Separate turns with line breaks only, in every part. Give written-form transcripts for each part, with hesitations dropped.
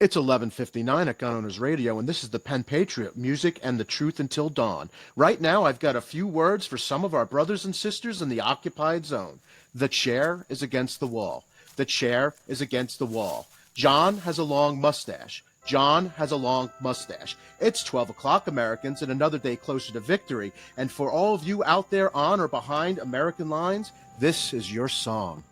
It's 11:59 at Gun Owners Radio, and this is the Penn Patriot, music and the truth until dawn. Right now, I've got a few words for some of our brothers and sisters in the occupied zone. The chair is against the wall. The chair is against the wall. John has a long mustache. John has a long mustache. It's 12 o'clock, Americans, and another day closer to victory. And for all of you out there on or behind American lines, this is your song.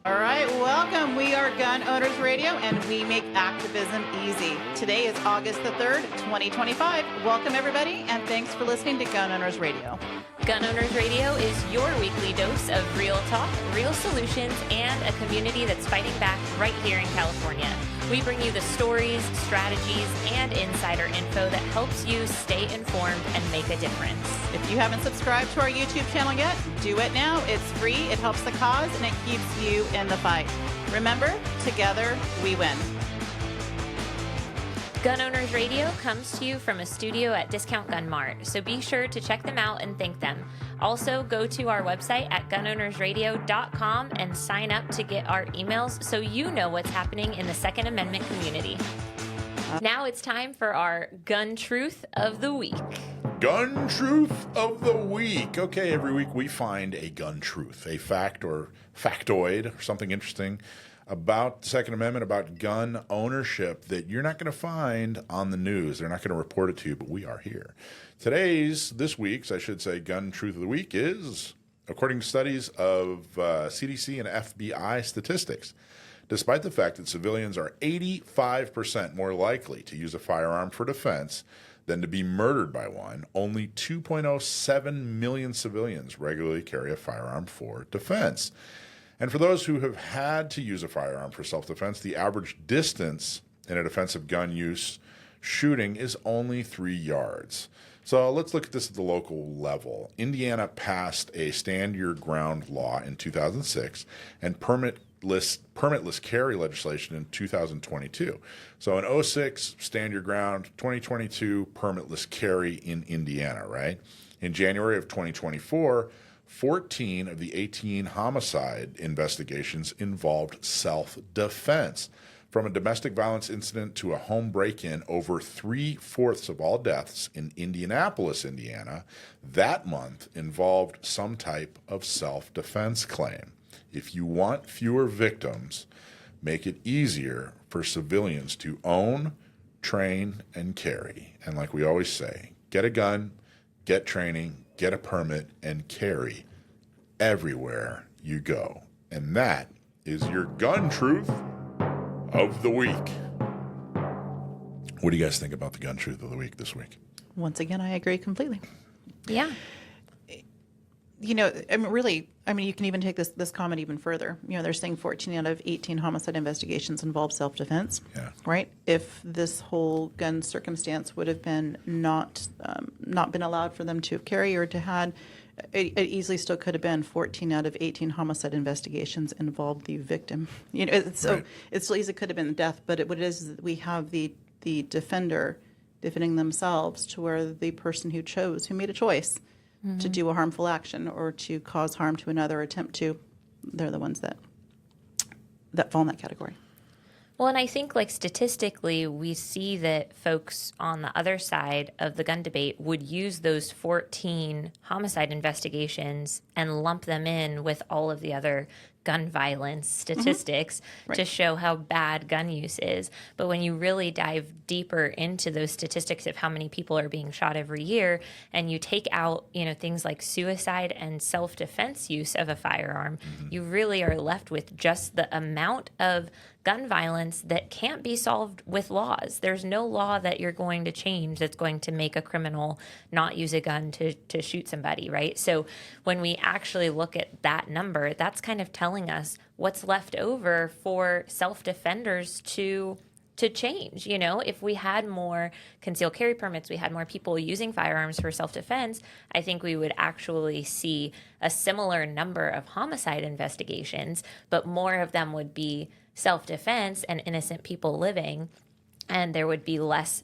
All right, welcome. We are Gun Owners Radio, and we make activism easy. Today is August the 3rd, 2025. Welcome, everybody, and thanks for listening to Gun Owners Radio.
Gun Owners Radio is your weekly dose of real talk, real solutions, and a community that's fighting back right here in California. We bring you the stories, strategies, and insider info that helps you stay informed and make a difference.
If you haven't subscribed to our YouTube channel yet, do it now. It's free, it helps the cause, and it keeps you in the fight. Remember, together we win.
Gun Owners Radio comes to you from a studio at Discount Gun Mart, so be sure to check them out and thank them. Also, go to our website at gunownersradio.com and sign up to get our emails so you know what's happening in the Second Amendment community. Now it's time for our Gun Truth of the Week.
Gun Truth of the Week. Okay, every week we find a gun truth, a fact or factoid or something interesting about the Second Amendment, about gun ownership that you're not going to find on the news. They're not going to report it to you, but we are here. This week's, I should say, Gun Truth of the Week is, according to studies of CDC and FBI statistics, despite the fact that civilians are 85% more likely to use a firearm for defense than to be murdered by one, only 2.07 million civilians regularly carry a firearm for defense. And for those who have had to use a firearm for self-defense, the average distance in a defensive gun use shooting is only 3 yards. So let's look at this at the local level. Indiana passed a stand your ground law in 2006 and permitless carry legislation in 2022. So in 06, stand your ground, 2022, permitless carry in Indiana, right? In January of 2024, 14 of the 18 homicide investigations involved self-defense. From a domestic violence incident to a home break-in, over 3/4 of all deaths in Indianapolis, Indiana, that month involved some type of self-defense claim. If you want fewer victims, make it easier for civilians to own, train, and carry. And like we always say, get a gun, get training, get a permit, and carry everywhere you go. And that is your gun truth of the week. What do you guys think about the gun truth of the week this week?
Once again, I agree completely.
Yeah.
You know, you can even take this comment even further. You know, they're saying 14 out of 18 homicide investigations involve self-defense.
Yeah.
Right? If this whole gun circumstance would have been not been allowed for them to carry or to had, it easily still could have been 14 out of 18 homicide investigations involved the victim. You know, it still easily could have been death, but what it is we have the defender defending themselves to where the person who made a choice to do a harmful action or to cause harm to another, attempt to, they're the ones that fall in that category.
Well, and I think like statistically, we see that folks on the other side of the gun debate would use those 14 homicide investigations and lump them in with all of the other gun violence statistics to show how bad gun use is. But when you really dive deeper into those statistics of how many people are being shot every year, and you take out, things like suicide and self-defense use of a firearm, you really are left with just the amount of gun violence that can't be solved with laws. There's no law that you're going to change that's going to make a criminal not use a gun to shoot somebody, right? So when we actually look at that number, that's kind of telling us what's left over for self-defenders to change. If we had more concealed carry permits, we had more people using firearms for self-defense, I think we would actually see a similar number of homicide investigations, but more of them would be self-defense and innocent people living. and there would be less,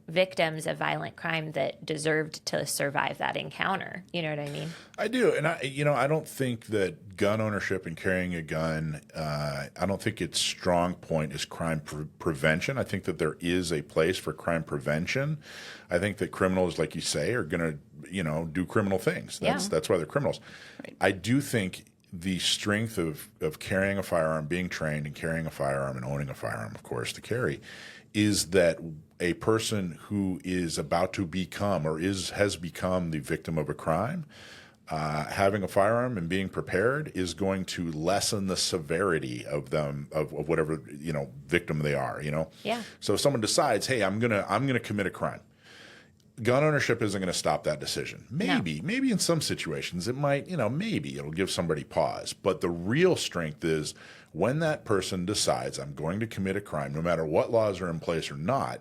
victims of violent crime that deserved to survive that encounter. You know what I mean?
I do. And I don't think that gun ownership and carrying a gun, I don't think its strong point is crime prevention. I think that there is a place for crime prevention. I think that criminals, like you say, are going to, do criminal things. That's why they're criminals.
Right.
I do think the strength of carrying a firearm, being trained and carrying a firearm and owning a firearm, of course, to carry, is that a person who is about to become or has become the victim of a crime, having a firearm and being prepared is going to lessen the severity of them of whatever victim they are.
Yeah.
So if someone decides, hey, I'm gonna commit a crime, gun ownership isn't going to stop that decision. Maybe in some situations it might, maybe it'll give somebody pause. But the real strength is when that person decides I'm going to commit a crime, no matter what laws are in place or not,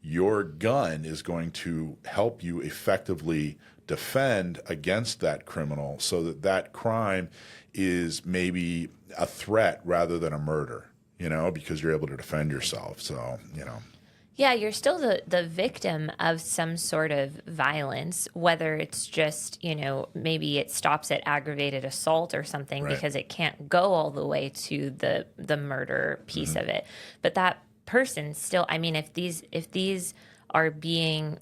your gun is going to help you effectively defend against that criminal so that that crime is maybe a threat rather than a murder, because you're able to defend yourself. So,
Yeah, you're still the victim of some sort of violence, whether it's just, maybe it stops at aggravated assault or something because it can't go all the way to the murder piece of it. But that person still, if these are being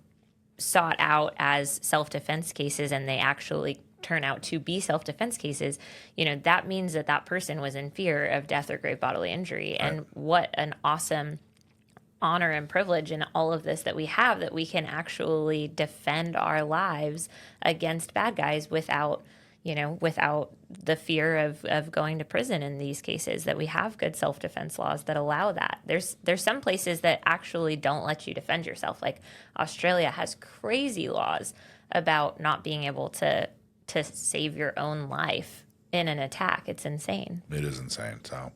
sought out as self-defense cases and they actually turn out to be self-defense cases, that means that person was in fear of death or grave bodily injury. Right. And what an awesome honor and privilege in all of this that we have, that we can actually defend our lives against bad guys without the fear of going to prison in these cases, that we have good self-defense laws that allow that. There's some places that actually don't let you defend yourself. Like Australia has crazy laws about not being able to save your own life in an attack. It's insane.
It is insane. So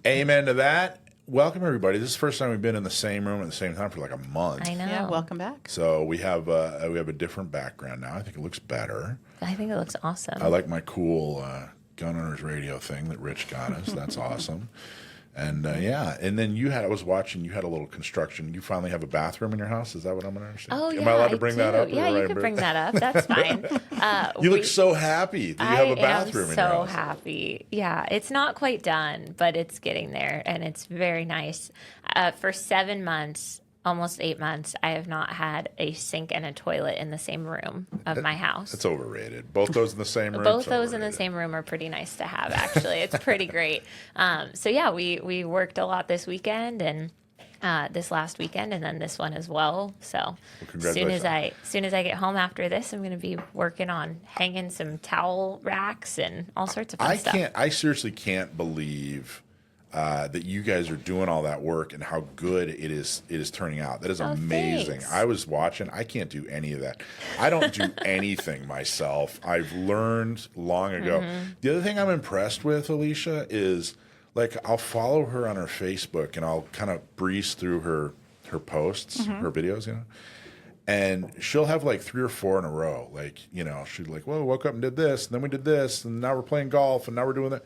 amen to that. Welcome, everybody. This is the first time we've been in the same room at the same time for like a month.
I know.
Yeah, welcome back.
So we have a different background now. I think it looks better.
I think it looks awesome.
I like my cool Gun Owners Radio thing that Rich got us. That's awesome. And and then you had a little construction. You finally have a bathroom in your house. Is that what I'm going to understand?
Oh, yeah.
Am I allowed to bring that up?
Yeah, you can bring that up. That's fine.
You look so happy that you have a bathroom in your house.
I am so happy. Yeah, it's not quite done, but it's getting there, and it's very nice. For 7 months, almost 8 months, I have not had a sink and a toilet in the same room of my house.
That's overrated. Both those in the same room?
Both those in the same room are pretty nice to have, actually. It's pretty great. We worked a lot this weekend and this last weekend, and then this one as well. So as soon as I get home after this, I'm going to be working on hanging some towel racks and all sorts of fun stuff.
I seriously can't believe that you guys are doing all that work and how good it is turning out. That is amazing.
Thanks.
I was watching. I can't do any of that. I don't do anything myself. I've learned long ago. The other thing I'm impressed with, Alicia, is like I'll follow her on her Facebook and I'll kind of breeze through her posts, her videos, and she'll have like 3 or 4 in a row. Like, she'd like, well, woke up and did this, and then we did this, and now we're playing golf, and now we're doing that.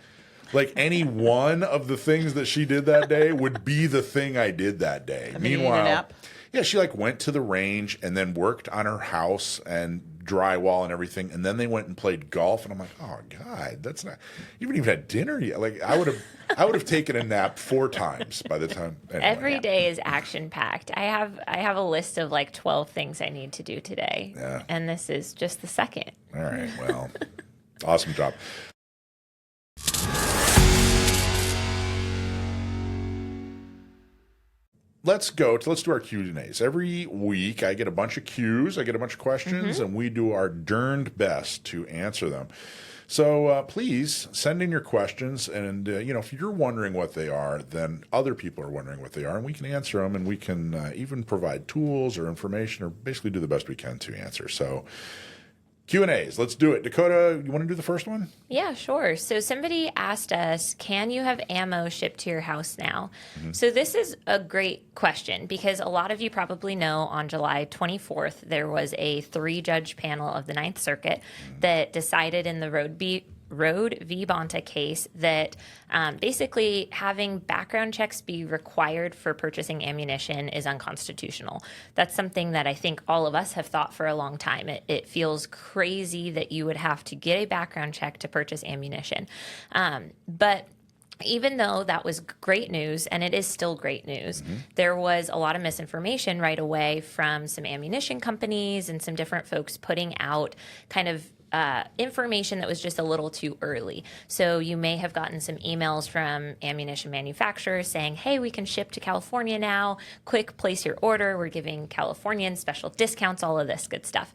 Like any one of the things that she did that day would be the thing I did that day. Meanwhile, yeah, she like went to the range and then worked on her house and drywall and everything, and then they went and played golf. And I'm like, oh God, that's not. You haven't even had dinner yet. Like I would have taken a nap 4 times by the time. Anyway.
Every day is action packed. I have a list of like 12 things I need to do today, and this is just the second.
All right, well, awesome job. Let's do our Q&As. Every week I get a bunch of Qs, I get a bunch of questions, and we do our darned best to answer them. So please send in your questions, and if you're wondering what they are, then other people are wondering what they are, and we can answer them, and we can even provide tools or information, or basically do the best we can to answer. So Q&As, let's do it. Dakota, you want to do the first one?
Yeah, sure. So somebody asked us, can you have ammo shipped to your house now? So this is a great question because a lot of you probably know on July 24th, there was a 3-judge panel of the Ninth Circuit that decided in the Road v. Bonta case that basically having background checks be required for purchasing ammunition is unconstitutional. That's something that I think all of us have thought for a long time. It feels crazy that you would have to get a background check to purchase ammunition. But even though that was great news, and it is still great news, there was a lot of misinformation right away from some ammunition companies and some different folks putting out kind of information that was just a little too early. So you may have gotten some emails from ammunition manufacturers saying, hey, we can ship to California now. Quick, place your order. We're giving Californians special discounts, all of this good stuff.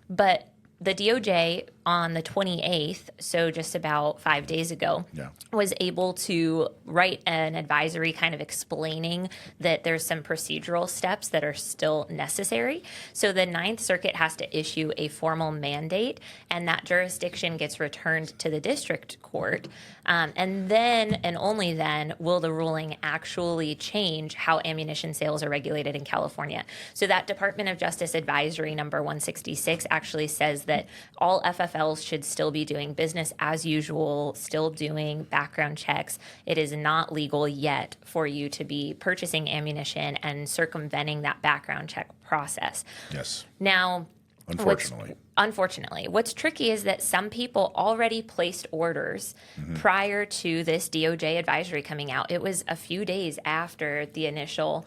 But the DOJ on the 28th, so just about 5 days ago, was able to write an advisory kind of explaining that there's some procedural steps that are still necessary. So the Ninth Circuit has to issue a formal mandate, and that jurisdiction gets returned to the district court. And then, and only then, will the ruling actually change how ammunition sales are regulated in California. So that Department of Justice advisory number 166 actually says that all FFLs should still be doing business as usual, still doing background checks. It is not legal yet for you to be purchasing ammunition and circumventing that background check process.
Yes.
Now,
Unfortunately.
What's tricky is that some people already placed orders prior to this DOJ advisory coming out. It was a few days after the initial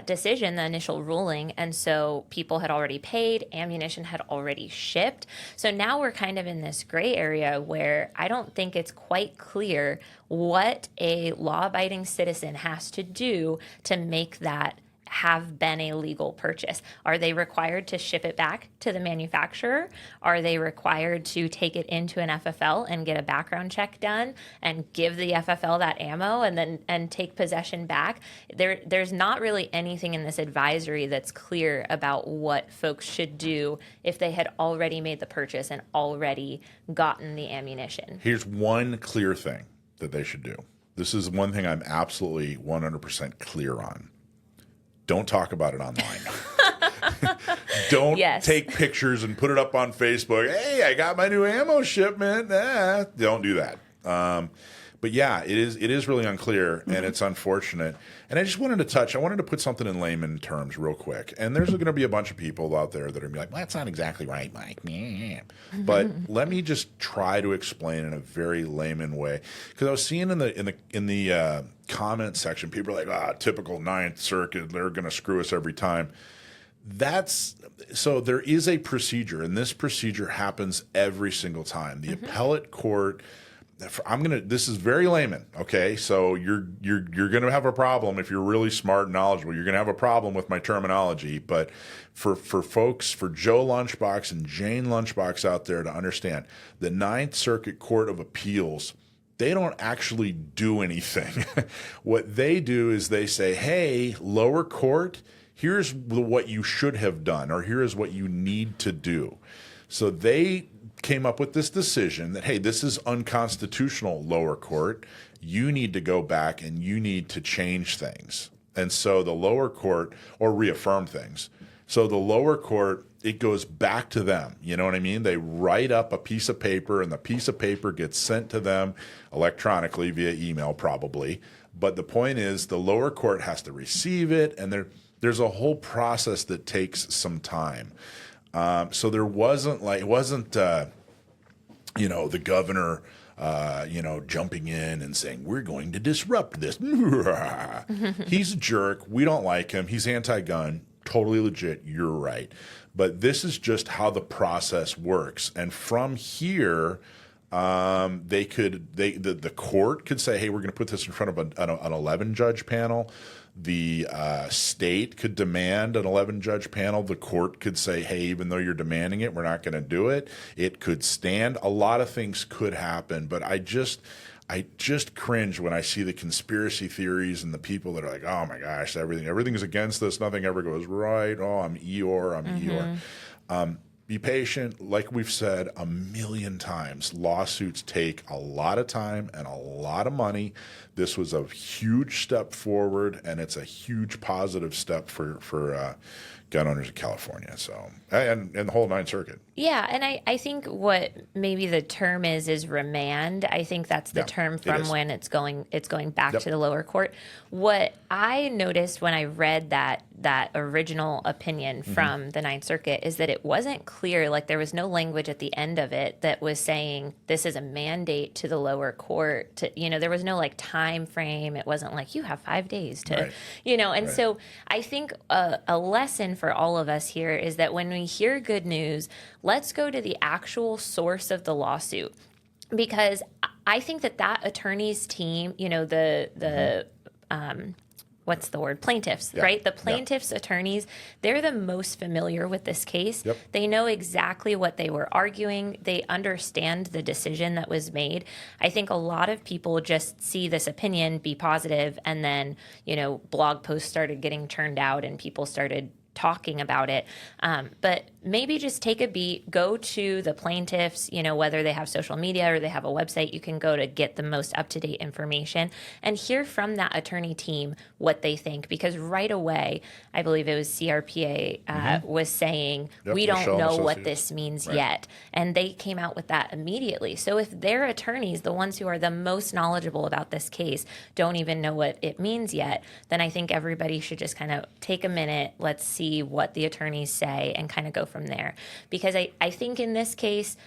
decision, the initial ruling, and so people had already paid, ammunition had already shipped. So now we're kind of in this gray area where I don't think it's quite clear what a law-abiding citizen has to do to make that have been a legal purchase. Are they required to ship it back to the manufacturer? Are they required to take it into an FFL and get a background check done and give the FFL that ammo and take possession back? There's not really anything in this advisory that's clear about what folks should do if they had already made the purchase and already gotten the ammunition.
Here's one clear thing that they should do. This is one thing I'm absolutely 100% clear on. Don't talk about it online. Don't take pictures and put it up on Facebook. Hey, I got my new ammo shipment. Don't do that. But yeah, it is really unclear, and it's unfortunate. And I just wanted to put something in layman terms real quick. And there's going to be a bunch of people out there that are going to be like, well, that's not exactly right, Mike. But let me just try to explain in a very layman way. Because I was seeing in the comment section, people are like, typical Ninth Circuit, they're going to screw us every time. So there is a procedure, and this procedure happens every single time. The appellate court. This is very layman, okay? So you're going to have a problem if you're really smart and knowledgeable. You're going to have a problem with my terminology. But for folks, for Joe Lunchbox and Jane Lunchbox out there to understand, the Ninth Circuit Court of Appeals, they don't actually do anything. What they do is they say, hey, lower court, here's what you should have done, or here is what you need to do. So they came up with this decision that, hey, this is unconstitutional, lower court. You need to go back and you need to change things. And so the lower court, or reaffirm things. So the lower court, it goes back to them. You know what I mean? They write up a piece of paper, and the piece of paper gets sent to them electronically via email probably. But the point is the lower court has to receive it, and there's a whole process that takes some time. So there wasn't the governor, jumping in and saying, we're going to disrupt this. He's a jerk. We don't like him. He's anti-gun. Totally legit. You're right. But this is just how the process works. And from here, the court could say, hey, we're going to put this in front of an 11-judge panel. The state could demand an 11-judge panel. The court could say, hey, even though you're demanding it, we're not going to do it. It could stand. A lot of things could happen, but I just cringe when I see the conspiracy theories and the people that are like, oh my gosh, everything is against this. Nothing ever goes right. Oh, I'm Eeyore. Be patient. Like we've said a million times, lawsuits take a lot of time and a lot of money. This was a huge step forward, and it's a huge positive step for gun owners in California. So, and the whole Ninth Circuit.
Yeah, and I think what maybe the term is remand. I think that's the term from when it's going back to the lower court. What I noticed when I read that original opinion from the Ninth Circuit is that it wasn't clear, like there was no language at the end of it that was saying this is a mandate to the lower court. There was no like time frame. It wasn't like you have 5 days to, and so I think a lesson for all of us here is that when we hear good news, let's go to the actual source of the lawsuit, because I think that attorney's team, what's the word? Plaintiffs, right? The plaintiffs' attorneys, they're the most familiar with this case. Yep. They know exactly what they were arguing. They understand the decision that was made. I think a lot of people just see this opinion be positive, and then, blog posts started getting churned out and people started talking about it. But maybe just take a beat, go to the plaintiffs, whether they have social media or they have a website, you can go to get the most up-to-date information and hear from that attorney team what they think. Because right away, I believe it was CRPA was saying, we don't know what this means yet. And they came out with that immediately. So if their attorneys, the ones who are the most knowledgeable about this case, don't even know what it means yet, then I think everybody should just kind of take a minute, let's see what the attorneys say and kind of go from there. Because I think in this case,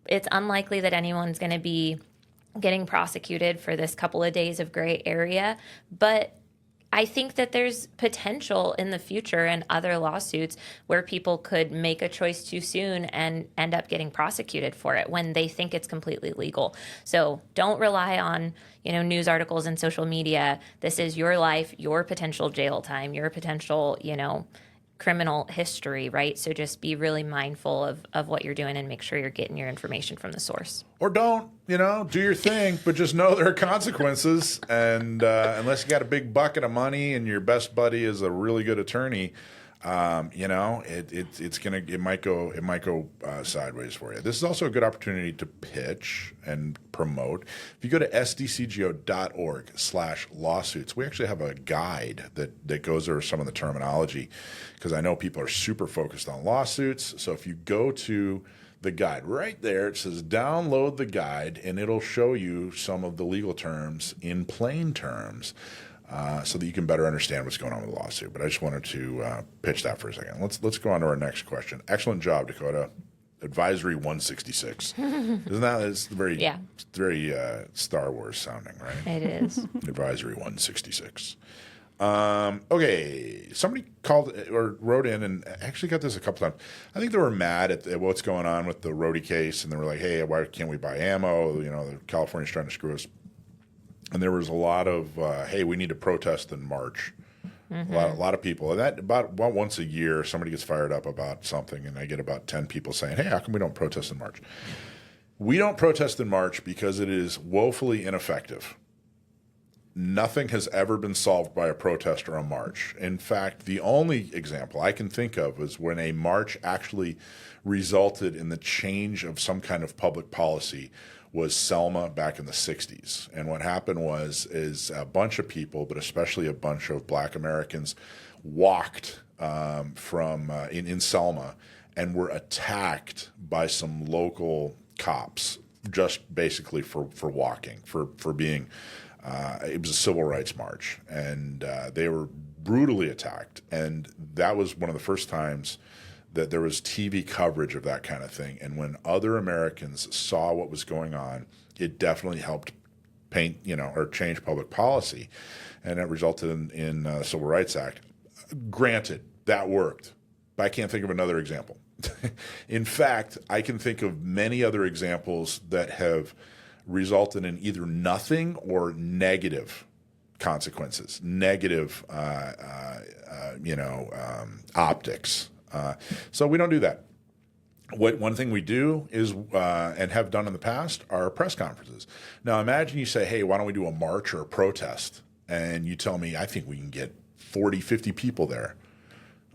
it's unlikely that anyone's going to be getting prosecuted for this couple of days of gray area. But I think that there's potential in the future and other lawsuits where people could make a choice too soon and end up getting prosecuted for it when they think it's completely legal. So don't rely on, news articles and social media. This is your life, your potential jail time, your potential, criminal history, right? So just be really mindful of what you're doing and make sure you're getting your information from the source.
Or don't, do your thing, but just know there are consequences. And unless you got a big bucket of money and your best buddy is a really good attorney, it might go sideways for you. This is also a good opportunity to pitch and promote. If you go to sdcgo.org/lawsuits, we actually have a guide that goes over some of the terminology, because I know people are super focused on lawsuits. So if you go to the guide right there, it says download the guide, and it'll show you some of the legal terms in plain terms, so that you can better understand what's going on with the lawsuit. But I just wanted to pitch that for a second. Let's go on to our next question. Excellent job, Dakota. Advisory 166. Isn't that? It's very Star Wars sounding, right?
It is.
Advisory 166. Okay, somebody called or wrote in and actually got this a couple times. I think they were mad at what's going on with the Rhodey case, and they were like, "Hey, why can't we buy ammo? California's trying to screw us." And there was a lot of, "Hey, we need to protest in March." A lot of people, and that about once a year, somebody gets fired up about something, and I get about 10 people saying, "Hey, how come we don't protest in March?" We don't protest in March because it is woefully ineffective. Nothing has ever been solved by a protest or a march. In fact, the only example I can think of is when a march actually resulted in the change of some kind of public policy was Selma back in the 60s. And what happened is a bunch of people, but especially a bunch of Black Americans, walked in Selma and were attacked by some local cops, just basically for walking, for being. It was a civil rights march, and they were brutally attacked. And that was one of the first times that there was TV coverage of that kind of thing. And when other Americans saw what was going on, it definitely helped paint, or change public policy. And that resulted in the Civil Rights Act. Granted, that worked, but I can't think of another example. In fact, I can think of many other examples that have resulted in either nothing or negative consequences, negative, optics. So we don't do that. One thing we do is, and have done in the past, are press conferences. Now imagine you say, "Hey, why don't we do a march or a protest?" And you tell me, "I think we can get 40, 50 people there."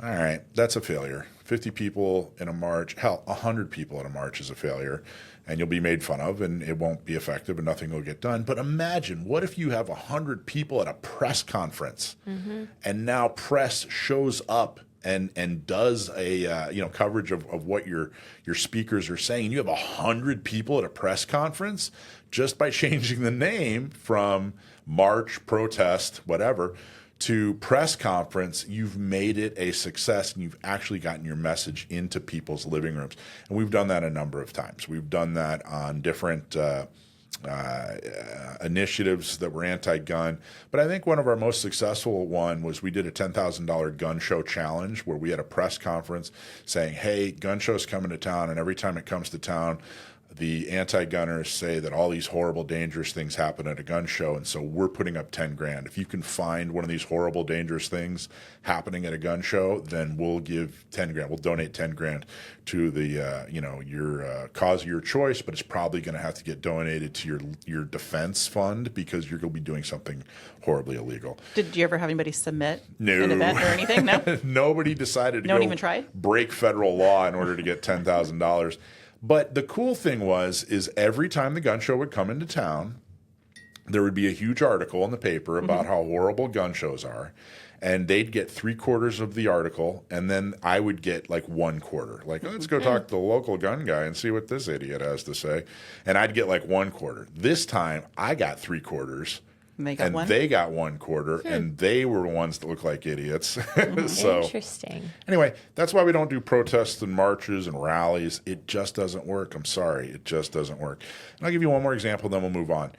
All right, that's a failure. 50 people in a march, hell, 100 people in a march is a failure, and you'll be made fun of, and it won't be effective, and nothing will get done. But imagine, what if you have 100 people at a press conference, and now press shows up and does a coverage of what your speakers are saying. You have 100 people at a press conference just by changing the name from march, protest, whatever, to press conference. You've made it a success, and you've actually gotten your message into people's living rooms. And we've done that a number of times. We've done that on different initiatives that were anti-gun. But I think one of our most successful one was we did a $10,000 gun show challenge where we had a press conference saying, hey, gun show's coming to town, and every time it comes to town, the anti-gunners say that all these horrible, dangerous things happen at a gun show, and so we're putting up 10 grand. If you can find one of these horrible, dangerous things happening at a gun show, then we'll give 10 grand. We'll donate 10 grand to the your cause of your choice, but it's probably going to have to get donated to your defense fund because you're going to be doing something horribly illegal.
Did you ever have anybody submit
No.
an event or anything? No.
Nobody decided to
No one
go
even tried?
break federal law in order to get $10,000. But the cool thing is every time the gun show would come into town, there would be a huge article in the paper about how horrible gun shows are. And they'd get 3/4 of the article, and then I would get like 1/4. Like, let's go talk to the local gun guy and see what this idiot has to say. And I'd get like 1/4. This time, I got 3/4.
And they got
And
one?
they got 1/4, and they were the ones that looked like idiots. So
Interesting.
anyway, that's why we don't do protests and marches and rallies. It just doesn't work. I'm sorry. It just doesn't work. And I'll give you one more example, then we'll move on.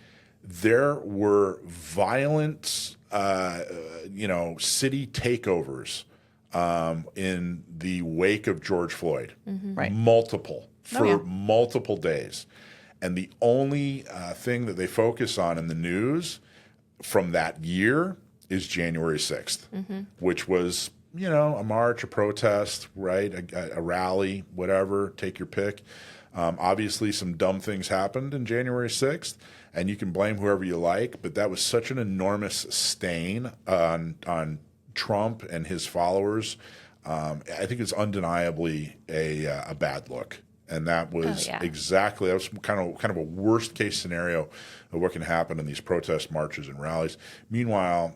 There were violent, city takeovers in the wake of George Floyd.
Right.
Multiple, for
yeah.
multiple days. And the only thing that they focus on in the news from that year is January 6th, which was, a march, a protest, right? A rally, whatever, take your pick. Obviously, some dumb things happened in January 6th, and you can blame whoever you like, but that was such an enormous stain on Trump and his followers. I think it's undeniably a bad look. And that was that was kind of a worst case scenario of what can happen in these protest marches and rallies. Meanwhile,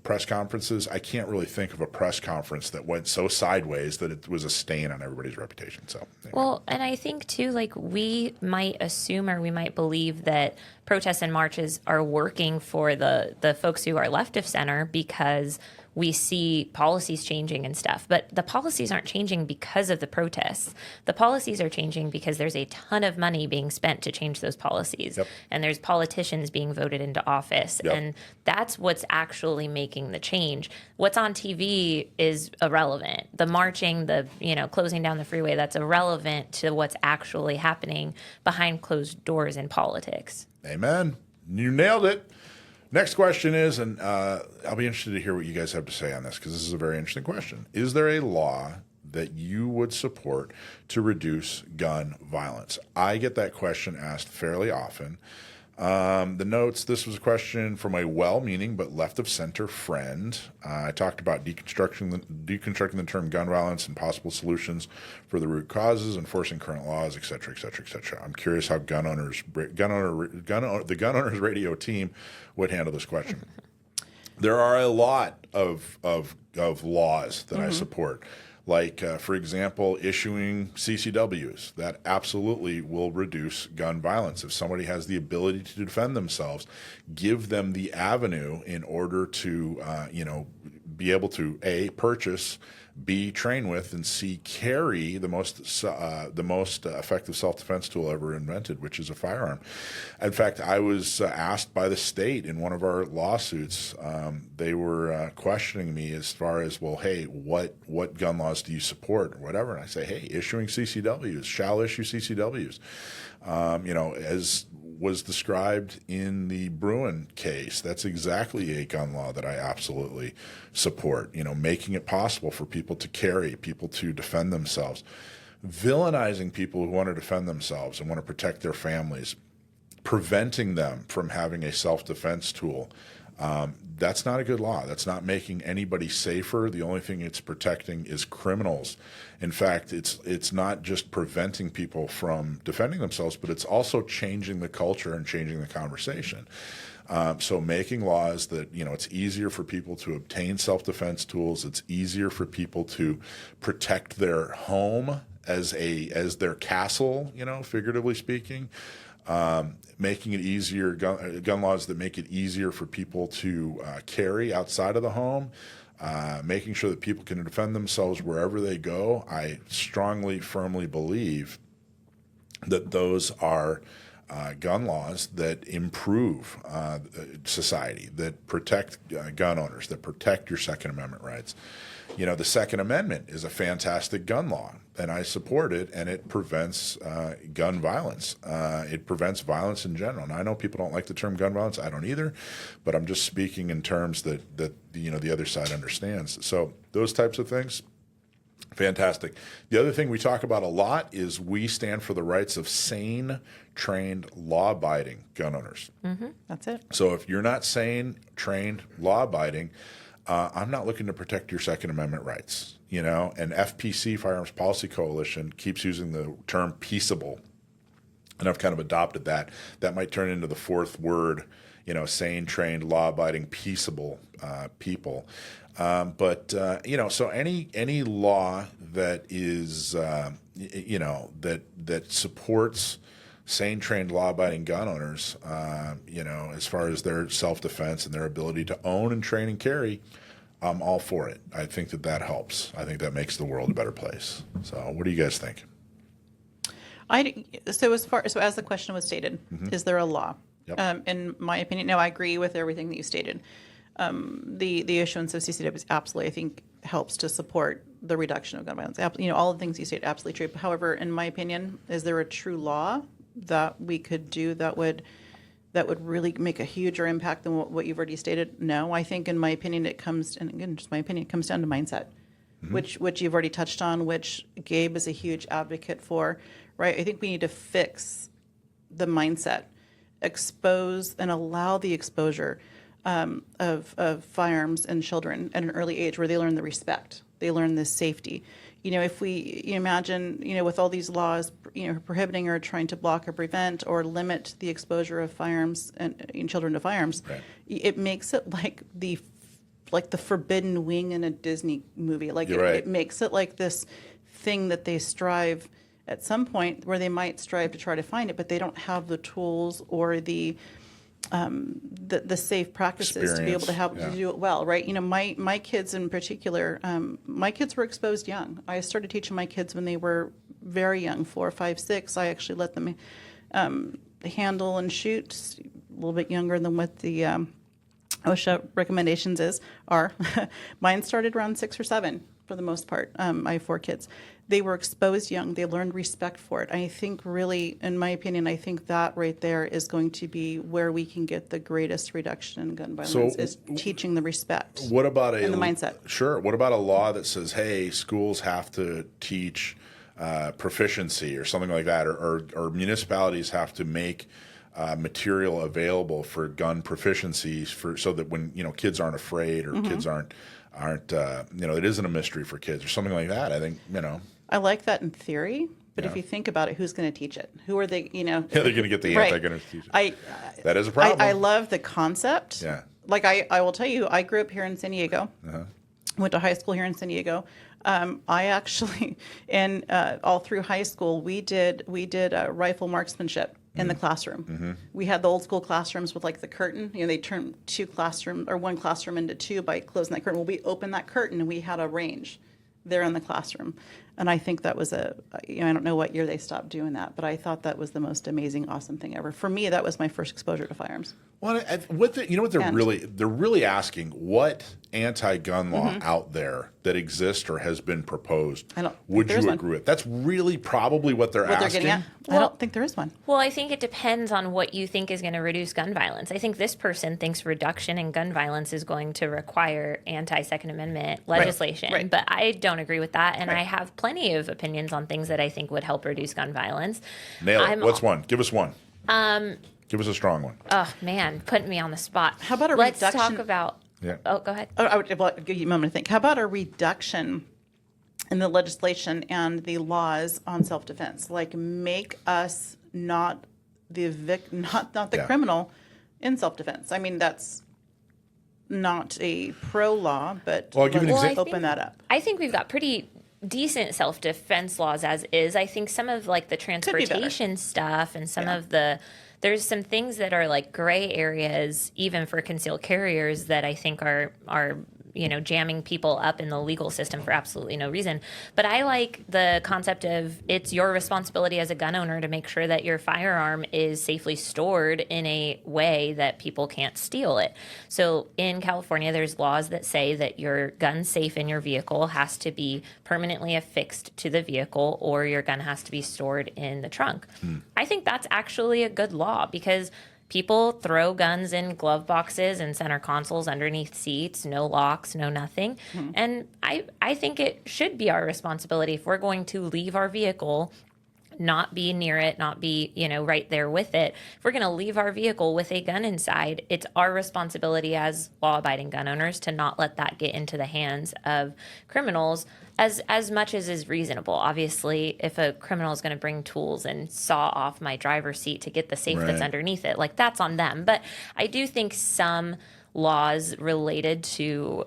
press conferences, I can't really think of a press conference that went so sideways that it was a stain on everybody's reputation. So, anyway.
Well, and I think too, like we might assume or we might believe that protests and marches are working for the folks who are left of center because we see policies changing and stuff. But the policies aren't changing because of the protests. The policies are changing because there's a ton of money being spent to change those policies.
Yep.
And there's politicians being voted into office.
Yep.
And that's what's actually making the change. What's on TV is irrelevant. The marching, the closing down the freeway, that's irrelevant to what's actually happening behind closed doors in politics.
Amen. You nailed it. Next question is, and I'll be interested to hear what you guys have to say on this because this is a very interesting question. Is there a law that you would support to reduce gun violence? I get that question asked fairly often. The notes, this was a question from a well-meaning but left-of-center friend. I talked about deconstructing the term gun violence and possible solutions for the root causes, enforcing current laws, et cetera, et cetera, et cetera. I'm curious how the Gun Owners Radio team would handle this question. There are a lot of laws that I support. Like, for example, issuing CCWs. That absolutely will reduce gun violence. If somebody has the ability to defend themselves, give them the avenue in order to, be able to, A, purchase, B, train with, and C, carry the most effective self-defense tool ever invented, which is a firearm. In fact, I was asked by the state in one of our lawsuits, they were questioning me as far as, well, hey, what gun laws do you support or whatever? And I say, hey, issuing CCWs, shall issue CCWs. As was described in the Bruin case. That's exactly a gun law that I absolutely support, making it possible for people to carry, people to defend themselves. Villainizing people who want to defend themselves and want to protect their families, preventing them from having a self-defense tool, That's not a good law. That's not making anybody safer. The only thing it's protecting is criminals. In fact, it's not just preventing people from defending themselves, but it's also changing the culture and changing the conversation. So making laws that, it's easier for people to obtain self-defense tools. It's easier for people to protect their home as their castle, figuratively speaking. Making it easier, gun laws that make it easier for people to carry outside of the home, making sure that people can defend themselves wherever they go. I strongly, firmly believe that those are gun laws that improve society, that protect gun owners, that protect your Second Amendment rights. The Second Amendment is a fantastic gun law, and I support it, and it prevents gun violence. It prevents violence in general. And I know people don't like the term gun violence. I don't either, but I'm just speaking in terms that the other side understands. So those types of things, fantastic. The other thing we talk about a lot is we stand for the rights of sane, trained, law-abiding gun owners.
Mm-hmm. That's it.
So if you're not sane, trained, law-abiding, I'm not looking to protect your Second Amendment rights. And FPC, Firearms Policy Coalition, keeps using the term peaceable, and I've kind of adopted that. That might turn into the fourth word, sane, trained, law-abiding, peaceable people. So any law that is, that supports sane, trained, law-abiding gun owners, as far as their self-defense and their ability to own and train and carry, I'm all for it. I think that helps. I think that makes the world a better place. So what do you guys think?
So as the question was stated, is there a law?
Yep.
In my opinion, no, I agree with everything that you stated. The issuance of CCWs absolutely, I think, helps to support the reduction of gun violence. All the things you stated, absolutely true. However, in my opinion, is there a true law that we could do that would really make a huger impact than what you've already stated? No, I think in my opinion it comes, and again, just my opinion, it comes down to mindset, which you've already touched on, which Gabe is a huge advocate for, right? I think we need to fix the mindset, expose and allow the exposure of firearms in children at an early age where they learn the respect, they learn the safety. If we imagine, with all these laws, prohibiting or trying to block or prevent or limit the exposure of firearms and children to firearms,
right,
it makes it like the forbidden wing in a Disney movie. It makes it like this thing that they strive at some point where they might strive to try to find it, but they don't have the tools or the safe practices to be able to help to do it well, right? My kids in particular, my kids were exposed young. I started teaching my kids when they were very young, 4, 5, 6. I actually let them handle and shoot a little bit younger than what the OSHA recommendations are. Mine started around 6 or 7 for the most part. I have 4 kids. They were exposed young. They learned respect for it. I think really, in my opinion, I think that right there is going to be where we can get the greatest reduction in gun violence, is teaching the respect.
What about
and the mindset?
Sure. What about a law that says, hey, schools have to teach proficiency or something like that, or municipalities have to make material available for gun proficiencies so that when kids aren't afraid or kids aren't it isn't a mystery for kids or something like that. I think
I like that in theory, but if you think about it, who's going to teach it? Who are they?
Yeah, they're going to get the anti-gunners to teach it. That is a problem.
I love the concept.
Yeah.
Like I will tell you, I grew up here in San Diego. Went to high school here in San Diego. I actually, all through high school, we did rifle marksmanship in the classroom. We had the old school classrooms with like the curtain. They turned one classroom into 2 by closing that curtain. Well, we opened that curtain and we had a range there in the classroom. And I think that was I don't know what year they stopped doing that, but I thought that was the most amazing, awesome thing ever. For me, that was my first exposure to firearms.
Well, what they're really asking, what anti-gun law out there that exists or has been proposed would you agree with? That's really probably what they're asking.
I don't think there is one.
Well, I think it depends on what you think is going to reduce gun violence. I think this person thinks reduction in gun violence is going to require anti-Second Amendment legislation,
Right.
but I don't agree with that, and I have plenty of opinions on things that I think would help reduce gun violence.
Nail it. What's one? Give us one. Give us a strong one.
Oh man, putting me on the spot.
How about a
Let's
reduction?
talk about.
Yeah.
Oh, go ahead.
I'll give you a moment to think. How about a reduction in the legislation and the laws on self-defense? Like make us not the not the
Yeah.
criminal in self-defense. I mean, that's not a pro law, but
Well, I'll give you an
let's
example.
open that up.
I think we've got pretty decent self-defense laws as is. I think some of like the
be better.
transportation stuff and some of there's some things that are like gray areas even for concealed carriers that I think are jamming people up in the legal system for absolutely no reason. But I like the concept of it's your responsibility as a gun owner to make sure that your firearm is safely stored in a way that people can't steal it. So in California, there's laws that say that your gun safe in your vehicle has to be permanently affixed to the vehicle or your gun has to be stored in the trunk. I think that's actually a good law because people throw guns in glove boxes and center consoles underneath seats, no locks, no nothing. And I think it should be our responsibility if we're going to leave our vehicle, not be near it, not be, right there with it. If we're going to leave our vehicle with a gun inside, it's our responsibility as law-abiding gun owners to not let that get into the hands of criminals as much as is reasonable. Obviously, if a criminal is going to bring tools and saw off my driver's seat to get the safe that's
Right.
underneath it, like that's on them. But I do think some laws related to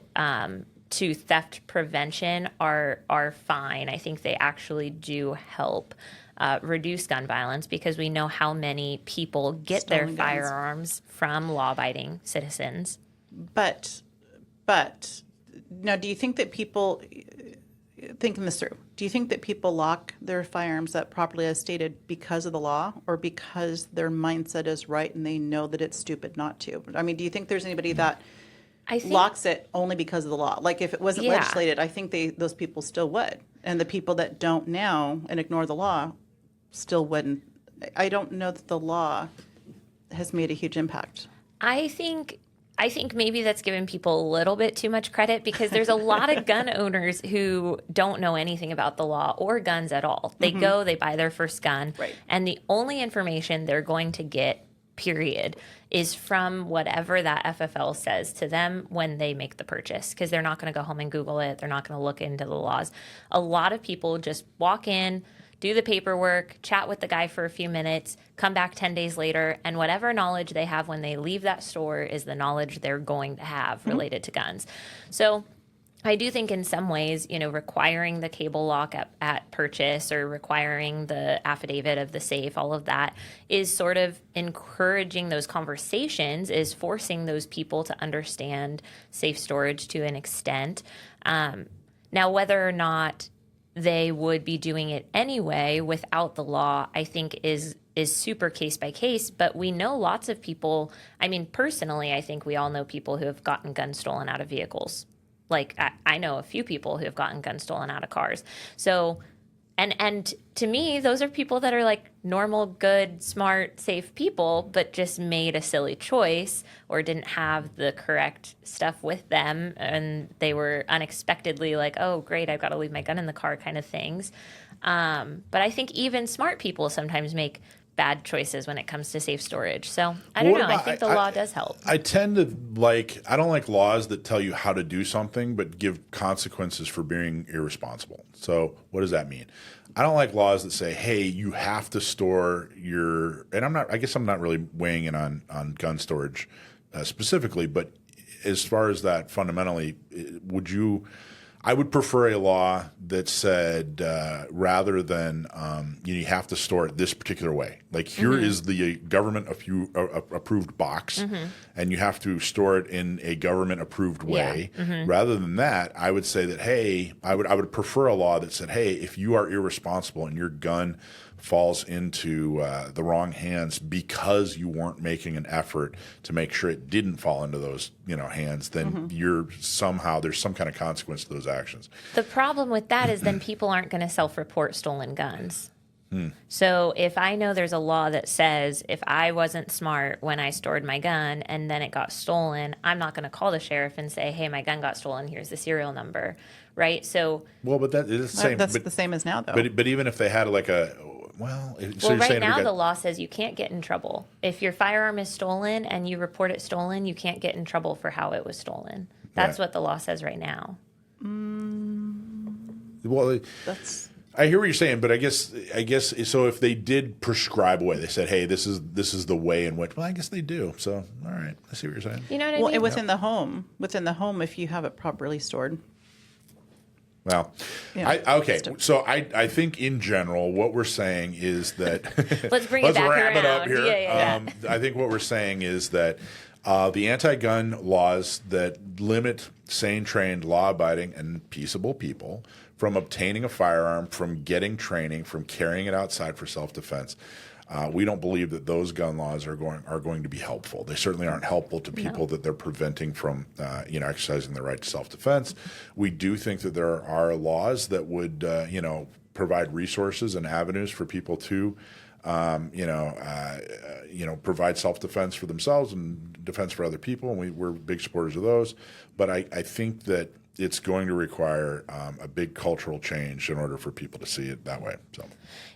theft prevention are fine. I think they actually do help reduce gun violence because we know how many people get their
Stolen guns.
firearms from law-abiding citizens.
But now, do you think that people, thinking this through, do you think that people lock their firearms up properly as stated because of the law or because their mindset is right and they know that it's stupid not to? I mean, do you think there's anybody that
I think
locks it only because of the law? Like if it wasn't
Yeah.
legislated, I think those people still would. And the people that don't now and ignore the law still wouldn't. I don't know that the law has made a huge impact.
I think maybe that's giving people a little bit too much credit because there's a lot of gun owners who don't know anything about the law or guns at all. They go, they buy their first gun,
Right.
and the only information they're going to get, period, is from whatever that FFL says to them when they make the purchase because they're not going to go home and Google it. They're not going to look into the laws. A lot of people just walk in, do the paperwork, chat with the guy for a few minutes, come back 10 days later, and whatever knowledge they have when they leave that store is the knowledge they're going to have related to guns. So I do think in some ways, requiring the cable lock at purchase or requiring the affidavit of the safe, all of that is sort of encouraging those conversations, is forcing those people to understand safe storage to an extent. Now, whether or not they would be doing it anyway without the law, I think is super case by case. But we know lots of people. I mean, personally, I think we all know people who have gotten guns stolen out of vehicles. Like I know a few people who have gotten guns stolen out of cars. So, and to me, those are people that are like normal, good, smart, safe people, but just made a silly choice or didn't have the correct stuff with them. And they were unexpectedly like, oh, great, I've got to leave my gun in the car kind of things. But I think even smart people sometimes make bad choices when it comes to safe storage. So I don't know. I think the law does help.
I tend to I don't like laws that tell you how to do something but give consequences for being irresponsible. So what does that mean? I don't like laws that say, hey, you have to store and I guess I'm not really weighing in on gun storage specifically, but as far as that fundamentally, I would prefer a law that said rather than you have to store it this particular way. Like here is the government approved box, and you have to store it in a government approved way. Rather than that, I would say that I would prefer a law that said, hey, if you are irresponsible and your gun falls into the wrong hands because you weren't making an effort to make sure it didn't fall into those hands, then there's some kind of consequence to those actions.
The problem with that is then people aren't going to self-report stolen guns. So if I know there's a law that says if I wasn't smart when I stored my gun and then it got stolen, I'm not going to call the sheriff and say, hey, my gun got stolen, here's the serial number, right? So
Well, but that is the same.
That's the same as now, though.
But even if they had like Well, so
Well,
you're
right
saying
now
we
the
got,
law says you can't get in trouble. If your firearm is stolen and you report it stolen, you can't get in trouble for how it was stolen. That's
Right.
what the law says right now.
well,
That's
I hear what you're saying, but I guess so. If they did prescribe away, they said, "Hey, this is the way in which." Well, I guess they do. So, all right, I see what you're saying.
You know what I
well,
mean?
and within the home, if you have it properly stored.
Well,
Yeah.
okay. So I think in general, what we're saying is that
Let's bring it back
wrap it up
around.
here.
Yeah.
I think what we're saying is that the anti-gun laws that limit sane, trained, law-abiding, and peaceable people from obtaining a firearm, from getting training, from carrying it outside for self-defense. We don't believe that those gun laws are going to be helpful. They certainly aren't helpful to people that they're preventing from exercising their right to self-defense. We do think that there are laws that would provide resources and avenues for people to provide self-defense for themselves and defense for other people, and we're big supporters of those. But I think that it's going to require a big cultural change in order for people to see it that way. So,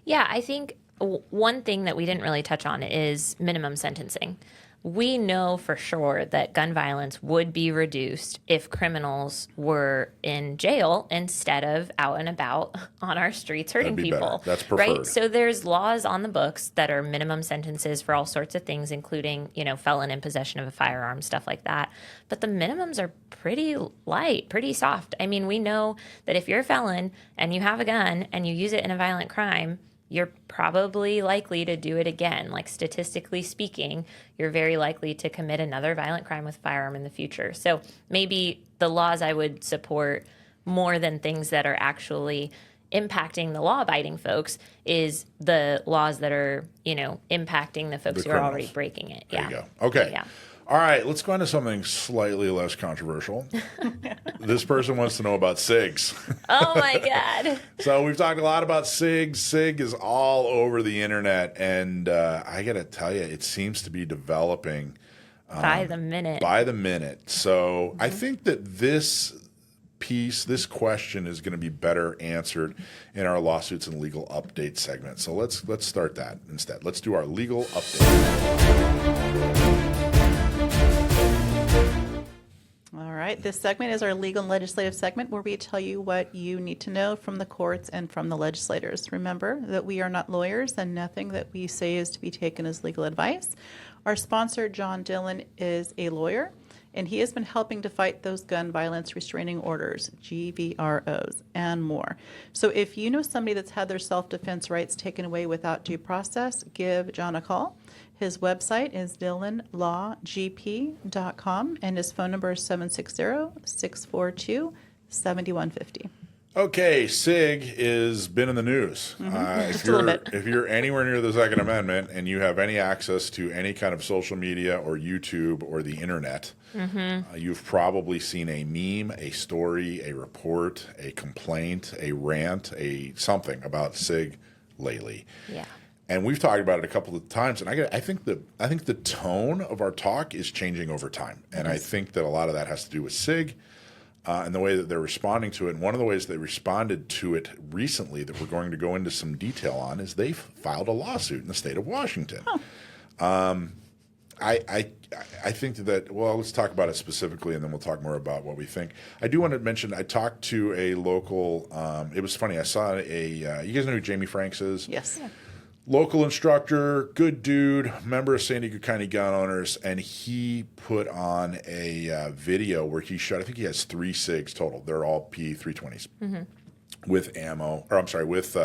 Yeah, I think one thing that we didn't really touch on is minimum sentencing. We know for sure that gun violence would be reduced if criminals were in jail instead of out and about on our streets hurting
That'd be better.
people.
That's preferred.
Right? So there's laws on the books that are minimum sentences for all sorts of things, including, felon in possession of a firearm, stuff like that. But the minimums are pretty light, pretty soft. I mean, we know that if you're a felon and you have a gun and you use it in a violent crime, you're probably likely to do it again. Like statistically speaking, you're very likely to commit another violent crime with a firearm in the future. So maybe the laws I would support more than things that are actually impacting the law-abiding folks is the laws that are, impacting the folks
The
who are
criminals.
already breaking it.
there
Yeah.
you go. Okay.
Yeah.
All right, let's go on to something slightly less controversial. This person wants to know about SIGs.
Oh my God.
So we've talked a lot about SIGs. SIG is all over the internet, and I got to tell you, it seems to be developing
By the minute.
by the minute. So I think that this question is going to be better answered in our lawsuits and legal update segment. So let's start that instead. Let's do our legal update.
All right. This segment is our legal and legislative segment where we tell you what you need to know from the courts and from the legislators. Remember that we are not lawyers and nothing that we say is to be taken as legal advice. Our sponsor, John Dillon, is a lawyer, and he has been helping to fight those gun violence restraining orders, GVROs, and more. So if you know somebody that's had their self-defense rights taken away without due process, give John a call. His website is dillonlawgp.com, and his phone number is 760-642-7150.
Okay, SIG has been in the news.
Just a little bit.
If you're anywhere near the Second Amendment and you have any access to any kind of social media or YouTube or the internet, you've probably seen a meme, a story, a report, a complaint, a rant, something about SIG lately.
Yeah.
And we've talked about it a couple of times, and I think the tone of our talk is changing over time, and I think that a lot of that has to do with SIG and the way that they're responding to it. And one of the ways they responded to it recently that we're going to go into some detail on is they filed a lawsuit in the state of Washington. I think that, well, let's talk about it specifically, and then we'll talk more about what we think. I do want to mention, I talked to a local, it was funny, I saw you guys know who Jamie Franks is?
Yes.
Local instructor, good dude, member of San Diego County Gun Owners, and he put on a video where he shot, I think he has 3 SIGs total. They're all P320s with ammo, or I'm sorry, with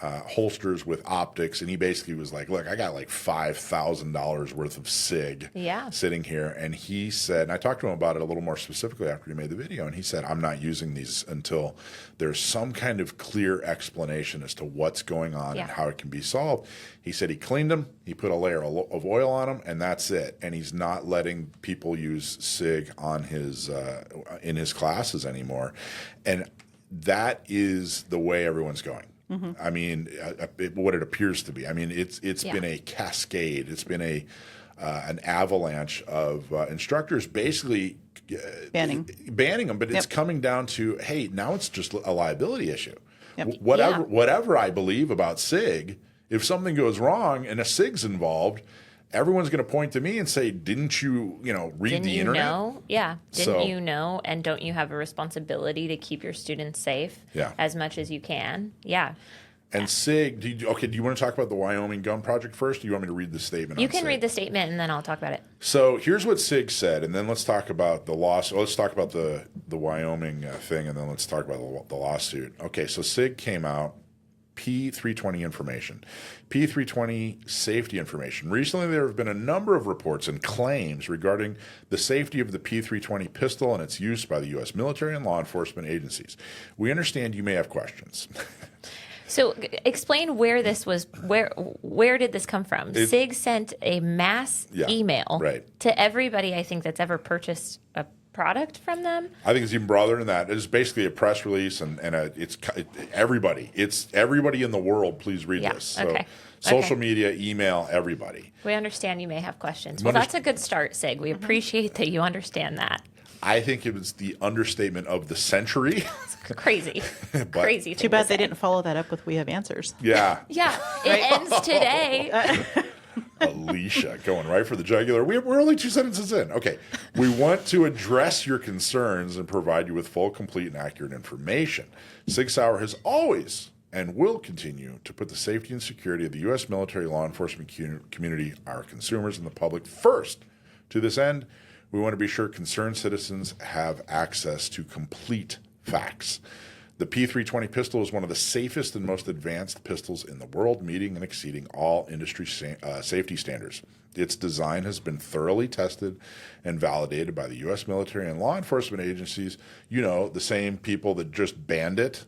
holsters with optics, and he basically was like, look, I got like $5,000 worth of SIG sitting here. And he said, and I talked to him about it a little more specifically after he made the video, and he said, I'm not using these until there's some kind of clear explanation as to what's going on and how it can be solved. He said he cleaned them, he put a layer of oil on them, and that's it. And he's not letting people use SIG on his in his classes anymore. And that is the way everyone's going. I mean, what it appears to be. I mean, it's been a cascade. It's been an avalanche of instructors basically
Banning
them. But it's coming down to, hey, now it's just a liability issue.
Yep.
Whatever I believe about SIG If something goes wrong and a SIG's involved, everyone's going to point to me and say, didn't you, read the internet?
Know? Yeah. Didn't you know? And don't you have a responsibility to keep your students safe as much as you can? Yeah.
And SIG, do you want to talk about the Wyoming Gun Project first? Or do you want me to read the statement?
You can read the statement and then I'll talk about it.
So here's what SIG said, and then let's talk about the lawsuit. Let's talk about the Wyoming thing, and then let's talk about the lawsuit. Okay, so SIG came out, P320 information, P320 safety information. Recently, there have been a number of reports and claims regarding the safety of the P320 pistol and its use by the U.S. military and law enforcement agencies. We understand you may have questions.
So explain where this was, where did this come from? SIG sent a mass email to everybody, I think, that's ever purchased a product from them.
I think it's even broader than that. It's basically a press release, and it's everybody. It's everybody in the world. Please read this. So social media, email, everybody.
We understand you may have questions. Well, that's a good start, SIG. We appreciate that you understand that.
I think it was the understatement of the century.
It's crazy. Crazy.
Too bad they didn't follow that up with "We have answers."
Yeah.
Yeah. It ends today.
Alicia, going right for the jugular. We're only 2 sentences in. Okay. We want to address your concerns and provide you with full, complete, and accurate information. SIG Sauer has always and will continue to put the safety and security of the U.S. military, law enforcement community, our consumers, and the public first. To this end, we want to be sure concerned citizens have access to complete facts. The P320 pistol is one of the safest and most advanced pistols in the world, meeting and exceeding all industry safety standards. Its design has been thoroughly tested and validated by the U.S. military and law enforcement agencies. The same people that just banned it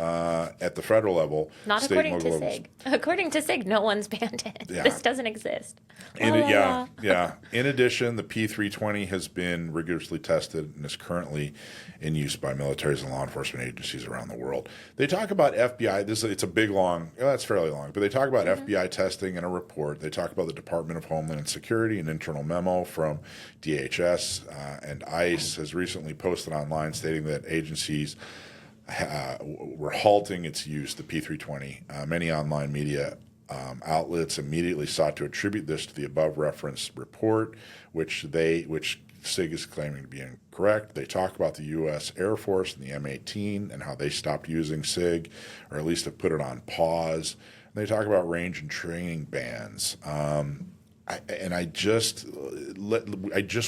at the federal level.
Not according to SIG. According to SIG, no one's banned it. Yeah. This doesn't exist.
In addition, the P320 has been rigorously tested and is currently in use by militaries and law enforcement agencies around the world. They talk about FBI. It's a big, long. That's fairly long, but they talk about FBI testing in a report. They talk about the Department of Homeland Security, an internal memo from DHS and ICE has recently posted online stating that agencies were halting its use, the P320. Many online media outlets immediately sought to attribute this to the above referenced report, which SIG is claiming to be incorrect. They talk about the U.S. Air Force and the M18 and how they stopped using SIG, or at least have put it on pause. And they talk about range and training bans. I just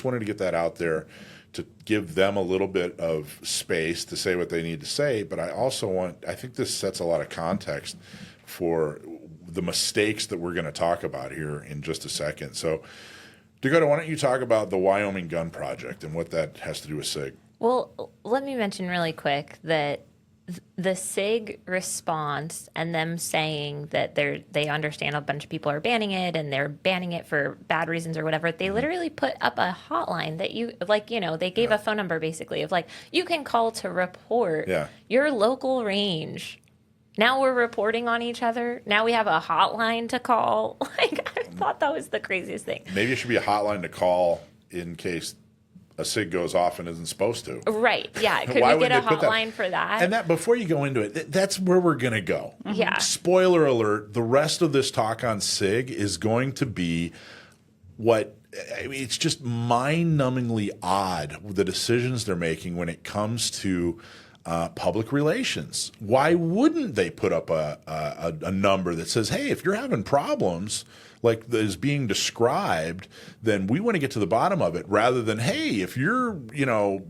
wanted to get that out there to give them a little bit of space to say what they need to say. But I think this sets a lot of context for the mistakes that we're going to talk about here in just a second. So, Dakota, why don't you talk about the Wyoming Gun Project and what that has to do with SIG?
Well, let me mention really quick that the SIG response and them saying that they understand a bunch of people are banning it and they're banning it for bad reasons or whatever, they literally put up a hotline that they gave a phone number basically of you can call to report your local range. Now we're reporting on each other. Now we have a hotline to call. I thought that was the craziest thing.
Maybe it should be a hotline to call in case a SIG goes off and isn't supposed to.
Right, yeah. Could we get a hotline for that?
And that, before you go into it, that's where we're going to go.
Yeah.
Spoiler alert, the rest of this talk on SIG is going to be it's just mind-numbingly odd, the decisions they're making when it comes to public relations. Why wouldn't they put up a number that says, hey, if you're having problems like is being described, then we want to get to the bottom of it, rather than, hey, if you're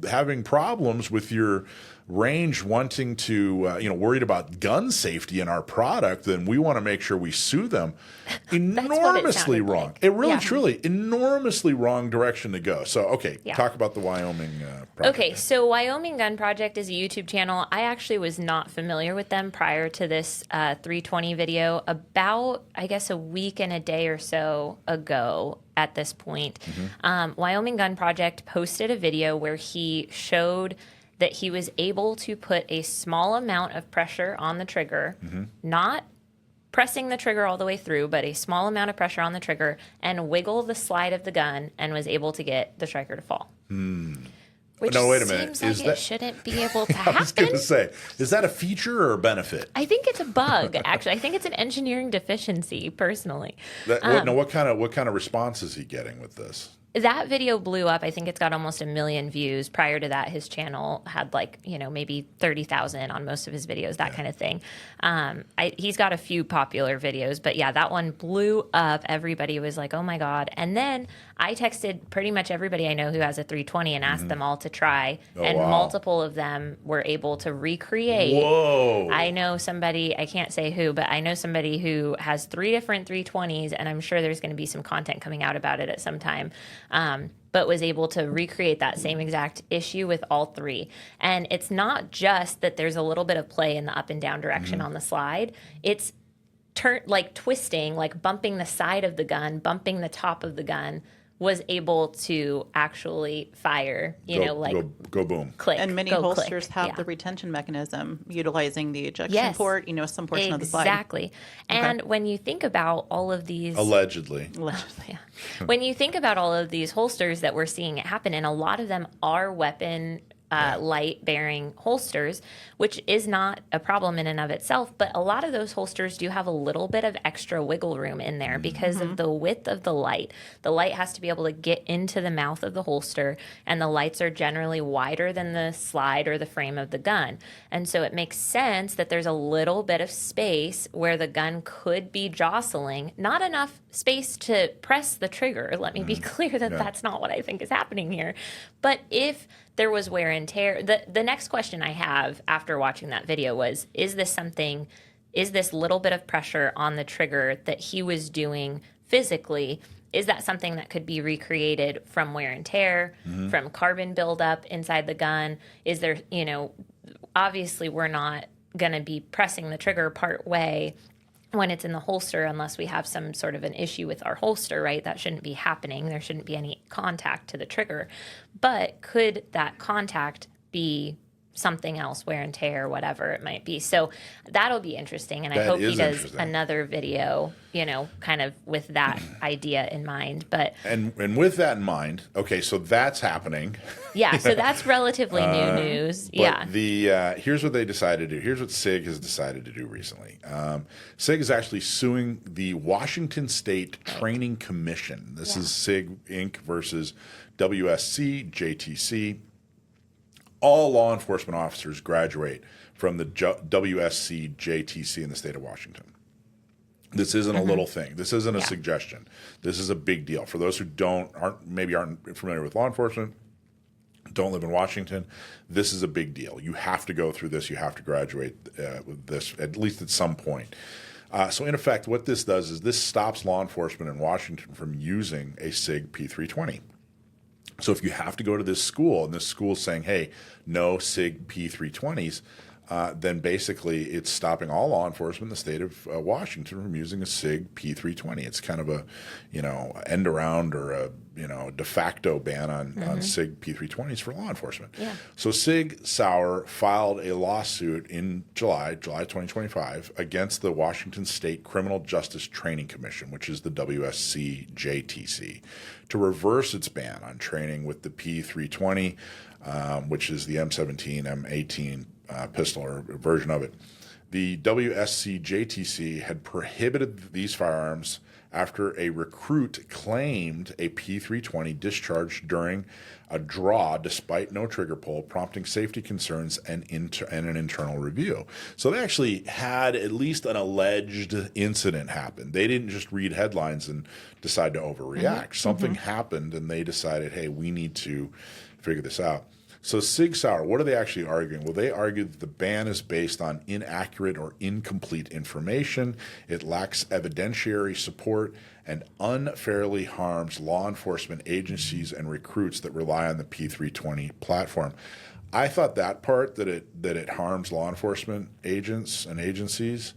having problems with your range, wanting to worried about gun safety in our product, then we want to make sure we sue them. Enormously wrong. It really, truly, enormously wrong direction to go. So, talk about the Wyoming project.
Okay, so Wyoming Gun Project is a YouTube channel. I actually was not familiar with them prior to this 320 video. About, I guess, a week and a day or so ago at this point, Wyoming Gun Project posted a video where he showed that he was able to put a small amount of pressure on the trigger, not pressing the trigger all the way through, but a small amount of pressure on the trigger, and wiggle the slide of the gun, and was able to get the striker to fall. Which
No, wait a minute.
seems like it shouldn't be able to
I was going
happen.
to say, is that a feature or a benefit?
I think it's a bug, actually. I think it's an engineering deficiency, personally.
What kind of response is he getting with this?
That video blew up. I think it's got almost 1 million views. Prior to that, his channel had maybe 30,000 on most of his videos, that kind of thing. He's got a few popular videos, but yeah, that one blew up. Everybody was like, oh my God. And then I texted pretty much everybody I know who has a 320 and asked them all to try. And
wow.
multiple of them were able to recreate.
Whoa.
I know somebody, I can't say who, but I know somebody who has 3 different 320s, and I'm sure there's going to be some content coming out about it at some time. But was able to recreate that same exact issue with all 3. And it's not just that there's a little bit of play in the up and down direction on the slide. It's twisting, like bumping the side of the gun, bumping the top of the gun, was able to actually fire,
go boom.
click.
And many
go
holsters
click.
have
Yeah.
the retention mechanism utilizing the ejection
Yes.
port, some portion of the slide.
Exactly. And when you think about all of these...
Allegedly.
Yeah. When you think about all of these holsters that we're seeing it happen, and a lot of them are weapon light bearing holsters, which is not a problem in and of itself, but a lot of those holsters do have a little bit of extra wiggle room in there because of the width of the light. The light has to be able to get into the mouth of the holster, and the lights are generally wider than the slide or the frame of the gun. And so it makes sense that there's a little bit of space where the gun could be jostling, not enough space to press the trigger. Let me be clear that that's not what I think is happening here. But if there was wear and tear, the next question I have after watching that video was, is this little bit of pressure on the trigger that he was doing physically, is that something that could be recreated from wear and tear, from carbon buildup inside the gun? Is there, obviously we're not going to be pressing the trigger part way when it's in the holster unless we have some sort of an issue with our holster, right? That shouldn't be happening. There shouldn't be any contact to the trigger. But could that contact be something else, wear and tear, whatever it might be? So that'll be interesting. And I hope he does another video, kind of with that idea in mind. But
And with that in mind, okay, so that's happening.
yeah, so that's relatively new news.
But here's what they decided to do. Here's what SIG has decided to do recently. SIG is actually suing the Washington State Training Commission. This is SIG Inc. versus WSC, JTC. All law enforcement officers graduate from the WSC, JTC in the state of Washington. This isn't a little thing. This isn't a suggestion. This is a big deal. For those who aren't familiar with law enforcement, don't live in Washington, this is a big deal. You have to go through this. You have to graduate with this, at least at some point. So in effect, what this does is this stops law enforcement in Washington from using a SIG P320. So if you have to go to this school and this school is saying, hey, no SIG P320s, then basically it's stopping all law enforcement in the state of Washington from using a SIG P320. It's kind of a, end around or a, de facto ban on SIG P320s for law enforcement. Yeah. So SIG Sauer filed a lawsuit in July 2025, against the Washington State Criminal Justice Training Commission, which is the WSC JTC, to reverse its ban on training with the P320, which is the M17, M18 pistol or version of it. The WSC JTC had prohibited these firearms after a recruit claimed a P320 discharged during a draw despite no trigger pull, prompting safety concerns and an internal review. So they actually had at least an alleged incident happen. They didn't just read headlines and decide to overreact. Something happened and they decided, hey, we need to figure this out. So SIG Sauer, what are they actually arguing? Well, they argue that the ban is based on inaccurate or incomplete information, it lacks evidentiary support, and unfairly harms law enforcement agencies and recruits that rely on the P320 platform. I thought that part, that it harms law enforcement agents and agencies,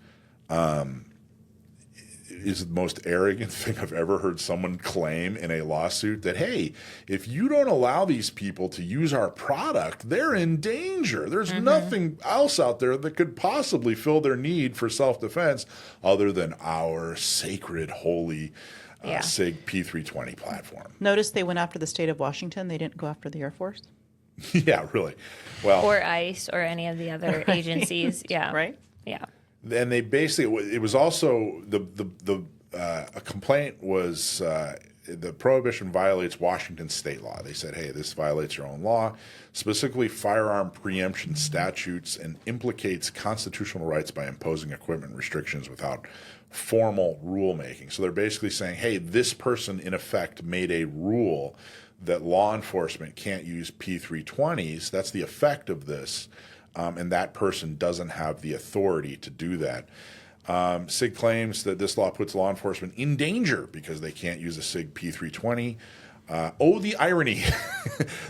is the most arrogant thing I've ever heard someone claim in a lawsuit, that, hey, if you don't allow these people to use our product, they're in danger. There's nothing else out there that could possibly fill their need for self-defense other than our sacred, holy SIG P320 platform.
Notice they went after the state of Washington. They didn't go after the Air Force.
Yeah, really. Well,
or ICE or any of the other agencies. Yeah.
Right?
Yeah.
and they basically, it was also a complaint was the prohibition violates Washington state law. They said, hey, this violates your own law, specifically firearm preemption statutes, and implicates constitutional rights by imposing equipment restrictions without formal rulemaking. So they're basically saying, hey, this person in effect made a rule that law enforcement can't use P320s. That's the effect of this. And that person doesn't have the authority to do that. SIG claims that this law puts law enforcement in danger because they can't use a SIG P320. The irony.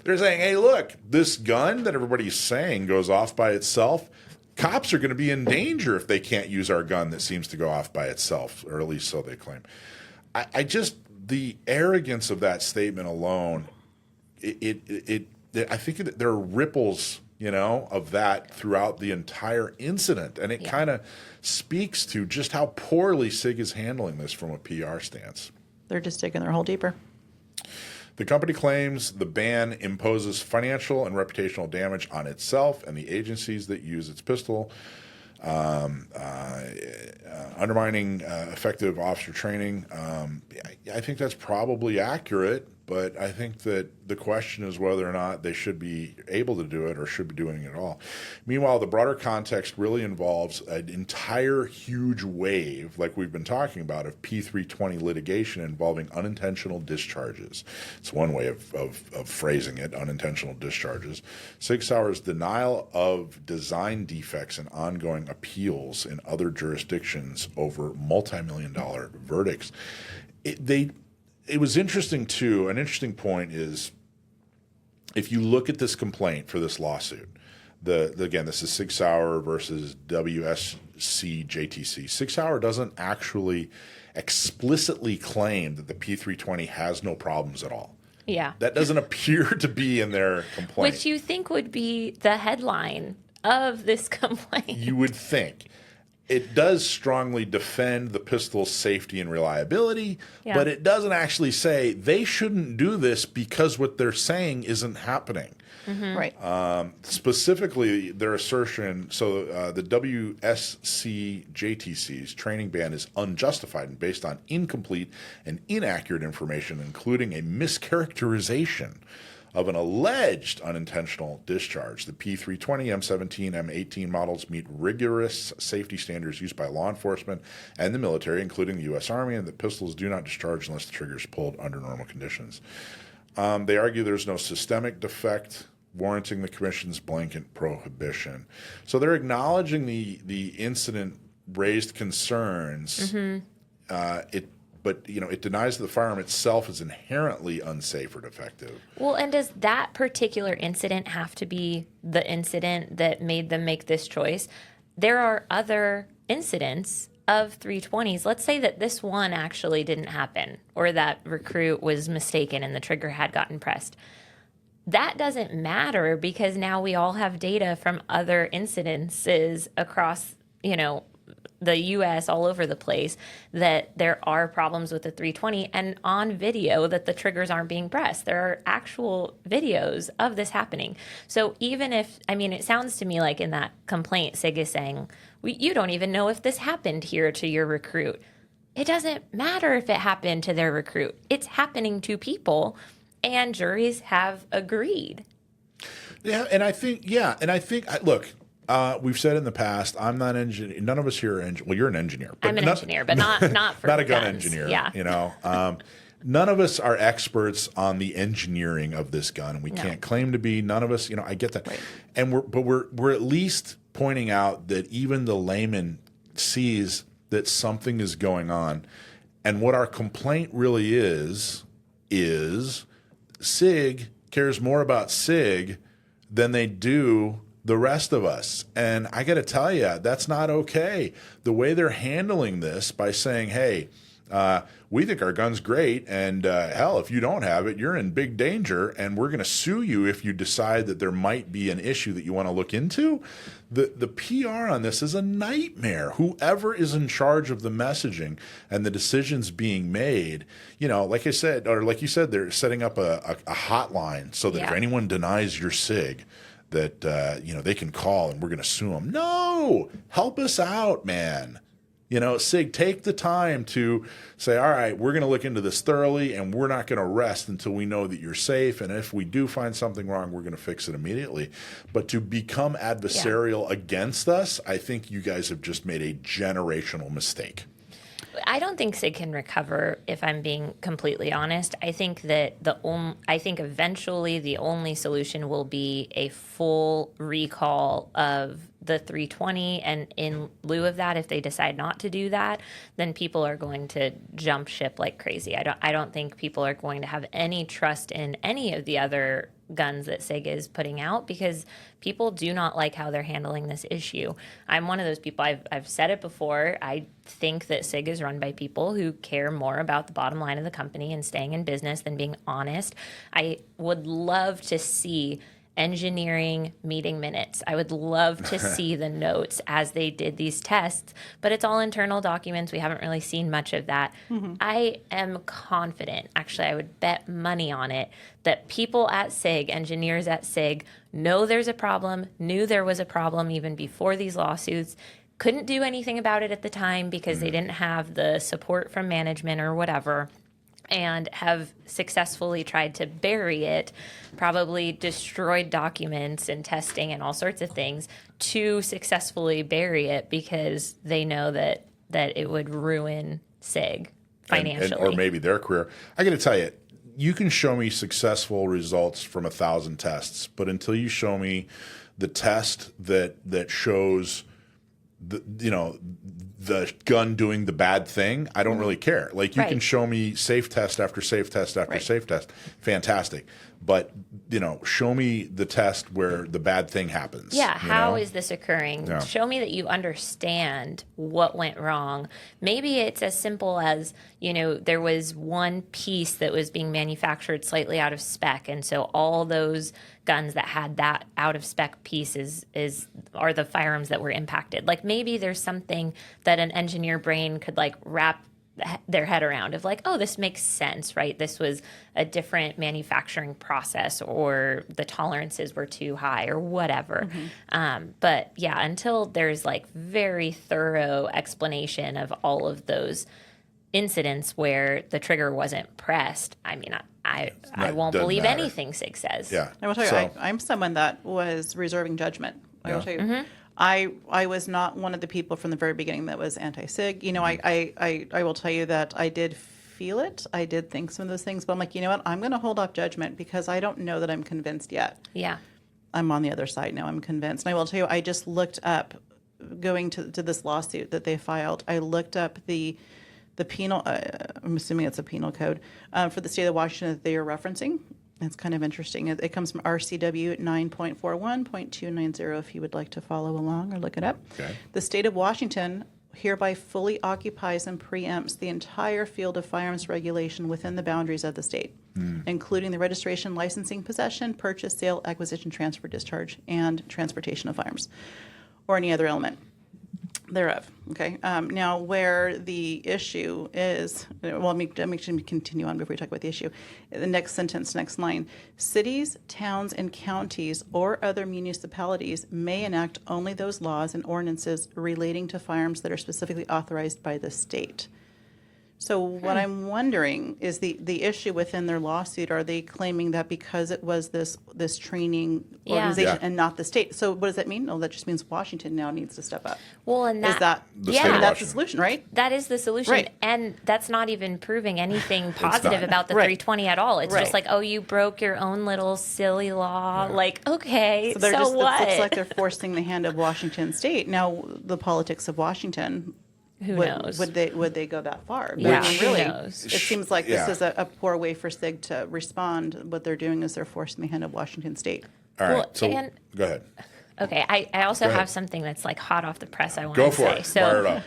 They're saying, hey, look, this gun that everybody's saying goes off by itself, cops are going to be in danger if they can't use our gun that seems to go off by itself, or at least so they claim. I just, the arrogance of that statement alone, I think there are ripples, of that throughout the entire incident. And it kind of speaks to just how poorly SIG is handling this from a PR stance.
They're just digging their hole deeper.
The company claims the ban imposes financial and reputational damage on itself and the agencies that use its pistol, undermining effective officer training. I think that's probably accurate, but I think that the question is whether or not they should be able to do it or should be doing it at all. Meanwhile, the broader context really involves an entire huge wave, like we've been talking about, of P320 litigation involving unintentional discharges. It's one way of phrasing it, unintentional discharges. SIG Sauer's denial of design defects and ongoing appeals in other jurisdictions over multi-million-dollar verdicts. It was interesting, too. An interesting point is, if you look at this complaint for this lawsuit, again, this is SIG Sauer versus WSC JTC. SIG Sauer doesn't actually explicitly claim that the P320 has no problems at all.
Yeah.
That doesn't appear to be in their complaint.
Which you think would be the headline of this complaint.
You would think. It does strongly defend the pistol's safety and reliability, but it doesn't actually say they shouldn't do this because what they're saying isn't happening.
Mm-hmm. Right.
Specifically, their assertion, the WSC JTC's training ban is unjustified and based on incomplete and inaccurate information, including a mischaracterization of an alleged unintentional discharge. The P320, M17, M18 models meet rigorous safety standards used by law enforcement and the military, including the U.S. Army, and the pistols do not discharge unless the trigger is pulled under normal conditions. They argue there's no systemic defect warranting the Commission's blanket prohibition. So they're acknowledging the incident raised concerns. Mm-hmm. But it denies that the firearm itself is inherently unsafe or defective.
Well, and does that particular incident have to be the incident that made them make this choice? There are other incidents of 320s. Let's say that this one actually didn't happen, or that recruit was mistaken and the trigger had gotten pressed. That doesn't matter because now we all have data from other incidences across, the U.S. all over the place that there are problems with the 320, and on video that the triggers aren't being pressed. There are actual videos of this happening. So even if, it sounds to me like in that complaint, SIG is saying, you don't even know if this happened here to your recruit. It doesn't matter if it happened to their recruit. It's happening to people, and juries have agreed.
Yeah, and I think, look, we've said in the past, I'm not an engineer. None of us here are engineers. Well, you're an engineer.
I'm an engineer, but not for
not a gun
guns.
engineer.
Yeah.
None of us are experts on the engineering of this gun, and we can't claim to be. None of us, I get that.
Right.
And we're at least pointing out that even the layman sees that something is going on, and what our complaint really is SIG cares more about SIG than they do the rest of us. And I got to tell you, that's not okay. The way they're handling this by saying, hey, We think our gun's great, and hell, if you don't have it, you're in big danger, and we're going to sue you if you decide that there might be an issue that you want to look into. The PR on this is a nightmare. Whoever is in charge of the messaging and the decisions being made, like I said, or like you said, they're setting up a hotline so that if anyone denies your SIG, that they can call and we're going to sue them. No, help us out, man. SIG, take the time to say, all right, we're going to look into this thoroughly, and we're not going to rest until we know that you're safe. And if we do find something wrong, we're going to fix it immediately. But to become adversarial against us, I think you guys have just made a generational mistake.
I don't think SIG can recover, if I'm being completely honest. I think that eventually the only solution will be a full recall of the 320, and in lieu of that, if they decide not to do that, then people are going to jump ship like crazy. I don't think people are going to have any trust in any of the other guns that SIG is putting out, because people do not like how they're handling this issue. I'm one of those people. I've said it before. I think that SIG is run by people who care more about the bottom line of the company and staying in business than being honest. I would love to see engineering meeting minutes. I would love to see the notes as they did these tests, but it's all internal documents. We haven't really seen much of that. I am confident, actually I would bet money on it, that people at SIG, engineers at SIG, know there's a problem, knew there was a problem even before these lawsuits, couldn't do anything about it at the time because they didn't have the support from management or whatever, and have successfully tried to bury it, probably destroyed documents and testing and all sorts of things to successfully bury it because they know that it would ruin SIG financially.
Or maybe their career. I got to tell you, you can show me successful results from 1,000 tests, but until you show me the test that shows the gun doing the bad thing, I don't really care. Like, you can show me safe test after safe test after safe test. Fantastic. But, show me the test where the bad thing happens.
Yeah, how is this occurring? Yeah. Show me that you understand what went wrong. Maybe it's as simple as, there was one piece that was being manufactured slightly out of spec, and so all those guns that had that out of spec piece are the firearms that were impacted. Like, maybe there's something that an engineer brain could wrap their head around of oh, this makes sense, right? This was a different manufacturing process, or the tolerances were too high, or whatever. But yeah, until there's very thorough explanation of all of those incidents where the trigger wasn't pressed, I mean, I won't believe anything SIG says.
Yeah.
I will tell you, I'm someone that was reserving judgment. I will tell you, I was not one of the people from the very beginning that was anti-SIG. I will tell you that I did feel it. I did think some of those things, but I'm like, you know what? I'm going to hold off judgment because I don't know that I'm convinced yet.
Yeah. I'm
on the other side now. I'm convinced. And I will tell you, I just looked up, going to this lawsuit that they filed, I looked up the penal, I'm assuming it's a penal code, for the state of Washington that they are referencing. It's kind of interesting. It comes from RCW 9.41.290 if you would like to follow along or look it up.
Okay.
The state of Washington hereby fully occupies and preempts the entire field of firearms regulation within the boundaries of the state, including the registration, licensing, possession, purchase, sale, acquisition, transfer, discharge, and transportation of firearms, or any other element thereof. Okay. Now, where the issue is, let me continue on before we talk about the issue. The next sentence, next line: cities, towns, and counties or other municipalities may enact only those laws and ordinances relating to firearms that are specifically authorized by the state. So what I'm wondering is the issue within their lawsuit, are they claiming that because it was this training organization and not the state? So what does that mean? Oh, that just means Washington now needs to step up.
Well, and
that's the solution, right?
That is the solution.
Right.
And that's not even proving anything positive about the 320 at all. It's just oh, you broke your own little silly law. Okay,
so
what?
It looks like they're forcing the hand of Washington State. Now, the politics of Washington,
who knows?
Would they go that far?
Yeah,
I mean, really,
who knows?
It seems like this is a poor way for SIG to respond. What they're doing is they're forcing the hand of Washington State.
All right. Go ahead.
Okay, I also
Go ahead.
have something that's like hot off the press I want
Go
to
for
say.
it.
So,
Fire it up.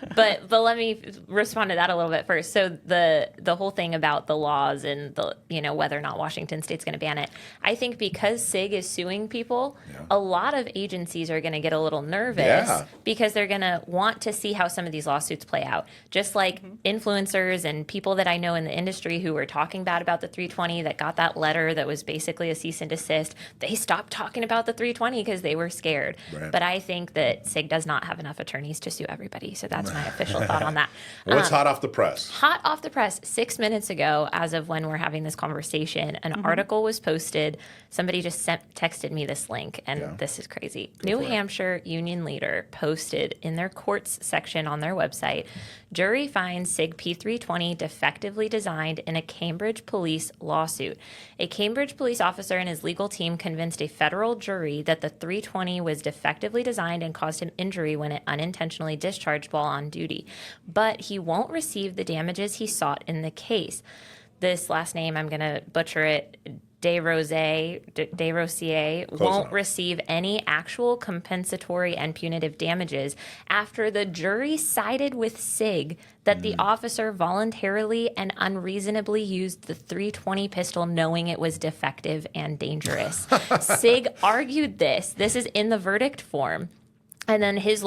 but let me respond to that a little bit first. So the whole thing about the laws and the whether or not Washington State's going to ban it, I think because SIG is suing people, a lot of agencies are going to get a little nervous because they're going to want to see how some of these lawsuits play out. Just like influencers and people that I know in the industry who were talking bad about the 320 that got that letter that was basically a cease and desist, they stopped talking about the 320 because they were scared.
Right.
But I think that SIG does not have enough attorneys to sue everybody. So that's my official thought on that.
What's hot off the press?
Hot off the press, 6 minutes ago, as of when we're having this conversation, an article was posted. Somebody just texted me this link, and this is crazy. New Hampshire union leader posted in their courts section on their website, jury finds SIG P320 defectively designed in a Cambridge police lawsuit. A Cambridge police officer and his legal team convinced a federal jury that the 320 was defectively designed and caused him injury when it unintentionally discharged while on duty. But he won't receive the damages he sought in the case. This last name, I'm going to butcher it, DeRosier won't
enough.
receive any actual compensatory and punitive damages after the jury sided with SIG that the officer voluntarily and unreasonably used the 320 pistol knowing it was defective and dangerous. SIG argued this. This is in the verdict form. And then his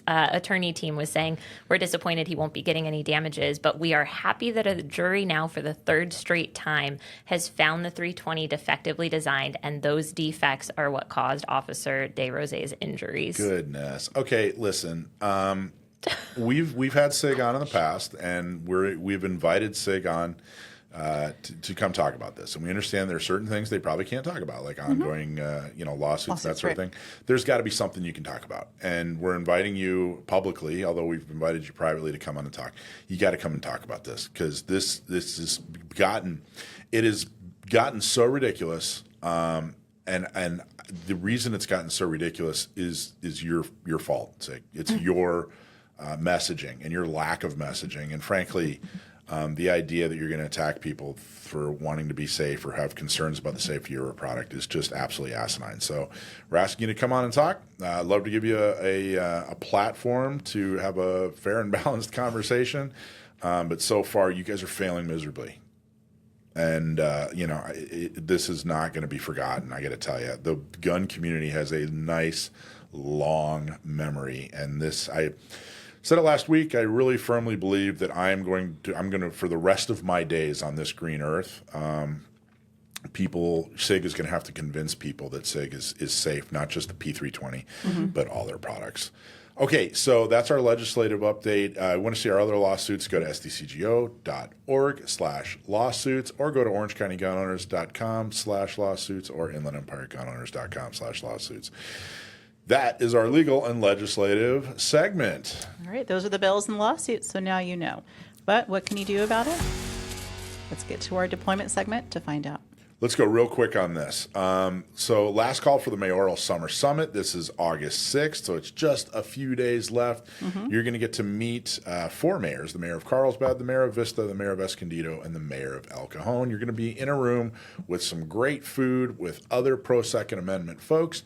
attorney team was saying, we're disappointed he won't be getting any damages, but we are happy that a jury now for the third straight time has found the 320 defectively designed, and those defects are what caused Officer DeRosier's injuries.
Goodness. Okay, listen. We've had SIG on in the past, and we've invited SIG on to come talk about this, and we understand there are certain things they probably can't talk about, like ongoing, lawsuits, that sort of thing. There's got to be something you can talk about, and we're inviting you publicly, although we've invited you privately to come on and talk. You got to come and talk about this because this has gotten so ridiculous, and the reason it's gotten so ridiculous is your fault, SIG. It's your messaging and your lack of messaging, and frankly. The idea that you're going to attack people for wanting to be safe or have concerns about the safety of your product is just absolutely asinine. So we're asking you to come on and talk. I'd love to give you a platform to have a fair and balanced conversation. But so far, you guys are failing miserably. And, this is not going to be forgotten, I got to tell you. The gun community has a nice, long memory. And I said it last week. I really firmly believe that I'm going to, for the rest of my days on this green earth, SIG is going to have to convince people that SIG is safe, not just the P320, but all their products. Okay, so that's our legislative update. Want to see our other lawsuits, go to sdcgo.org/lawsuits or go to orangecountygunowners.com/lawsuits or inlandempiregunowners.com/lawsuits. That is our legal and legislative segment.
All right, those are the bills and lawsuits, so now you know. But what can you do about it? Let's get to our deployment segment to find out.
Let's go real quick on this. So last call for the Mayoral Summer Summit. This is August 6th, so it's just a few days left. You're going to get to meet 4 mayors, the mayor of Carlsbad, the mayor of Vista, the mayor of Escondido, and the mayor of El Cajon. You're going to be in a room with some great food with other pro-Second Amendment folks.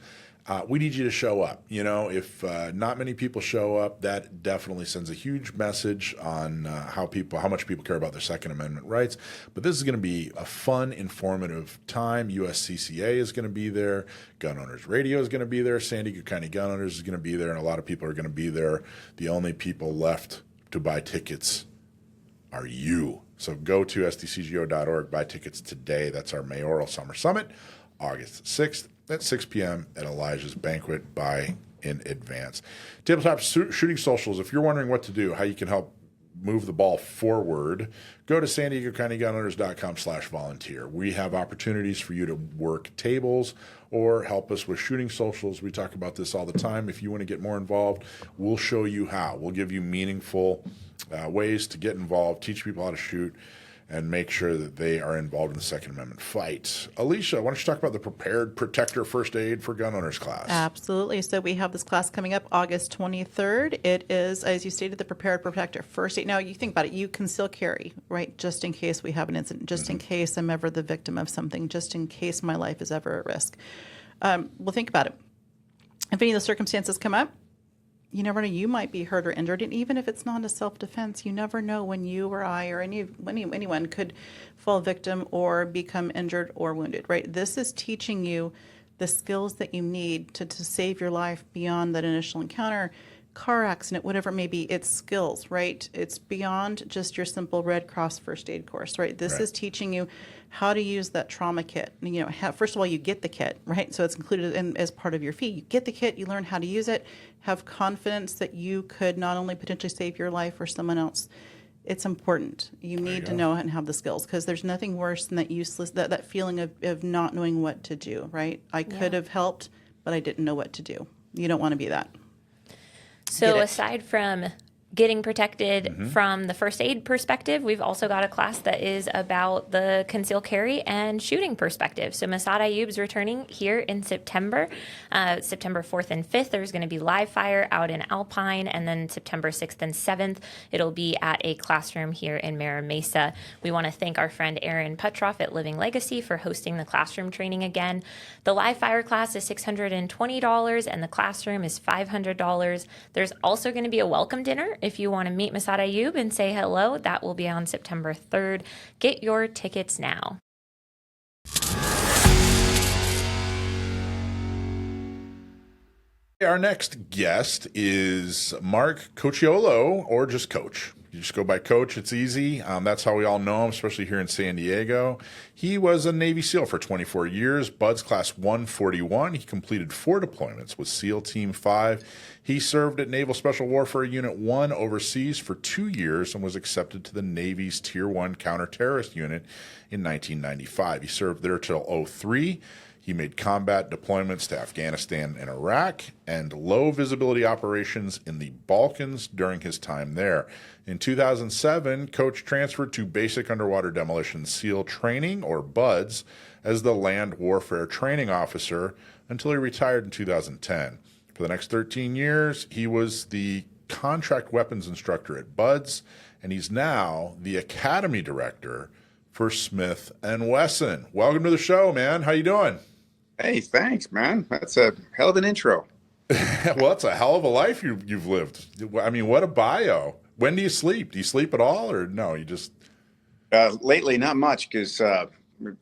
We need you to show up. If not many people show up, that definitely sends a huge message on how much people care about their Second Amendment rights. But this is going to be a fun, informative time. USCCA is going to be there. Gun Owners Radio is going to be there. San Diego County Gun Owners is going to be there, and a lot of people are going to be there. The only people left to buy tickets are you. So go to sdcgo.org, buy tickets today. That's our Mayoral Summer Summit, August 6th. At 6 p.m. at Elijah's Banquet. Buy in advance. Tabletop Shooting Socials. If you're wondering what to do, how you can help move the ball forward, go to SanDiegoCountyGunOwners.com/volunteer. We have opportunities for you to work tables or help us with shooting socials. We talk about this all the time. If you want to get more involved, we'll show you how. We'll give you meaningful ways to get involved, teach people how to shoot, and make sure that they are involved in the Second Amendment fight. Alicia, why don't you talk about the Prepared Protector First Aid for Gun Owners class?
Absolutely. So we have this class coming up August 23rd. It is, as you stated, the Prepared Protector First Aid. Now, you think about it. You conceal carry, right, just in case we have an incident, just in case I'm ever the victim of something, just in case my life is ever at risk. Well, think about it. if any of the circumstances come up, you never know, you might be hurt or injured. And even if it's not a self-defense, you never know when you or I or anyone could fall victim or become injured or wounded, right? This is teaching you the skills that you need to save your life beyond that initial encounter, car accident, whatever it may be. It's skills, right? It's beyond just your simple Red Cross first aid course, right? This is teaching you how to use that trauma kit. You know, first of all, you get the kit, right? So it's included as part of your fee. You get the kit, you learn how to use it, have confidence that you could not only potentially save your life or someone else. It's important. You need to know and have the skills, because there's nothing worse than that feeling of not knowing what to do, right? I could have helped, but I didn't know what to do. You don't want to be that.
So aside from getting protected from the first aid perspective, we've also got a class that is about the concealed carry and shooting perspective. So Masad Ayoub's returning here in September, September 4th and 5th. There's going to be live fire out in Alpine, and then September 6th and 7th, it'll be at a classroom here in Mira Mesa. We want to thank our friend Aaron Putroff at Living Legacy for hosting the classroom training again. The live fire class is $620 and the classroom is $500. There's also going to be a welcome dinner if you want to meet Masad Ayoub and say hello. That will be on September 3rd. Get your tickets now.
Our next guest is Mark Cochiolo, or just Coach. You just go by Coach. It's easy. That's how we all know him, especially here in San Diego. He was a Navy SEAL for 24 years, BUDS Class 141. He completed 4 deployments with SEAL Team 5. He served at Naval Special Warfare Unit 1 overseas for 2 years and was accepted to the Navy's Tier 1 Counter-Terrorist Unit in 1995. He served there till 2003. He made combat deployments to Afghanistan and Iraq and low visibility operations in the Balkans during his time there. In 2007, Coach transferred to Basic Underwater Demolition SEAL Training, or BUDS, as the Land Warfare Training Officer until he retired in 2010. For the next 13 years, he was the contract weapons instructor at BUDS, and he's now the Academy Director for Smith and Wesson. Welcome to the show, man. How you doing?
Hey, thanks, man. That's a hell of an intro.
Well, it's a hell of a life you've lived. I mean, what a bio. When do you sleep? Do you sleep at all, or no? You just
Lately, not much, because it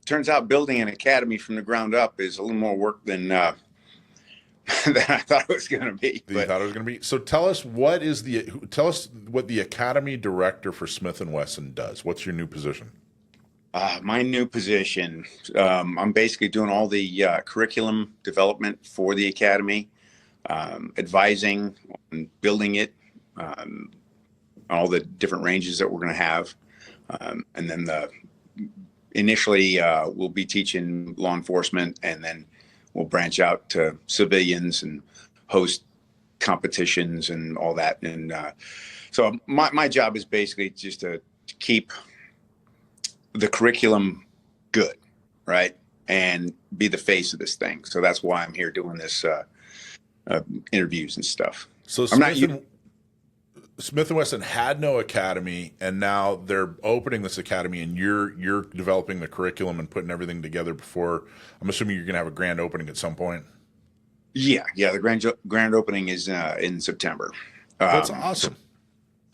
turns out building an academy from the ground up is a little more work than than I thought it was going to be.
You thought it was going to be. So tell us what the Academy Director for Smith and Wesson does. What's your new position?
My new position, I'm basically doing all the curriculum development for the academy, advising on building it, all the different ranges that we're going to have. And then initially we'll be teaching law enforcement, and then we'll branch out to civilians and host competitions and all that. And so my job is basically just to keep the curriculum good, right, and be the face of this thing. So that's why I'm here doing this interviews and stuff.
So Smith and Wesson had no academy, and now they're opening this academy, and you're developing the curriculum and putting everything together before. I'm assuming you're going to have a grand opening at some point.
Yeah. The grand opening is in September.
That's awesome.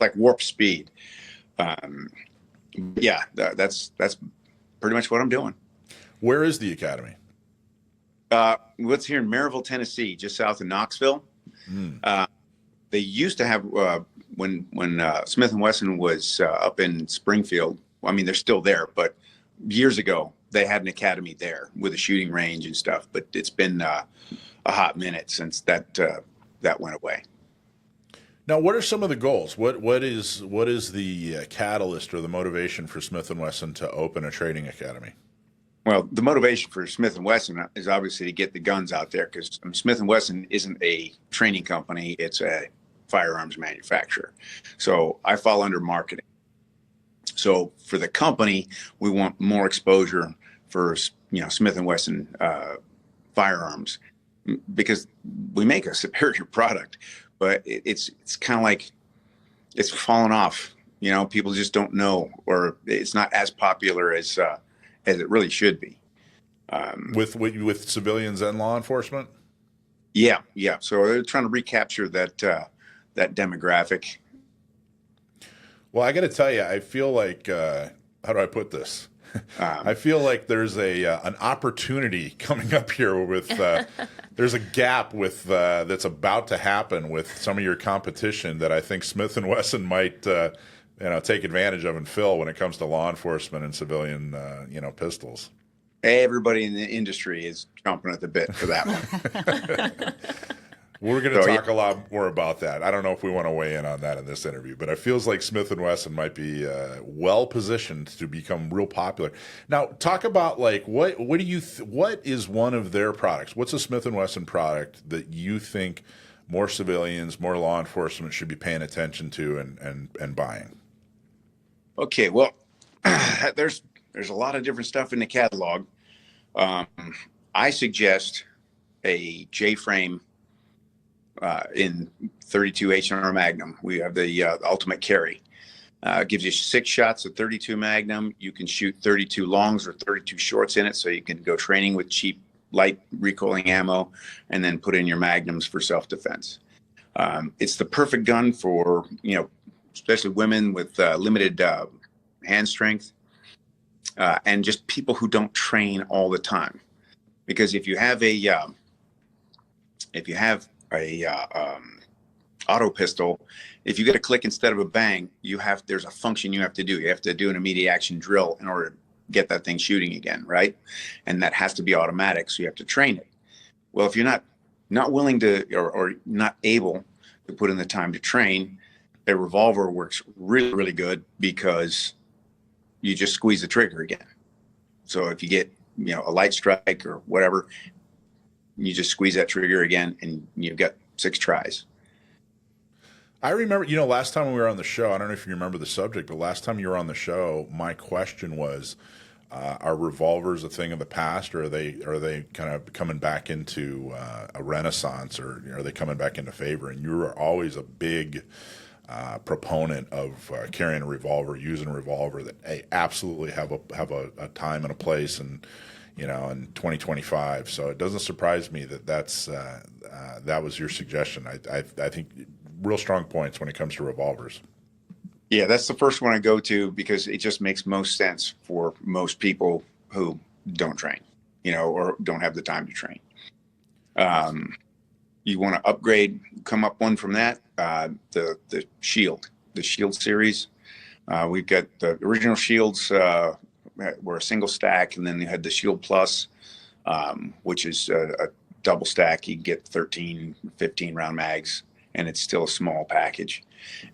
Like warp speed. Yeah, that's pretty much what I'm doing.
Where is the academy?
What's here in Maryville, Tennessee, just south of Knoxville. They used to have when Smith and Wesson was up in Springfield. I mean, they're still there, but years ago they had an academy there with a shooting range and stuff. But it's been a hot minute since that went away.
Now, what are some of the goals? What is the catalyst or the motivation for Smith and Wesson to open a training academy?
Well, the motivation for Smith and Wesson is obviously to get the guns out there, because Smith and Wesson isn't a training company; it's a firearms manufacturer. So I fall under marketing. So for the company, we want more exposure for Smith and Wesson firearms, because we make a superior product. But it's kind of like it's fallen off. People just don't know, or it's not as popular as it really should be.
With civilians and law enforcement?
Yeah, yeah. So they're trying to recapture that demographic.
Well, I got to tell you, I feel like how do I put this? I feel like there's an opportunity coming up here with there's a gap with that's about to happen with some of your competition that I think Smith and Wesson might take advantage of and fill when it comes to law enforcement and civilian pistols.
Everybody in the industry is chomping at the bit for that one.
We're going to talk a lot more about that. I don't know if we want to weigh in on that in this interview, but it feels like Smith and Wesson might be well positioned to become real popular. Now, talk about like what is one of their products? What's a Smith and Wesson product that you think more civilians, more law enforcement should be paying attention to and buying?
Okay, well, there's a lot of different stuff in the catalog. I suggest a J-frame in 32 H&R Magnum. We have the ultimate carry. Gives you 6 shots of 32 Magnum. You can shoot 32 longs or 32 shorts in it, so you can go training with cheap, light recoiling ammo, and then put in your Magnums for self-defense. It's the perfect gun for especially women with limited hand strength, and just people who don't train all the time. Because if you have a auto pistol, if you get a click instead of a bang, there's a function you have to do. You have to do an immediate action drill in order to get that thing shooting again, right? And that has to be automatic, so you have to train it. Well, if you're not willing to or not able to put in the time to train, a revolver works really, really good because you just squeeze the trigger again. So if you get a light strike or whatever, you just squeeze that trigger again and you've got 6 tries.
I remember, last time we were on the show, I don't know if you remember the subject, but last time you were on the show, my question was, are revolvers a thing of the past, or are they kind of coming back into a renaissance, or are they coming back into favor? And you were always a big proponent of carrying a revolver, using a revolver, that absolutely have a time and a place, and in 2025. So it doesn't surprise me that was your suggestion. I think real strong points when it comes to revolvers.
Yeah, that's the first one I go to because it just makes most sense for most people who don't train, or don't have the time to train. You want to upgrade, come up one from that, the Shield series. We've got the original Shields were a single stack, and then you had the Shield Plus, which is a double stack. You get 13, 15 round mags, and it's still a small package.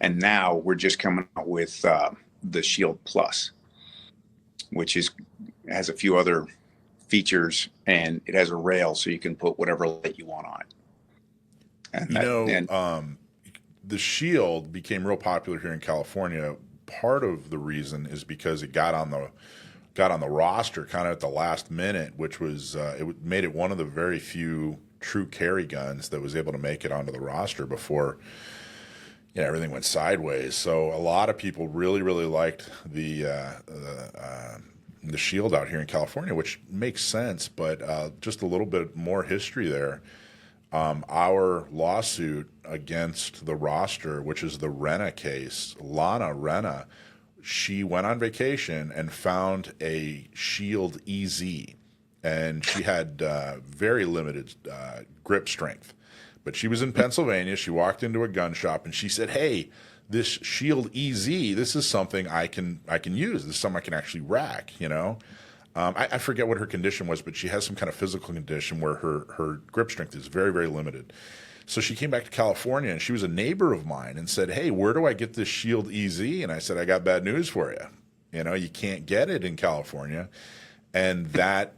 And now we're just coming out with the Shield Plus, which has a few other features, and it has a rail so you can put whatever light you want on it. And
the Shield became real popular here in California. Part of the reason is because it got on the roster kind of at the last minute, which was it made it one of the very few true carry guns that was able to make it onto the roster before everything went sideways. So a lot of people really, really liked the Shield out here in California, which makes sense. But just a little bit more history there. Our lawsuit against the roster, which is the Renna case, Renna, she went on vacation and found a Shield EZ, and she had very limited grip strength. But she was in Pennsylvania. She walked into a gun shop and she said, "Hey, this Shield EZ, this is something I can use. This is something I can actually rack." I forget what her condition was, but she has some kind of physical condition where her grip strength is very, very limited. So she came back to California, and she was a neighbor of mine and said, "Hey, where do I get this Shield EZ?" And I said, "I got bad news for you. You can't get it in California." And that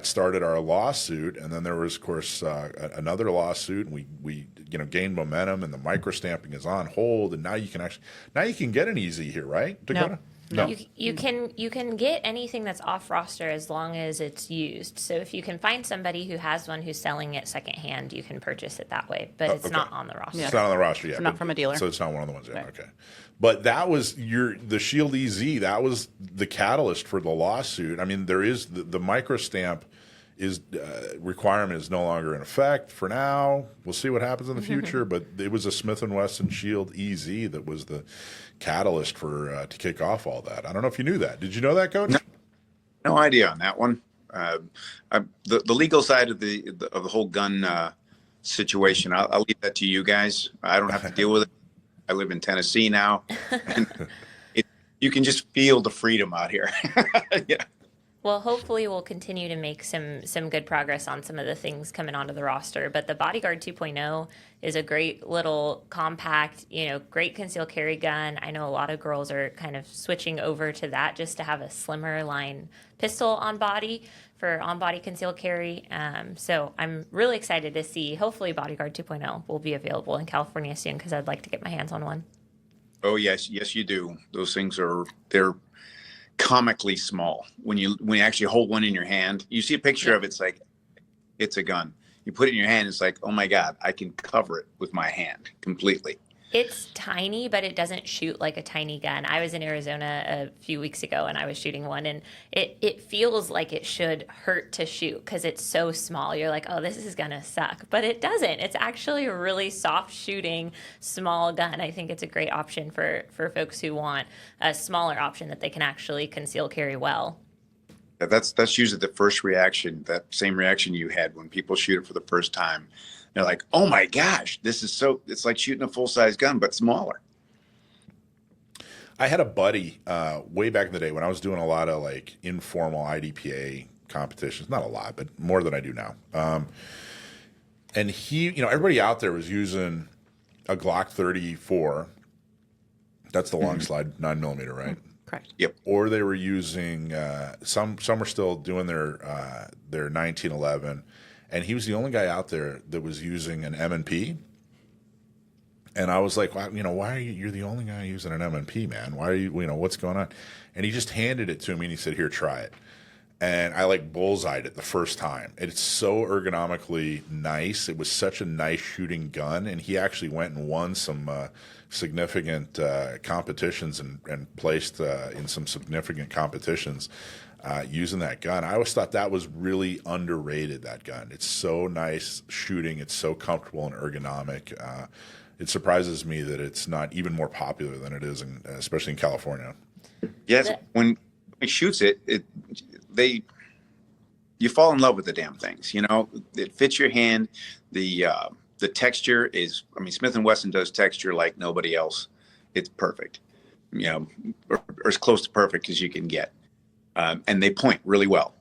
started our lawsuit. And then there was, of course, another lawsuit, and we gained momentum, and the microstamping is on hold, and now you can get an EZ here, right, Dakota? No.
You can get anything that's off roster as long as it's used. So if you can find somebody who has one who's selling it secondhand, you can purchase it that way. But it's not on the roster.
Yeah.
It's not on the roster yet.
It's not from a dealer.
So it's not one of the ones yet.
Right.
Okay. But that was the Shield EZ. That was the catalyst for the lawsuit. I mean, there is the microstamp requirement is no longer in effect for now. We'll see what happens in the future, but it was a Smith & Wesson Shield EZ that was the catalyst for to kick off all that. I don't know if you knew that. Did you know that, Coach?
No idea on that one. The legal side of the whole gun situation, I'll leave that to you guys. I don't have to deal with it. I live in Tennessee now, and you can just feel the freedom out here. Yeah.
Well, hopefully we'll continue to make some good progress on some of the things coming onto the roster. But the Bodyguard 2.0 is a great little compact, great concealed carry gun. I know a lot of girls are kind of switching over to that just to have a slimmer line pistol on body for on-body concealed carry. So I'm really excited to see, hopefully Bodyguard 2.0 will be available in California soon, because I'd like to get my hands on one.
Oh, yes, you do. Those things they're comically small. When you actually hold one in your hand, you see a picture of it, it's like it's a gun. You put it in your hand, it's like, oh my God, I can cover it with my hand completely.
It's tiny, but it doesn't shoot like a tiny gun. I was in Arizona a few weeks ago and I was shooting one, and it feels like it should hurt to shoot because it's so small. You're like, oh, this is going to suck. But it doesn't. It's actually a really soft shooting, small gun. I think it's a great option for folks who want a smaller option that they can actually conceal carry well.
That's usually the first reaction, that same reaction you had when people shoot it for the first time. They're like, oh my gosh, it's like shooting a full-size gun, but smaller.
I had a buddy way back in the day when I was doing a lot of like informal IDPA competitions, not a lot, but more than I do now. And he, everybody out there was using a Glock 34. That's the long slide 9mm, right?
Correct.
Yep.
Or they were using some were still doing their 1911. And he was the only guy out there that was using an M&P. And I was like, why are you're the only guy using an M&P, man? Why are you, what's going on? And he just handed it to me and he said, here, try it. And I like bullseyed it the first time. It's so ergonomically nice. It was such a nice shooting gun. And he actually went and won some significant competitions and placed in some significant competitions using that gun. I always thought that was really underrated, that gun. It's so nice shooting. It's so comfortable and ergonomic. It surprises me that it's not even more popular than it is, especially in California.
Yes, when he shoots it, you fall in love with the damn things. It fits your hand. The texture is, Smith & Wesson does texture like nobody else. It's perfect, or as close to perfect as you can get. And they point really well.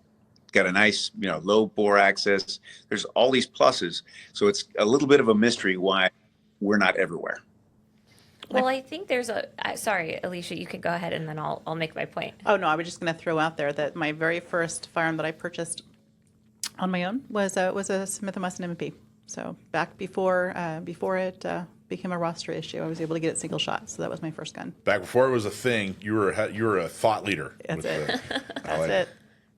Got a nice, low bore access. There's all these pluses. So it's a little bit of a mystery why we're not everywhere.
Well, I think there's sorry, Alicia, you can go ahead and then I'll make my point.
Oh, no, I was just going to throw out there that my very first firearm that I purchased on my own was a Smith & Wesson M&P. So back before it became a roster issue, I was able to get it single shot. So that was my first gun.
Back before it was a thing, you were a thought leader.
That's it. That's it.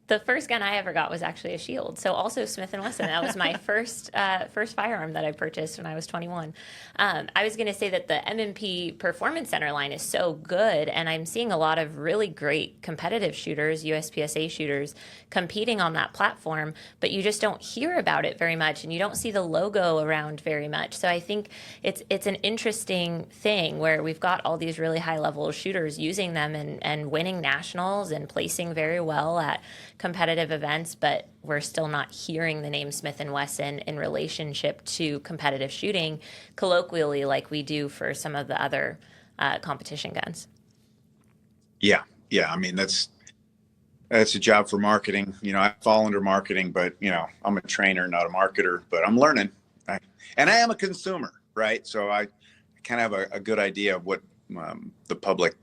The first gun I ever got was actually a Shield, so also Smith & Wesson. That was my first firearm that I purchased when I was 21. I was going to say that the M&P Performance Center line is so good, and I'm seeing a lot of really great competitive shooters, USPSA shooters, competing on that platform, but you just don't hear about it very much, and you don't see the logo around very much. So I think it's an interesting thing where we've got all these really high-level shooters using them and winning nationals and placing very well at competitive events, but we're still not hearing the name Smith & Wesson in relationship to competitive shooting colloquially like we do for some of the other competition guns.
Yeah. That's a job for marketing. I fall under marketing, but I'm a trainer, not a marketer, but I'm learning. And I am a consumer, right? So I kind of have a good idea of what the public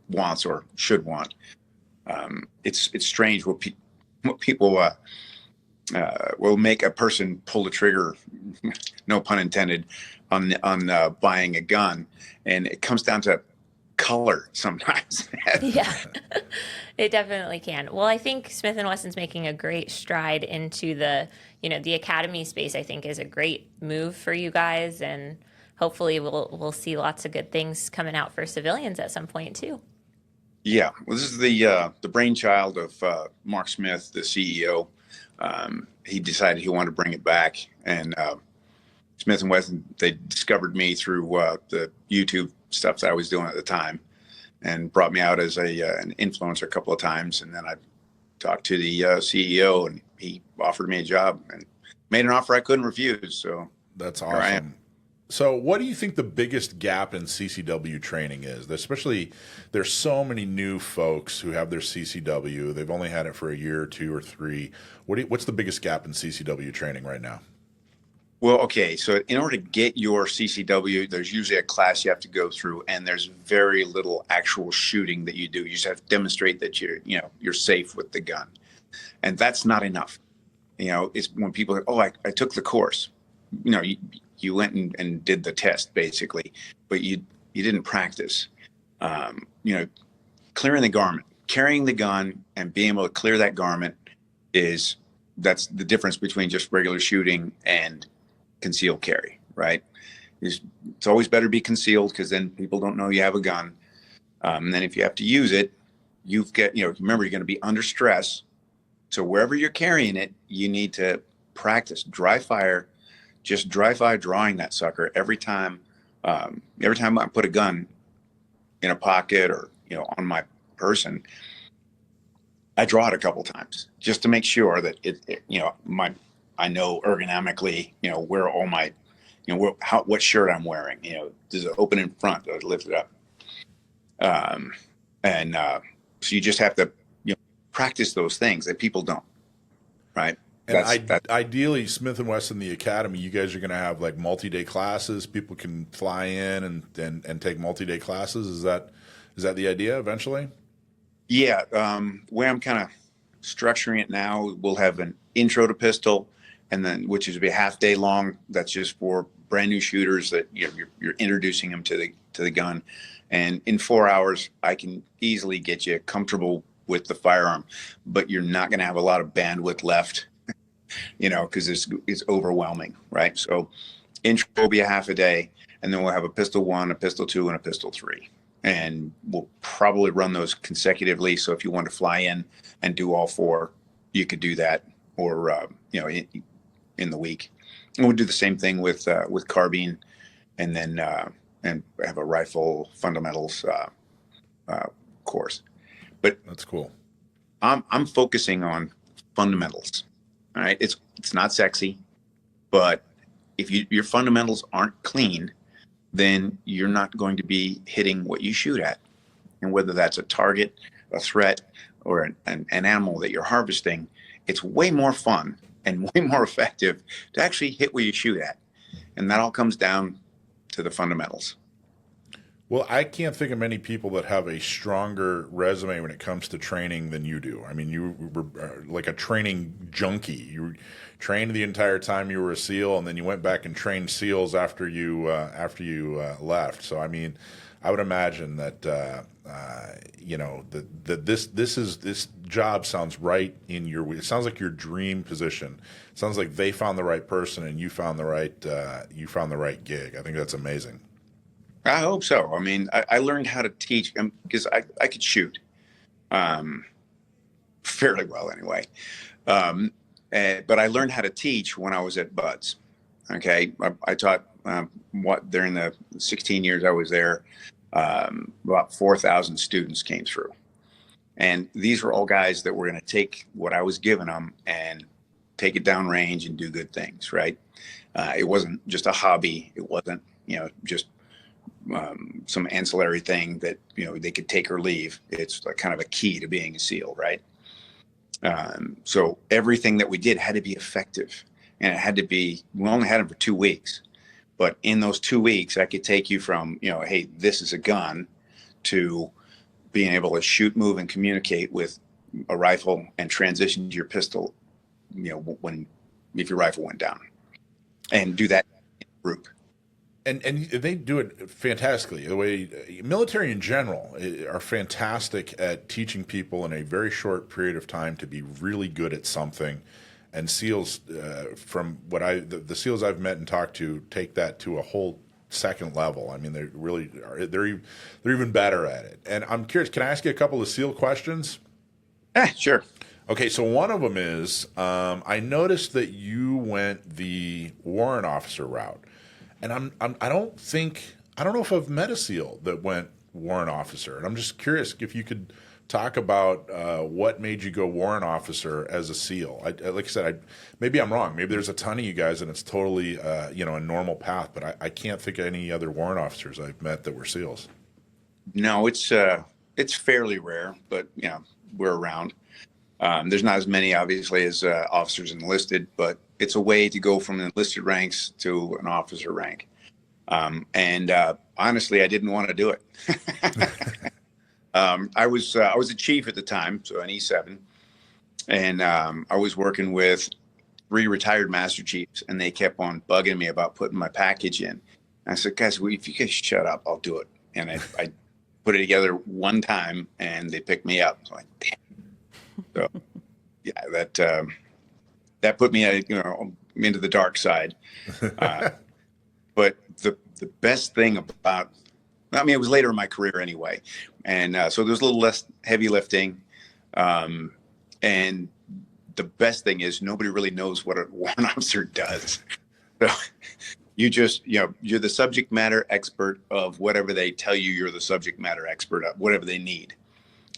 wants or should want. It's strange what people will make a person pull the trigger, no pun intended, on buying a gun, and it comes down to color sometimes.
Yeah, it definitely can. Well, I think Smith & Wesson's making a great stride into the academy space. I think is a great move for you guys, and hopefully we'll see lots of good things coming out for civilians at some point too.
Yeah, well, this is the brainchild of Mark Smith, the CEO. he decided he wanted to bring it back. And Smith and Wesson, they discovered me through the YouTube stuff that I was doing at the time, and brought me out as an influencer a couple of times. And then I talked to the CEO, and he offered me a job and made an offer I couldn't refuse. So
That's
here I am.
awesome. So what do you think the biggest gap in CCW training is? Especially, there's so many new folks who have their CCW. They've only had it for a year or 2 or 3. What's the biggest gap in CCW training right now?
Well, okay. So in order to get your CCW, there's usually a class you have to go through, and there's very little actual shooting that you do. You just have to demonstrate that you're safe with the gun, and that's not enough. It's when people say, "Oh, I took the course." You went and did the test basically, but you didn't practice. Clearing the garment, carrying the gun, and being able to clear that garment that's the difference between just regular shooting and concealed carry, right? It's always better to be concealed, because then people don't know you have a gun. And then if you have to use it, remember, you're going to be under stress. So wherever you're carrying it, you need to practice dry fire. Just dry fire drawing that sucker every time. Every time I put a gun in a pocket or on my person, I draw it a couple times just to make sure that I know ergonomically, where all my, what shirt I'm wearing. Does it open in front? Does it lift it up? So you just have to practice those things that people don't, right?
And ideally, Smith & Wesson, the Academy, you guys are going to have like multi-day classes. People can fly in and take multi-day classes. Is that the idea eventually?
Yeah. Way I'm kind of structuring it now, we'll have an intro to pistol, and then which is be a half day long. That's just for brand new shooters that you're introducing them to the gun. And in 4 hours, I can easily get you comfortable with the firearm, but you're not going to have a lot of bandwidth left. Because it's overwhelming, right? So intro will be a half a day, and then we'll have a pistol 1, a pistol 2, and a pistol 3. And we'll probably run those consecutively. So if you want to fly in and do all 4, you could do that, or in the week. And we'll do the same thing with carbine, and then and have a rifle fundamentals course. But
that's cool.
I'm focusing on fundamentals. All right, it's not sexy, but if your fundamentals aren't clean, then you're not going to be hitting what you shoot at. And whether that's a target, a threat, or an animal that you're harvesting, it's way more fun and way more effective to actually hit what you shoot at. And that all comes down to the fundamentals.
Well, I can't think of many people that have a stronger resume when it comes to training than you do. I mean, you were like a training junkie. You trained the entire time you were a SEAL, and then you went back and trained SEALs after you left. So, I mean, I would imagine that that this job sounds right in your. It sounds like your dream position. It sounds like they found the right person, and you found the right gig. I think that's amazing.
I hope so. I mean, I learned how to teach because I could shoot fairly well anyway. But I learned how to teach when I was at Buds. Okay. I taught during the 16 years I was there, about 4,000 students came through. And these were all guys that were going to take what I was giving them and take it down range and do good things. Right. It wasn't just a hobby. It wasn't, just some ancillary thing that they could take or leave. It's kind of a key to being a SEAL, right? So everything that we did had to be effective, and it had to be. We only had them for 2 weeks, but in those 2 weeks, I could take you from hey, this is a gun, to being able to shoot, move, and communicate with a rifle, and transition to your pistol. If your rifle went down, and do that in a group.
And they do it fantastically. The way military in general are fantastic at teaching people in a very short period of time to be really good at something. And SEALs, from what the SEALs I've met and talked to, take that to a whole second level. I mean, they really are. They're even better at it. And I'm curious. Can I ask you a couple of SEAL questions?
Sure.
Okay, so one of them is I noticed that you went the warrant officer route, and I don't know if I've met a SEAL that went warrant officer, and I'm just curious if you could talk about what made you go warrant officer as a SEAL. Like I said, maybe I'm wrong. Maybe there's a ton of you guys, and it's totally a normal path, but I can't think of any other warrant officers I've met that were SEALs.
No, it's fairly rare, but we're around. There's not as many, obviously, as officers enlisted, but it's a way to go from enlisted ranks to an officer rank. And honestly, I didn't want to do it. I was a chief at the time, so an E7, and I was working with 3 retired master chiefs, and they kept on bugging me about putting my package in. I said, guys, if you guys shut up, I'll do it. And I put it together one time, and they picked me up. So like, damn. So, yeah, that put me, into the dark side. But the best thing about, it was later in my career anyway, and so there was a little less heavy lifting, and the best thing is nobody really knows what a warrant officer does. So you just, you're the subject matter expert of whatever they tell you. You're the subject matter expert of whatever they need.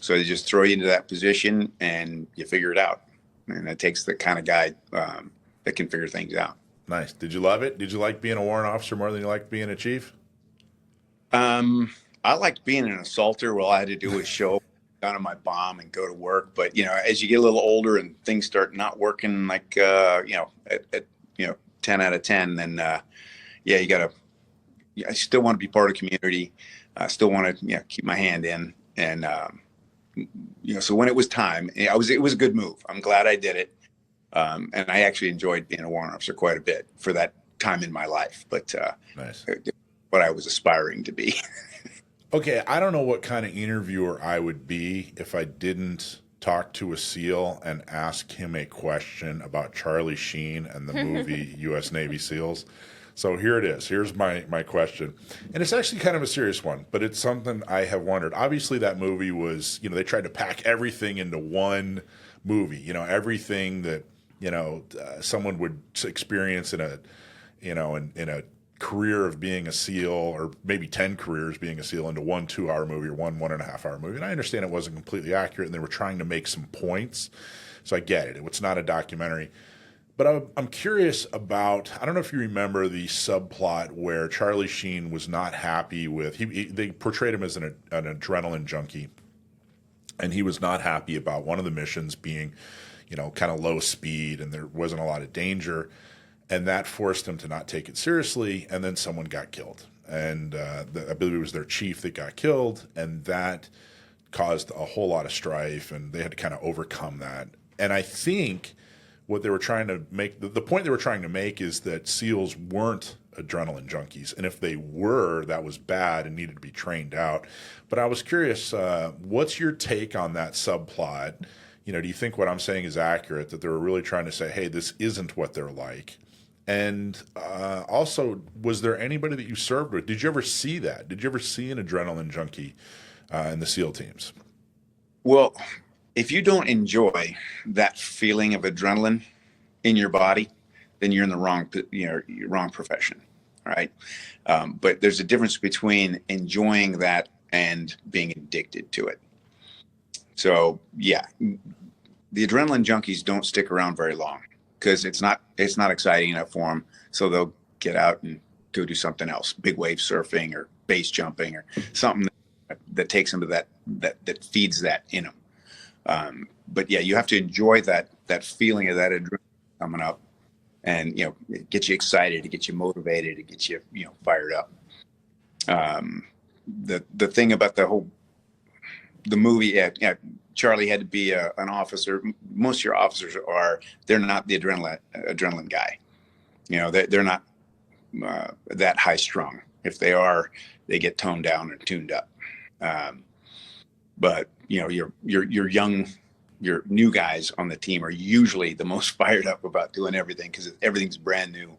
So they just throw you into that position and you figure it out. And it takes the kind of guy that can figure things out.
Nice. Did you love it? Did you like being a warrant officer more than you liked being a chief?
I liked being an assaulter. All I had to do was show up down on my bomb and go to work. But, as you get a little older and things start not working like, at 10 out of 10, then, you got to, I still want to be part of the community. I still want to, keep my hand in. And, so when it was time, it was a good move. I'm glad I did it. And I actually enjoyed being a warrant officer quite a bit for that time in my life, but
nice.
What I was aspiring to be.
Okay, I don't know what kind of interviewer I would be if I didn't talk to a SEAL and ask him a question about Charlie Sheen and the movie U.S. Navy SEALs. So here it is. Here's my question. And it's actually kind of a serious one, but it's something I have wondered. Obviously, that movie was, they tried to pack everything into one movie, everything that, someone would experience in a career of being a SEAL, or maybe 10 careers being a SEAL, into 1 2-hour movie or 1.5 hour movie. And I understand it wasn't completely accurate and they were trying to make some points. So I get it. It's not a documentary. But I'm curious about, I don't know if you remember the subplot where Charlie Sheen was not happy with, they portrayed him as an adrenaline junkie, and he was not happy about one of the missions being, kind of low speed and there wasn't a lot of danger, and that forced him to not take it seriously, and then someone got killed. And I believe it was their chief that got killed, and that caused a whole lot of strife, and they had to kind of overcome that. And I think what they were trying to make, the point they were trying to make is that SEALs weren't adrenaline junkies. And if they were, that was bad and needed to be trained out. But I was curious, what's your take on that subplot? Do you think what I'm saying is accurate, that they were really trying to say, hey, this isn't what they're like? And also, was there anybody that you served with? Did you ever see that? Did you ever see an adrenaline junkie in the SEAL teams?
Well, if you don't enjoy that feeling of adrenaline in your body, then you're in the wrong profession, right? But there's a difference between enjoying that and being addicted to it. So yeah, the adrenaline junkies don't stick around very long because it's not exciting enough for them. So they'll get out and go do something else, big wave surfing or base jumping or something that takes them to that feeds that in them. But yeah, you have to enjoy that feeling of that adrenaline coming up, and it gets you excited, to get you motivated, to get you fired up. The thing about the movie, Charlie had to be an officer. Most of your officers they're not the adrenaline guy. They're not that high strung. If they are, they get toned down and tuned up. But your new guys on the team are usually the most fired up about doing everything because everything's brand new,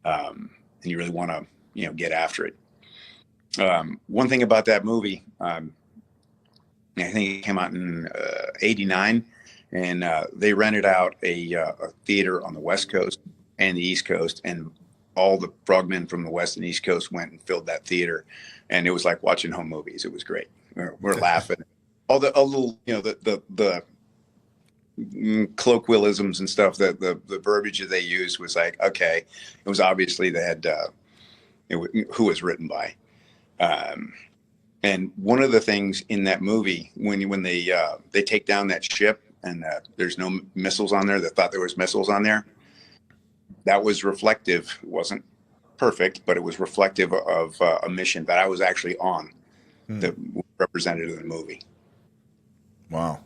and you really want to get after it. One thing about that movie, I think it came out in '89. and they rented out a theater on the West Coast and the East Coast, and all the frogmen from the West and East Coast went and filled that theater, and it was like watching home movies. It was great. We're laughing. All the little, the colloquialisms and stuff, that the verbiage that they used was like, okay, it was obviously they had who was written by. And one of the things in that movie, when they take down that ship and there's no missiles on there, they thought there was missiles on there. That was reflective. It wasn't perfect, but it was reflective of a mission that I was actually on that was represented in the movie.
Wow.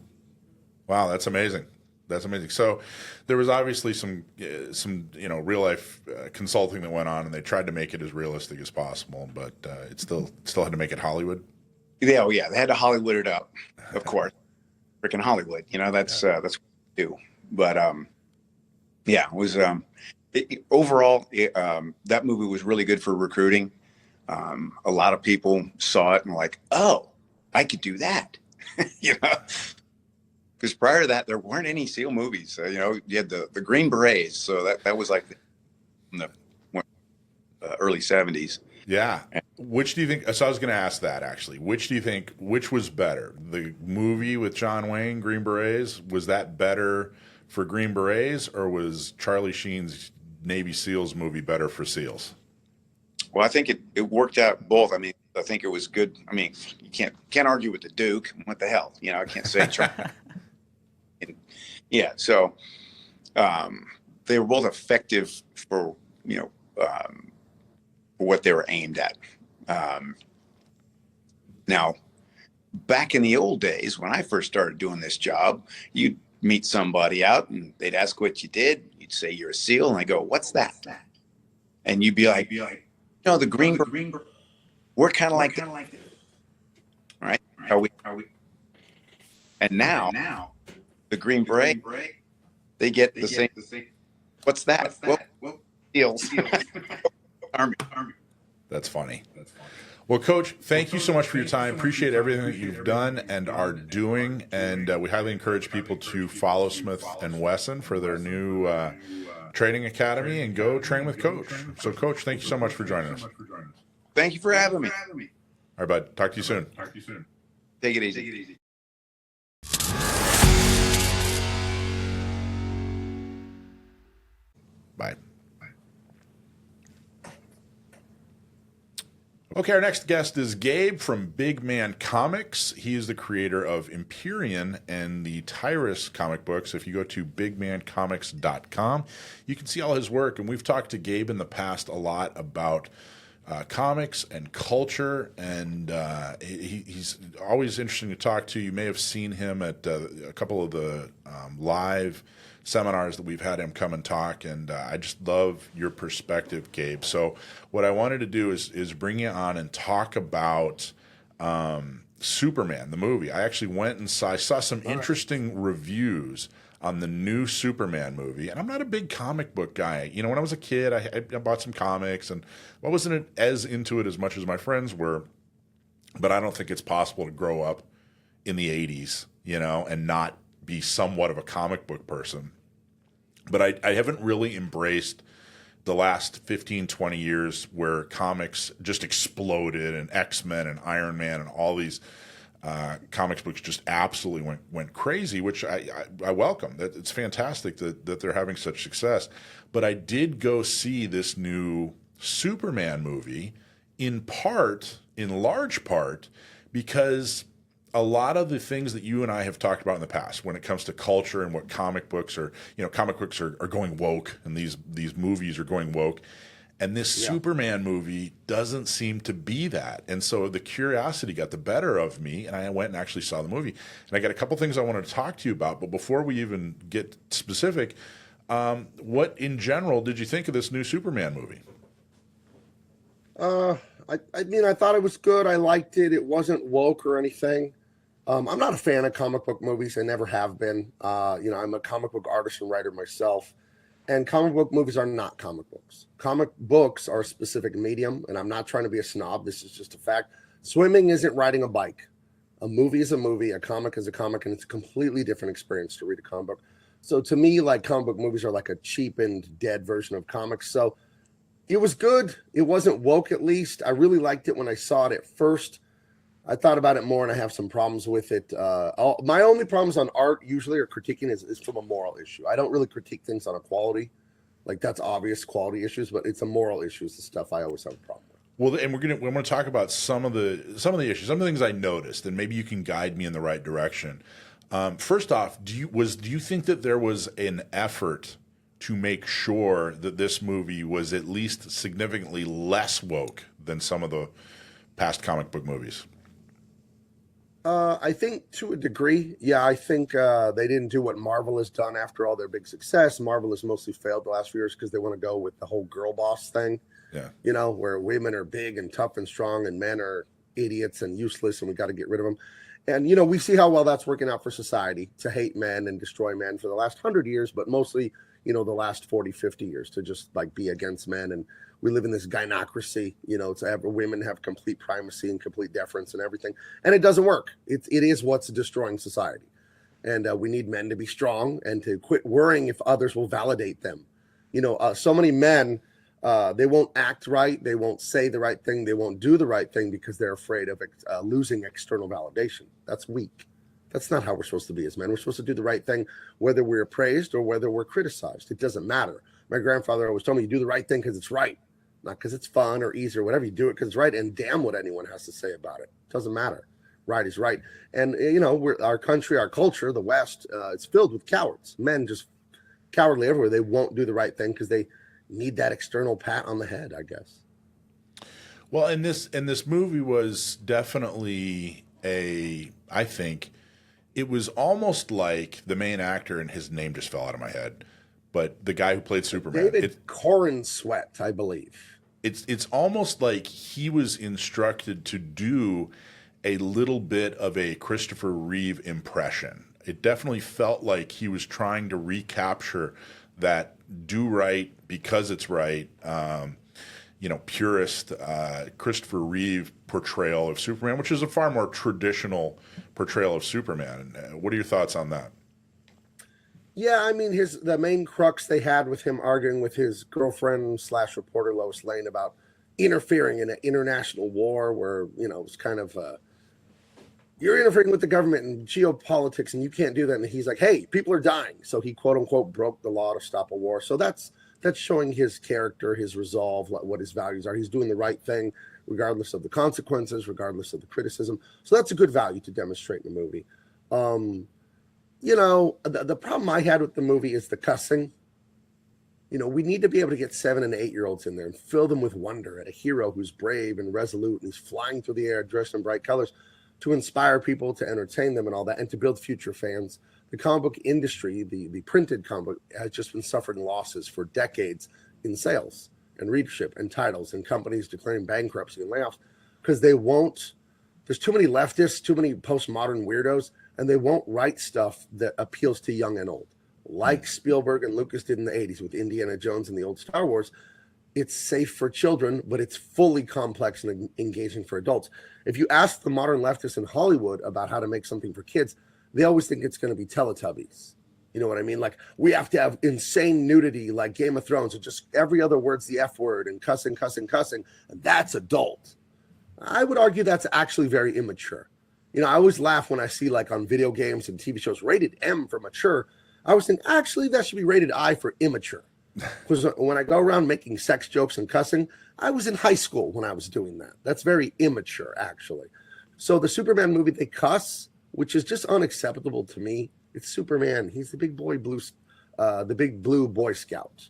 That's amazing. That's amazing. So there was obviously some real life consulting that went on, and they tried to make it as realistic as possible, but it still had to make it Hollywood.
Yeah, they had to Hollywood it up, of course. Freaking Hollywood, that's what we do. But it was overall that movie was really good for recruiting. A lot of people saw it and were like, oh, I could do that. Because prior to that, there weren't any SEAL movies. You had the Green Berets, so that was like in the early 70s.
Yeah. Which do you think? So I was going to ask that actually. Which was better? The movie with John Wayne, Green Berets, was that better for Green Berets, or was Charlie Sheen's Navy SEALs movie better for SEALs?
Well, I think it worked out both. I mean, I think it was good. I mean, you can't argue with the Duke. What the hell? I can't say Charlie. Yeah, so they were both effective for what they were aimed at. Now, back in the old days, when I first started doing this job, you'd meet somebody out and they'd ask what you did. You'd say you're a SEAL, and I go, "What's that?" And you'd be like, the Green Beret. We're kind of like that, right? Are we? And now, the Green Beret, they get the same. What's that? Well, SEALs. Army.
That's funny. Well, Coach, thank you so much for your time. Appreciate everything that you've done and are doing. And we highly encourage people to follow Smith and Wesson for their new training academy and go train with Coach. So, Coach, thank you so much for joining us.
Thank you for having me.
All right, bud. Talk to you soon.
Take it easy.
Bye. Okay, our next guest is Gabe from Big Man Comics. He is the creator of Empyrean and the Tyrus comic books. If you go to bigmancomics.com, you can see all his work. And we've talked to Gabe in the past a lot about comics and culture, and he's always interesting to talk to. You may have seen him at a couple of the live seminars that we've had him come and talk, and I just love your perspective, Gabe. So what I wanted to do is bring you on and talk about Superman, the movie. I actually went and saw some interesting reviews on the new Superman movie, and I'm not a big comic book guy. When I was a kid, I bought some comics, and I wasn't as into it as much as my friends were, but I don't think it's possible to grow up in the 80s, and not be somewhat of a comic book person. But I haven't really embraced the last 15, 20 years where comics just exploded, and X-Men and Iron Man and all these comics books just absolutely went crazy, which I welcome. It's fantastic that they're having such success. But I did go see this new Superman movie in large part, because a lot of the things that you and I have talked about in the past when it comes to culture and what comic books are going woke, and these movies are going woke. And this Superman movie doesn't seem to be that. And so the curiosity got the better of me, and I went and actually saw the movie. And I got a couple things I wanted to talk to you about. But before we even get specific, what in general did you think of this new Superman movie?
I thought it was good. I liked it. It wasn't woke or anything. I'm not a fan of comic book movies. I never have been. I'm a comic book artist and writer myself. And comic book movies are not comic books. Comic books are a specific medium, and I'm not trying to be a snob. This is just a fact. Swimming isn't riding a bike. A movie is a movie, a comic is a comic, and it's a completely different experience to read a comic book. So to me, like comic book movies are like a cheapened, dead version of comics. So it was good. It wasn't woke, at least. I really liked it when I saw it at first. I thought about it more, and I have some problems with it. My only problems on art usually or critiquing is from a moral issue. I don't really critique things on a quality. Like that's obvious quality issues, but it's a moral issue. It's the stuff I always have a problem with.
Well, and we're going to talk about some of the issues, some of the things I noticed, and maybe you can guide me in the right direction. First off, do you think that there was an effort to make sure that this movie was at least significantly less woke than some of the past comic book movies?
I think to a degree, yeah. I think they didn't do what Marvel has done after all their big success. Marvel has mostly failed the last few years because they want to go with the whole girl boss thing.
Yeah.
You know, where women are big and tough and strong and men are idiots and useless and we got to get rid of them. And, you know, we see how well that's working out for society to hate men and destroy men for the last 100 years, but mostly, you know, the last 40, 50 years to just like be against men. And we live in this gynocracy, you know, to have women have complete primacy and complete deference and everything. And it doesn't work. It is what's destroying society. And we need men to be strong and to quit worrying if others will validate them. You know, so many men, they won't act right. They won't say the right thing. They won't do the right thing because they're afraid of losing external validation. That's weak. That's not how we're supposed to be as men. We're supposed to do the right thing, whether we're praised or whether we're criticized. It doesn't matter. My grandfather always told me, you do the right thing because it's right, not because it's fun or easy or whatever. You do it because it's right, and damn what anyone has to say about it. It doesn't matter. Right is right. And, you know, our country, our culture, the West, it's filled with cowards. Men just cowardly everywhere. They won't do the right thing because they need that external pat on the head, I guess.
Well, and this movie was definitely I think it was almost like the main actor, and his name just fell out of my head, but the guy who played Superman.
David Corn Sweat, I believe.
It's almost like he was instructed to do a little bit of a Christopher Reeve impression. It definitely felt like he was trying to recapture that do right because it's right, purist Christopher Reeve portrayal of Superman, which is a far more traditional portrayal of Superman. What are your thoughts on that?
Yeah, I mean, the main crux they had with him arguing with his girlfriend / reporter Lois Lane about interfering in an international war where, you know, it's kind of you're interfering with the government and geopolitics and you can't do that. And he's like, hey, people are dying. So he, quote unquote, broke the law to stop a war. So that's showing his character, his resolve, what his values are. He's doing the right thing, regardless of the consequences, regardless of the criticism. So that's a good value to demonstrate in the movie. You know, the problem I had with the movie is the cussing. You know, we need to be able to get 7 and 8-year-olds in there and fill them with wonder at a hero who's brave and resolute and he's flying through the air dressed in bright colors to inspire people, to entertain them and all that, and to build future fans. The comic book industry, the printed comic book, has just been suffering losses for decades in sales and readership and titles and companies declaring bankruptcy and layoffs because they won't. There's too many leftists, too many postmodern weirdos, and they won't write stuff that appeals to young and old, like Spielberg and Lucas did in the 80s with Indiana Jones and the old Star Wars. It's safe for children, but it's fully complex and engaging for adults. If you ask the modern leftists in Hollywood about how to make something for kids, they always think it's going to be Teletubbies. You know what I mean? Like, we have to have insane nudity like Game of Thrones, and just every other word's the F word and cussing, and that's adult. I would argue that's actually very immature. You know, I always laugh when I see, like, on video games and TV shows, rated M for mature. I always think, actually, that should be rated I for immature. Because when I go around making sex jokes and cussing, I was in high school when I was doing that. That's very immature, actually. So the Superman movie, they cuss, which is just unacceptable to me. It's Superman. He's the big blue Boy Scout.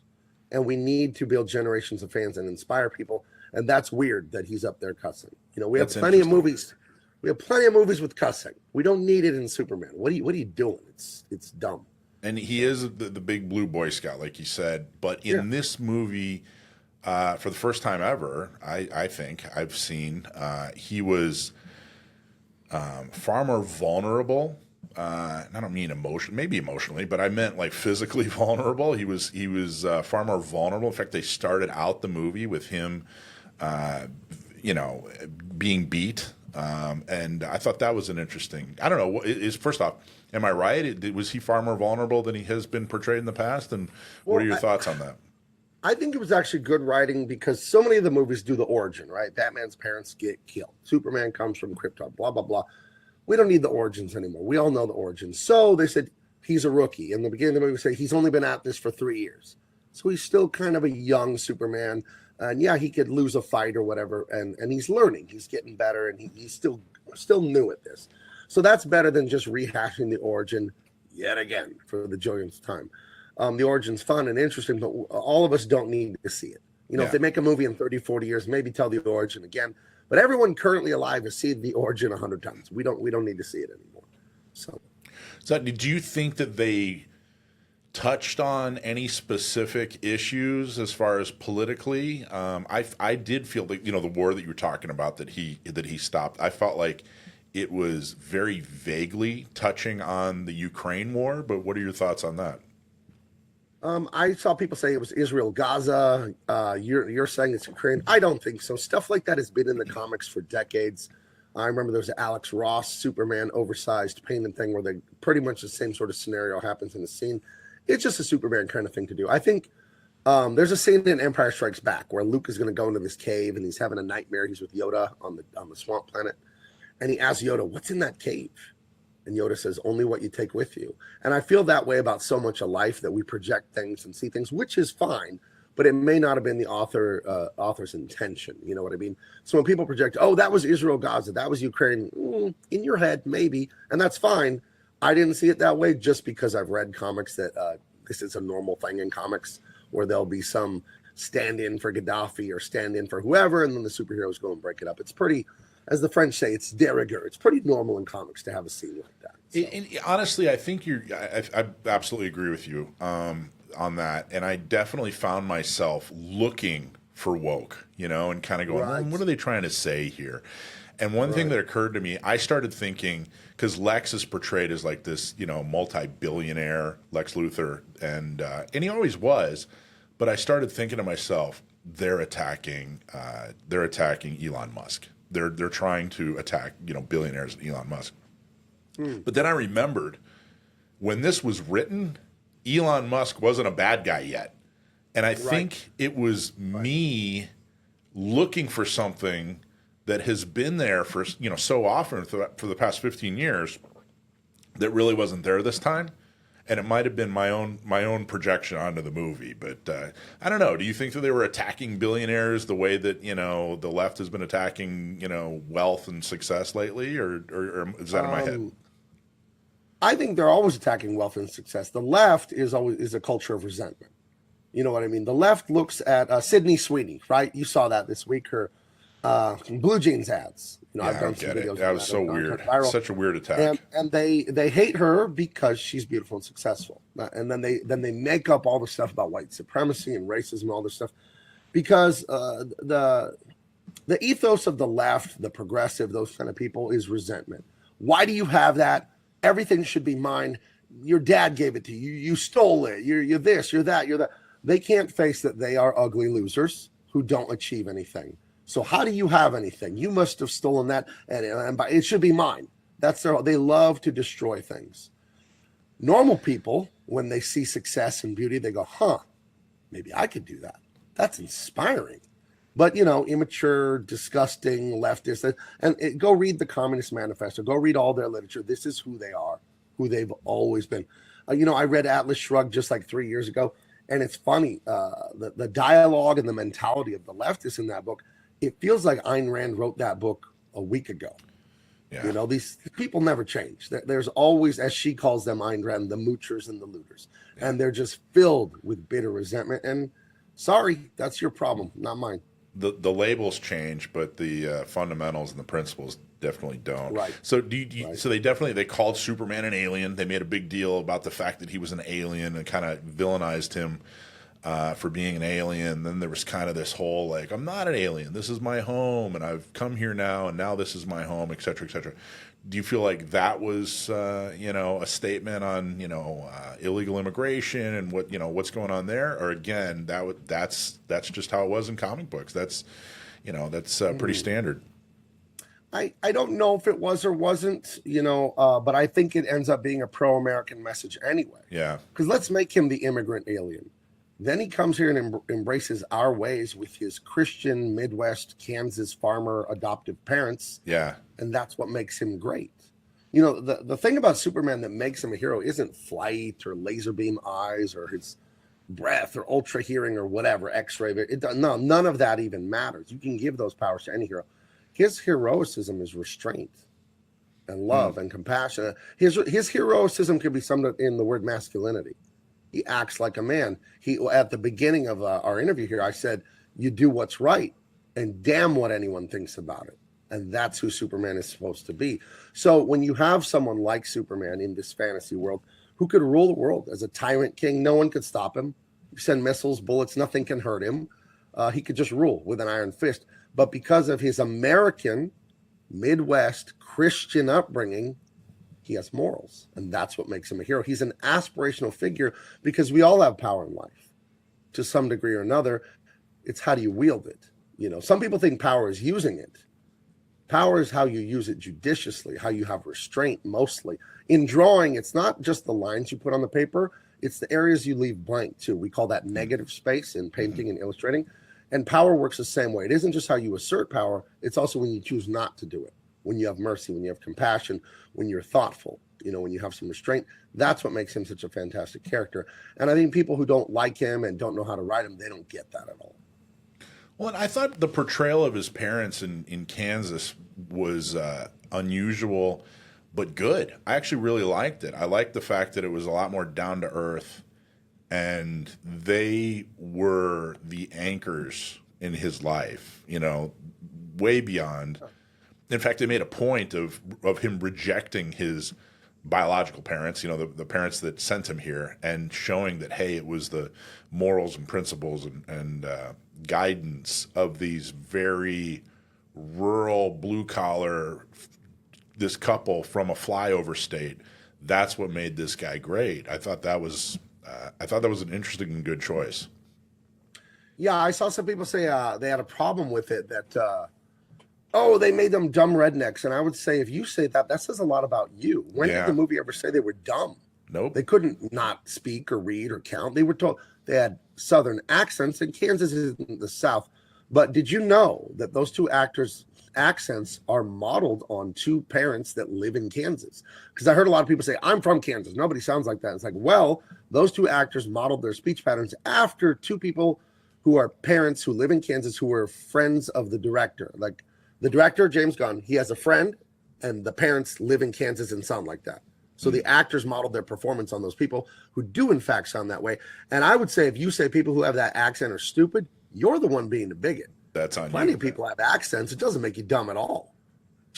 And we need to build generations of fans and inspire people. And that's weird that he's up there cussing. You know, we have plenty of movies. We have plenty of movies with cussing. We don't need it in Superman. What are you doing? It's dumb.
And he is the big blue Boy Scout, like you said. But in this movie, for the first time ever, I think I've seen, he was far more vulnerable. I don't mean maybe emotionally, but I meant like physically vulnerable. He was far more vulnerable. In fact, they started out the movie with him, being beat And I thought that was an interesting. I don't know. Is first off, am I right? Was he far more vulnerable than he has been portrayed in the past? And what are your thoughts on that?
I think it was actually good writing because so many of the movies do the origin, right? Batman's parents get killed. Superman comes from Krypton, blah, blah, blah. We don't need the origins anymore. We all know the origins. So they said he's a rookie. In the beginning of the movie, say he's only been at this for 3 years. So he's still kind of a young Superman. And yeah, he could lose a fight or whatever. And he's learning. He's getting better. And he's still new at this. So that's better than just rehashing the origin yet again for the joyous time. The origin's fun and interesting, but all of us don't need to see it. You know, if they make a movie in 30, 40 years, maybe tell the origin again. But everyone currently alive has seen the origin 100 times. We don't need to see it anymore. So
do you think that they touched on any specific issues as far as politically? I did feel that, you know, the war that you were talking about that he stopped, I felt like it was very vaguely touching on the Ukraine war, but what are your thoughts on that?
I saw people say it was Israel, Gaza. You're saying it's Ukraine. I don't think so. Stuff like that has been in the comics for decades. I remember there was an Alex Ross Superman oversized painted thing where they pretty much the same sort of scenario happens in the scene. It's just a Superman kind of thing to do. I think there's a scene in Empire Strikes Back where Luke is going to go into this cave and he's having a nightmare. He's with Yoda on the swamp planet, and he asks Yoda, "What's in that cave?" And Yoda says, "Only what you take with you." And I feel that way about so much of life, that we project things and see things, which is fine, but it may not have been the author's intention. You know what I mean? So when people project, "Oh, that was Israel, Gaza, that was Ukraine," in your head, maybe, and that's fine. I didn't see it that way just because I've read comics that this is a normal thing in comics where there'll be some stand-in for Gaddafi or stand-in for whoever, and then the superheroes go and break it up. It's pretty, as the French say, it's de rigueur. It's pretty normal in comics to have a scene like that. So.
And honestly, I think I absolutely agree with you on that. And I definitely found myself looking for woke, you know, and kind of going, what are they trying to say here? And one thing that occurred to me, I started thinking, because Lex is portrayed as like this, you know, multi-billionaire Lex Luthor, and he always was. But I started thinking to myself, they're attacking Elon Musk. They're trying to attack, you know, billionaires and Elon Musk. But then I remembered when this was written, Elon Musk wasn't a bad guy yet. And I think it was me looking for something that has been there for, you know, so often for the past 15 years that really wasn't there this time. And it might have been my own projection onto the movie, but I don't know. Do you think that they were attacking billionaires the way that, you know, the left has been attacking, you know, wealth and success lately, or is that in my head?
I think they're always attacking wealth and success. The left is a culture of resentment. You know what I mean? The left looks at Sydney Sweeney, right? You saw that this week. Her blue jeans ads. You know,
Yeah,
I've done
I
some
get it.
videos.
That was so weird. Such a weird attack.
And they hate her because she's beautiful and successful. And then they make up all the stuff about white supremacy and racism and all this stuff because the ethos of the left, the progressive, those kind of people is resentment. Why do you have that? Everything should be mine. Your dad gave it to you. You stole it. You're this. You're that. You're that. They can't face that they are ugly losers who don't achieve anything. So how do you have anything? You must have stolen that, and it should be mine. They love to destroy things. Normal people, when they see success and beauty, they go, maybe I could do that. That's inspiring. But, you know, immature, disgusting, leftist, and go read the Communist Manifesto. Go read all their literature. This is who they are, who they've always been. You know, I read Atlas Shrugged just like 3 years ago, and it's funny. The dialogue and the mentality of the leftists in that book, it feels like Ayn Rand wrote that book a week ago. Yeah. You know, these people never change. There's always, as she calls them, Ayn Rand, the moochers and the looters. Yeah. And they're just filled with bitter resentment. And sorry, that's your problem, not mine.
The labels change, but the fundamentals and the principles definitely don't.
Right.
So so they called Superman an alien. They made a big deal about the fact that he was an alien and kind of villainized him for being an alien. Then there was kind of this whole like, I'm not an alien. This is my home, and I've come here now, and now this is my home, et cetera, et cetera. Do you feel like that was you know, a statement on, you know, illegal immigration and what, you know, what's going on there? Or again, that's just how it was in comic books. That's, you know, that's pretty standard.
I don't know if it was or wasn't, but I think it ends up being a pro-American message anyway.
Yeah.
Because let's make him the immigrant alien. Then he comes here and embraces our ways with his Christian Midwest Kansas farmer adoptive parents.
Yeah.
And that's what makes him great. The thing about Superman that makes him a hero isn't flight or laser beam eyes or his breath or ultra hearing or whatever, X-ray. No, none of that even matters. You can give those powers to any hero. His heroicism is restraint and love and compassion. His heroicism can be summed up in the word masculinity. He acts like a man. At the beginning of our interview here, I said, you do what's right and damn what anyone thinks about it. And that's who Superman is supposed to be. So when you have someone like Superman in this fantasy world who could rule the world as a tyrant king, no one could stop him. You send missiles, bullets, nothing can hurt him. He could just rule with an iron fist. But because of his American, Midwest, Christian upbringing, he has morals. And that's what makes him a hero. He's an aspirational figure because we all have power in life to some degree or another. It's how do you wield it? Some people think power is using it. Power is how you use it judiciously, how you have restraint mostly. In drawing, it's not just the lines you put on the paper, it's the areas you leave blank too. We call that negative space in painting and illustrating. And power works the same way. It isn't just how you assert power, it's also when you choose not to do it. When you have mercy, when you have compassion, when you're thoughtful, when you have some restraint. That's what makes him such a fantastic character. And I think people who don't like him and don't know how to write him, they don't get that at all.
Well, and I thought the portrayal of his parents in Kansas was unusual, but good. I actually really liked it. I liked the fact that it was a lot more down to earth, and they were the anchors in his life, way beyond. In fact, they made a point of him rejecting his biological parents, the parents that sent him here, and showing that, hey, it was the morals and principles and guidance of these very rural, blue-collar, this couple from a flyover state. That's what made this guy great. I thought that was an interesting and good choice.
Yeah, I saw some people say they had a problem with it, that they made them dumb rednecks. And I would say, if you say that says a lot about you. When did the movie ever say they were dumb?
Nope.
They couldn't not speak or read or count. They were told they had Southern accents, and Kansas isn't the South. But did you know that those two actors' accents are modeled on two parents that live in Kansas? Because I heard a lot of people say, I'm from Kansas. Nobody sounds like that. It's like, well, those two actors modeled their speech patterns after two people who are parents who live in Kansas who were friends of the director. Like the director, James Gunn, he has a friend, and the parents live in Kansas and sound like that. So the actors modeled their performance on those people who do, in fact, sound that way. And I would say, if you say people who have that accent are stupid, you're the one being the bigot.
That's on
Plenty
you.
of people have accents. It doesn't make you dumb at all.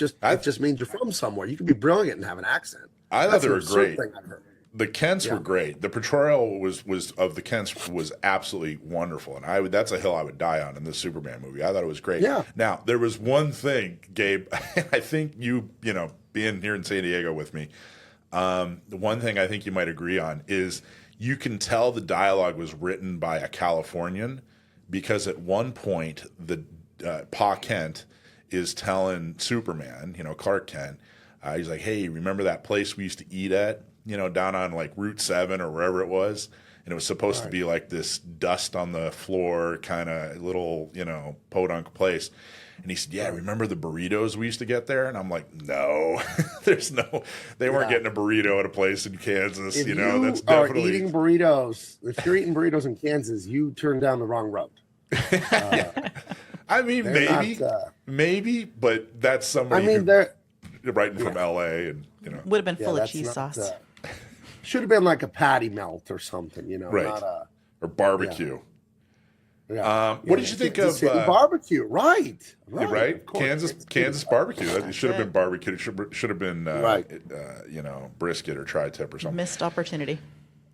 It just means you're from somewhere. You can be brilliant and have an accent.
I thought they were great.
Thing I've heard.
The Kents were great. The portrayal was of the Kents was absolutely wonderful, and that's a hill I would die on in this Superman movie. I thought it was great.
Yeah.
Now there was one thing, Gabe. I think you being here in San Diego with me, the one thing I think you might agree on is you can tell the dialogue was written by a Californian, because at one point the Pa Kent is telling Superman, Clark Kent, he's like, hey, remember that place we used to eat at? Down on like Route 7 or wherever it was. And it was supposed to be like this dust on the floor kind of little, podunk place. And he said, yeah, remember the burritos we used to get there? And I'm like, no, they weren't getting a burrito at a place in Kansas.
If
That's
you
definitely.
are eating burritos, if you're eating burritos in Kansas, you turned down the wrong road.
I mean, maybe, but that's somebody
they're
writing from LA and,
Would have been full of cheese
not,
sauce.
Should have been like a patty melt or something,
right.
Not
or barbecue. What did you think of
barbecue? Right.
Kansas barbecue. It should have been barbecue. It should have been brisket or tri-tip or something.
Missed opportunity.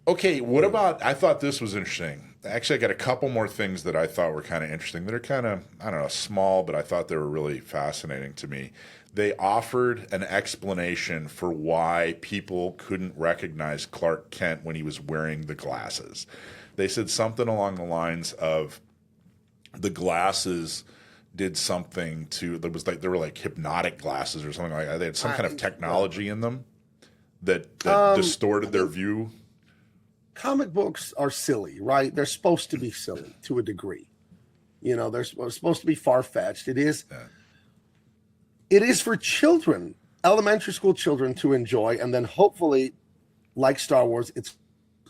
Okay, what about? I thought this was interesting. Actually, I got a couple more things that I thought were kind of interesting. That are kind of, I don't know, small, but I thought they were really fascinating to me. They offered an explanation for why people couldn't recognize Clark Kent when he was wearing the glasses. They said something along the lines of the glasses did something to, there was like, there were like hypnotic glasses or something like that. They had some kind of technology in them that distorted their view.
Comic books are silly, right? They're supposed to be silly to a degree. You know, they're supposed to be far-fetched. It is for children, elementary school children to enjoy, and then hopefully, like Star Wars, it's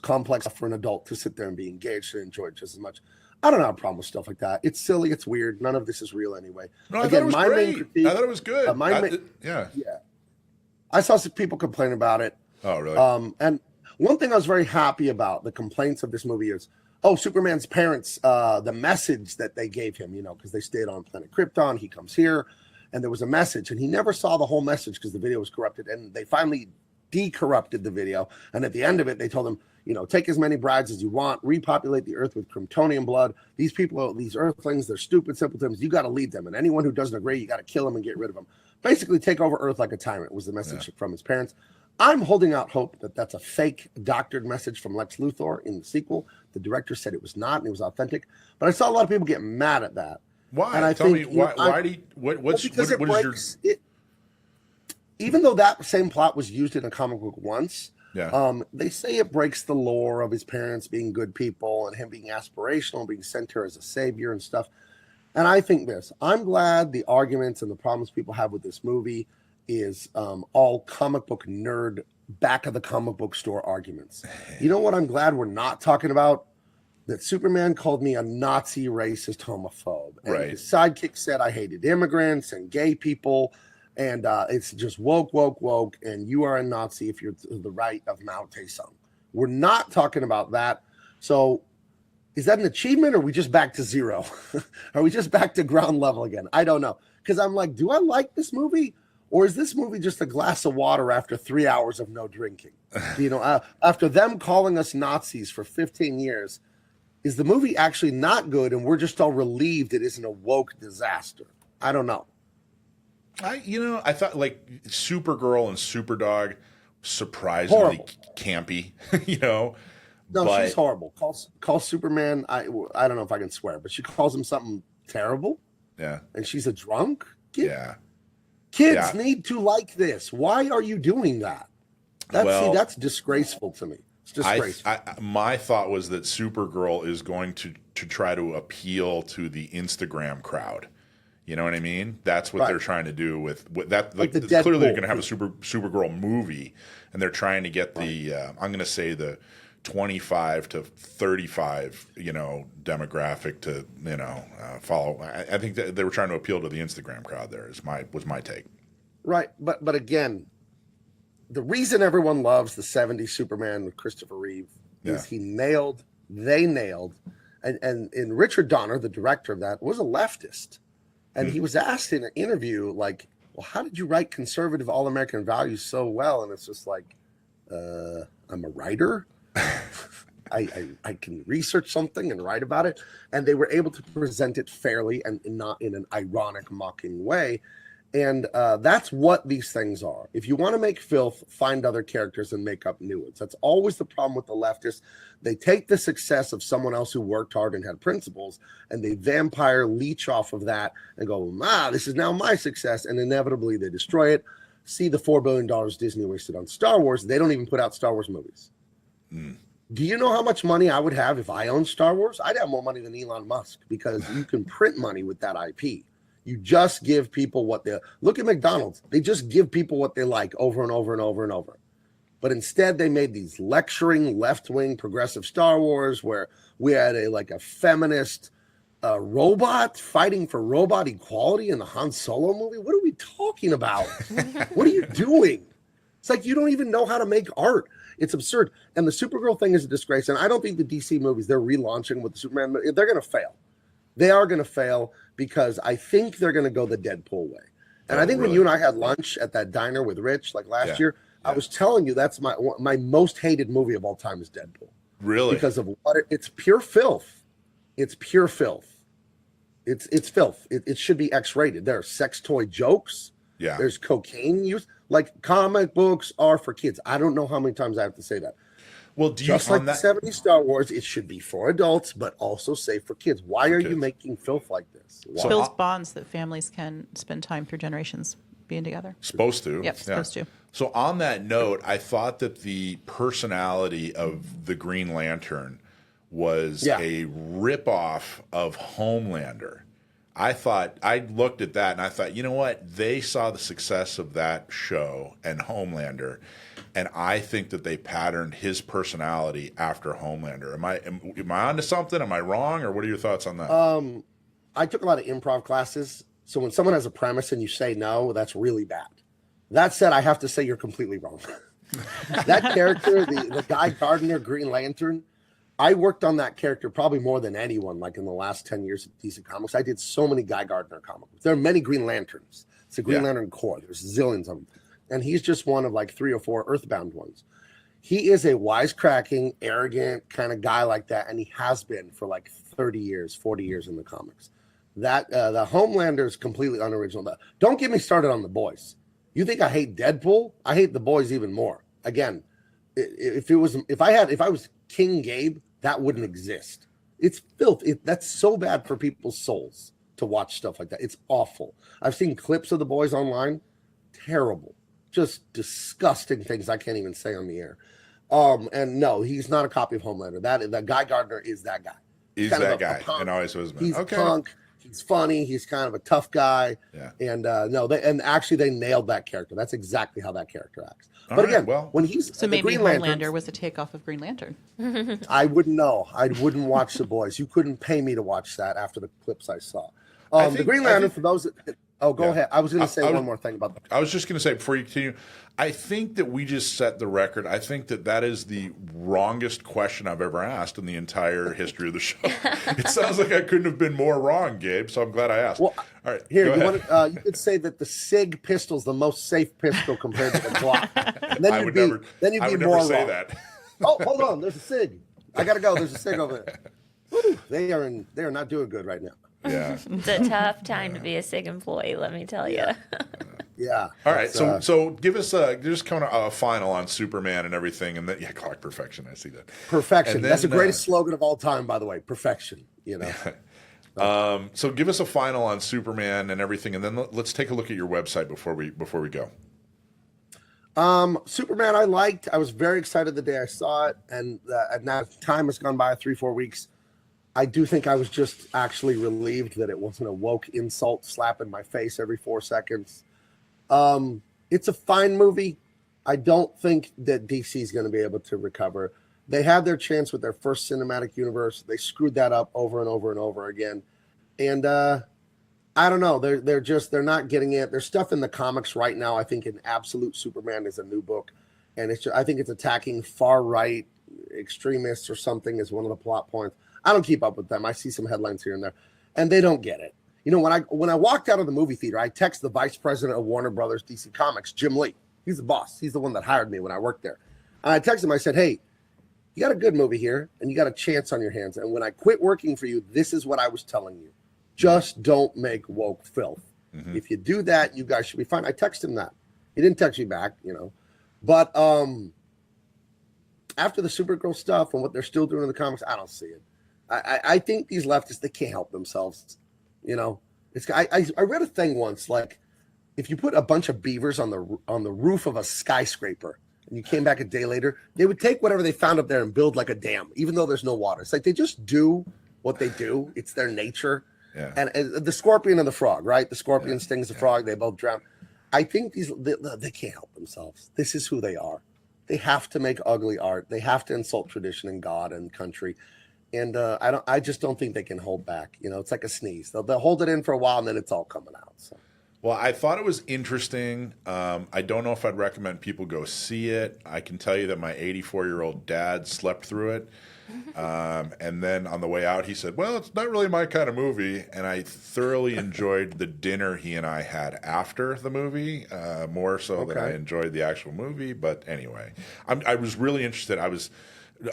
complex for an adult to sit there and be engaged and enjoy it just as much. I don't have a problem with stuff like that. It's silly. It's weird. None of this is real anyway.
No, I thought it was great. I thought it was good. Yeah.
I saw some people complain about it.
Oh, really?
And one thing I was very happy about, the complaints of this movie is, Superman's parents, the message that they gave him, you know, because they stayed on planet Krypton. He comes here, and there was a message, and he never saw the whole message because the video was corrupted. And they finally decorrupted the video. And at the end of it, they told him, you know, take as many brides as you want, repopulate the earth with Kryptonian blood. These people, these earthlings, they're stupid simpletons. You got to lead them. And anyone who doesn't agree, you got to kill them and get rid of them. Basically, take over Earth like a tyrant was the message from his parents. I'm holding out hope that that's a fake doctored message from Lex Luthor in the sequel. The director said it was not, and it was authentic. But I saw a lot of people get mad at that.
Why?
And I
Tell
think,
me, why do you, what is your...
Even though that same plot was used in a comic book once, they say it breaks the lore of his parents being good people and him being aspirational, being sent here as a savior and stuff. And I think I'm glad the arguments and the problems people have with this movie is all comic book nerd, back of the comic book store arguments. You know what I'm glad we're not talking about? That Superman called me a Nazi, racist, homophobe. And his sidekick said I hated immigrants and gay people. And it's just woke, and you are a Nazi if you're to the right of Mao Tse-tung. We're not talking about that. So is that an achievement, or are we just back to zero? Are we just back to ground level again? I don't know. Because I'm like, do I like this movie? Or is this movie just a glass of water after 3 hours of no drinking? You know, after them calling us Nazis for 15 years, is the movie actually not good and we're just all relieved it isn't a woke disaster? I don't know.
I thought like Supergirl and Superdog surprisingly campy, you know.
No, but she's horrible. Calls Superman, I don't know if I can swear, but she calls him something terrible.
Yeah. And
she's a drunk? Kids need to like this. Why are you doing that? That's disgraceful to me. It's disgraceful.
My thought was that Supergirl is going to try to appeal to the Instagram crowd. You know what I mean? That's what they're trying to do with that. Like clearly, they're going to have a Supergirl movie, and they're trying to get the I'm going to say the 25 to 35 demographic to follow. I think that they were trying to appeal to the Instagram crowd. Was my take.
Right, but again, the reason everyone loves the 70s Superman with Christopher Reeve is they nailed, and Richard Donner, the director of that, was a leftist. And he was asked in an interview, like, well, how did you write conservative all-American values so well? And it's just like, I'm a writer. I can research something and write about it. And they were able to present it fairly and not in an ironic, mocking way. And that's what these things are. If you want to make filth, find other characters and make up new ones. That's always the problem with the leftists. They take the success of someone else who worked hard and had principles, and they vampire leech off of that and go, this is now my success. And inevitably they destroy it. See the $4 billion Disney wasted on Star Wars. They don't even put out Star Wars movies. Do you know how much money I would have if I owned Star Wars? I'd have more money than Elon Musk, because you can print money with that IP. You just give people what they look at McDonald's. They just give people what they like over and over and over and over. But instead, they made these lecturing left-wing progressive Star Wars where we had a feminist robot fighting for robot equality in the Han Solo movie. What are we talking about? What are you doing? It's like you don't even know how to make art. It's absurd. And the Supergirl thing is a disgrace. And I don't think the DC movies they're relaunching with the Superman, they're going to fail. They are going to fail because I think they're going to go the Deadpool way. And I think when you and I had lunch at that diner with Rich last year, I was telling you that's my most hated movie of all time is Deadpool.
Really?
Because of it's pure filth. It's pure filth. It's filth. It should be X-rated. There are sex toy jokes.
Yeah.
There's cocaine use. Like, comic books are for kids. I don't know how many times I have to say that.
Well, do you
Just like
on
the
that?
70s Star Wars, it should be for adults, but also safe for kids. Why are you
kids.
making filth like this? Why?
So-
Builds bonds that families can spend time through generations being together.
Supposed to.
Yep, supposed to.
So on that note, I thought that the personality of the Green Lantern was a ripoff of Homelander. I looked at that and I thought, you know what? They saw the success of that show and Homelander, and I think that they patterned his personality after Homelander. Am I onto something? Am I wrong? Or what are your thoughts on that?
I took a lot of improv classes. So when someone has a premise and you say no, that's really bad. That said, I have to say you're completely wrong. That character, the Guy Gardner Green Lantern, I worked on that character probably more than anyone, like in the last 10 years of DC Comics. I did so many Guy Gardner comics. There are many Green Lanterns. It's a Green Lantern Corps. There's zillions of them. And he's just one of like 3 or 4 Earthbound ones. He is a wisecracking, arrogant kind of guy like that, and he has been for like 30 years, 40 years in the comics. That the Homelander is completely unoriginal. Don't get me started on the boys. You think I hate Deadpool? I hate the boys even more. Again, if I was King Gabe, that wouldn't exist. It's filth. That's so bad for people's souls to watch stuff like that. It's awful. I've seen clips of the boys online. Terrible. Just disgusting things I can't even say on the air. And no, he's not a copy of Homelander. That Guy Gardner is that guy.
He's that guy, and always was.
He's a punk. He's funny. He's kind of a tough guy.
Yeah.
And actually they nailed that character. That's exactly how that character acts.
All
but
right,
again,
well,
when he's
So
the
maybe
Green
Homelander
Lantern,
was a takeoff of Green Lantern.
I wouldn't know. I wouldn't watch The Boys. You couldn't pay me to watch that after the clips I saw. The Green Lantern, for those that... Oh, go ahead. I was going to say one more thing about that.
I was just going to say, before you continue, I think that we just set the record. I think that is the wrongest question I've ever asked in the entire history of the show. It sounds like I couldn't have been more wrong, Gabe, so I'm glad I asked.
Well,
all right,
here,
go ahead.
you could say that the SIG pistol is the most safe pistol compared to the Glock. And then
I would never say that.
Oh, hold on. There's a SIG. I got to go. There's a SIG over there. Woo, they are not doing good right now.
Yeah.
It's a tough time to be a SIG employee, let me tell you.
Yeah.
All right. So give us just kind of a final on Superman and everything, and then Clark Perfection. I see that.
Perfection.
And then,
that's the greatest slogan of all time, by the way. Perfection. You know.
So give us a final on Superman and everything, and then let's take a look at your website before we go.
Superman, I liked. I was very excited the day I saw it, and now time has gone by 3-4 weeks. I do think I was just actually relieved that it wasn't a woke insult slap in my face every 4 seconds. It's a fine movie. I don't think that DC is going to be able to recover. They had their chance with their first cinematic universe. They screwed that up over and over and over again. And I don't know. They're not getting it. There's stuff in the comics right now. I think in Absolute Superman is a new book, and I think it's attacking far right extremists or something is one of the plot points. I don't keep up with them. I see some headlines here and there, and they don't get it. You know, when I walked out of the movie theater, I texted the vice president of Warner Brothers DC Comics, Jim Lee. He's the boss. He's the one that hired me when I worked there. And I texted him. I said, "Hey, you got a good movie here, and you got a chance on your hands. And when I quit working for you, this is what I was telling you: just don't make woke filth. Mm-hmm. If you do that, you guys should be fine." I texted him that. He didn't text me back, you know. But after the Supergirl stuff and what they're still doing in the comics, I don't see it. I think these leftists, they can't help themselves. You know, I read a thing once, like if you put a bunch of beavers on the roof of a skyscraper and you came back a day later, they would take whatever they found up there and build like a dam, even though there's no water. It's like they just do what they do. It's their nature. Yeah. And the scorpion and the frog, right? The scorpion stings the frog. They both drown. I think they can't help themselves. This is who they are. They have to make ugly art. They have to insult tradition and God and country. And I just don't think they can hold back. You know, it's like a sneeze. They'll hold it in for a while, and then it's all coming out. So.
Well, I thought it was interesting. I don't know if I'd recommend people go see it. I can tell you that my 84-year-old dad slept through it. And then on the way out, he said, "Well, it's not really my kind of movie." And I thoroughly enjoyed the dinner he and I had after the movie, more so than I enjoyed the actual movie. But anyway, I was really interested.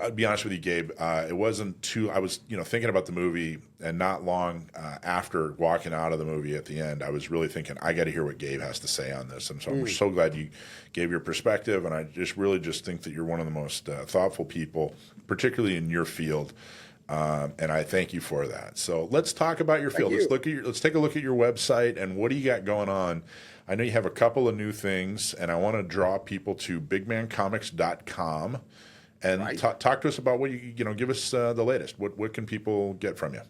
I'll be honest with you, Gabe. It wasn't too. I was, thinking about the movie, and not long after walking out of the movie at the end, I was really thinking, I got to hear what Gabe has to say on this. And so I'm so glad you gave your perspective. And I just think that you're one of the most thoughtful people, particularly in your field. And I thank you for that. So let's talk about your field. Let's take a look at your website and what do you got going on. I know you have a couple of new things, and I want to draw people to bigmancomics.com. And talk to us about what give us the latest. What can people get from you?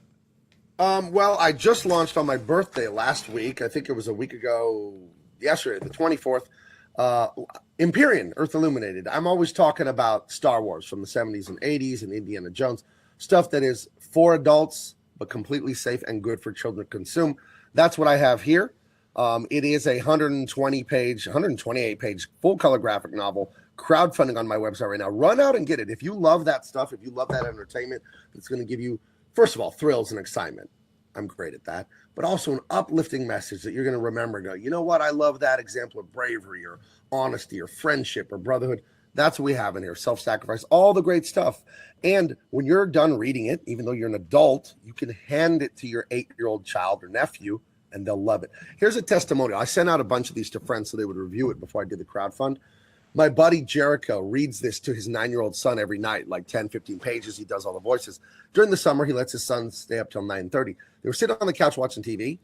Well, I just launched on my birthday last week. I think it was a week ago, yesterday, the 24th. Empyrean, Earth Illuminated. I'm always talking about Star Wars from the 70s and 80s and Indiana Jones, stuff that is for adults, but completely safe and good for children to consume. That's what I have here. It is a 128-page full-color graphic novel, crowdfunding on my website right now. Run out and get it. If you love that stuff, if you love that entertainment, it's going to give you, first of all, thrills and excitement. I'm great at that. But also an uplifting message that you're going to remember and go, you know what? I love that example of bravery or honesty or friendship or brotherhood. That's what we have in here. Self-sacrifice, all the great stuff. And when you're done reading it, even though you're an adult, you can hand it to your 8-year-old child or nephew, and they'll love it. Here's a testimonial. I sent out a bunch of these to friends so they would review it before I did the crowdfund. My buddy Jericho reads this to his 9-year-old son every night, like 10, 15 pages. He does all the voices. During the summer, he lets his son stay up till 9:30. They were sitting on the couch watching TV.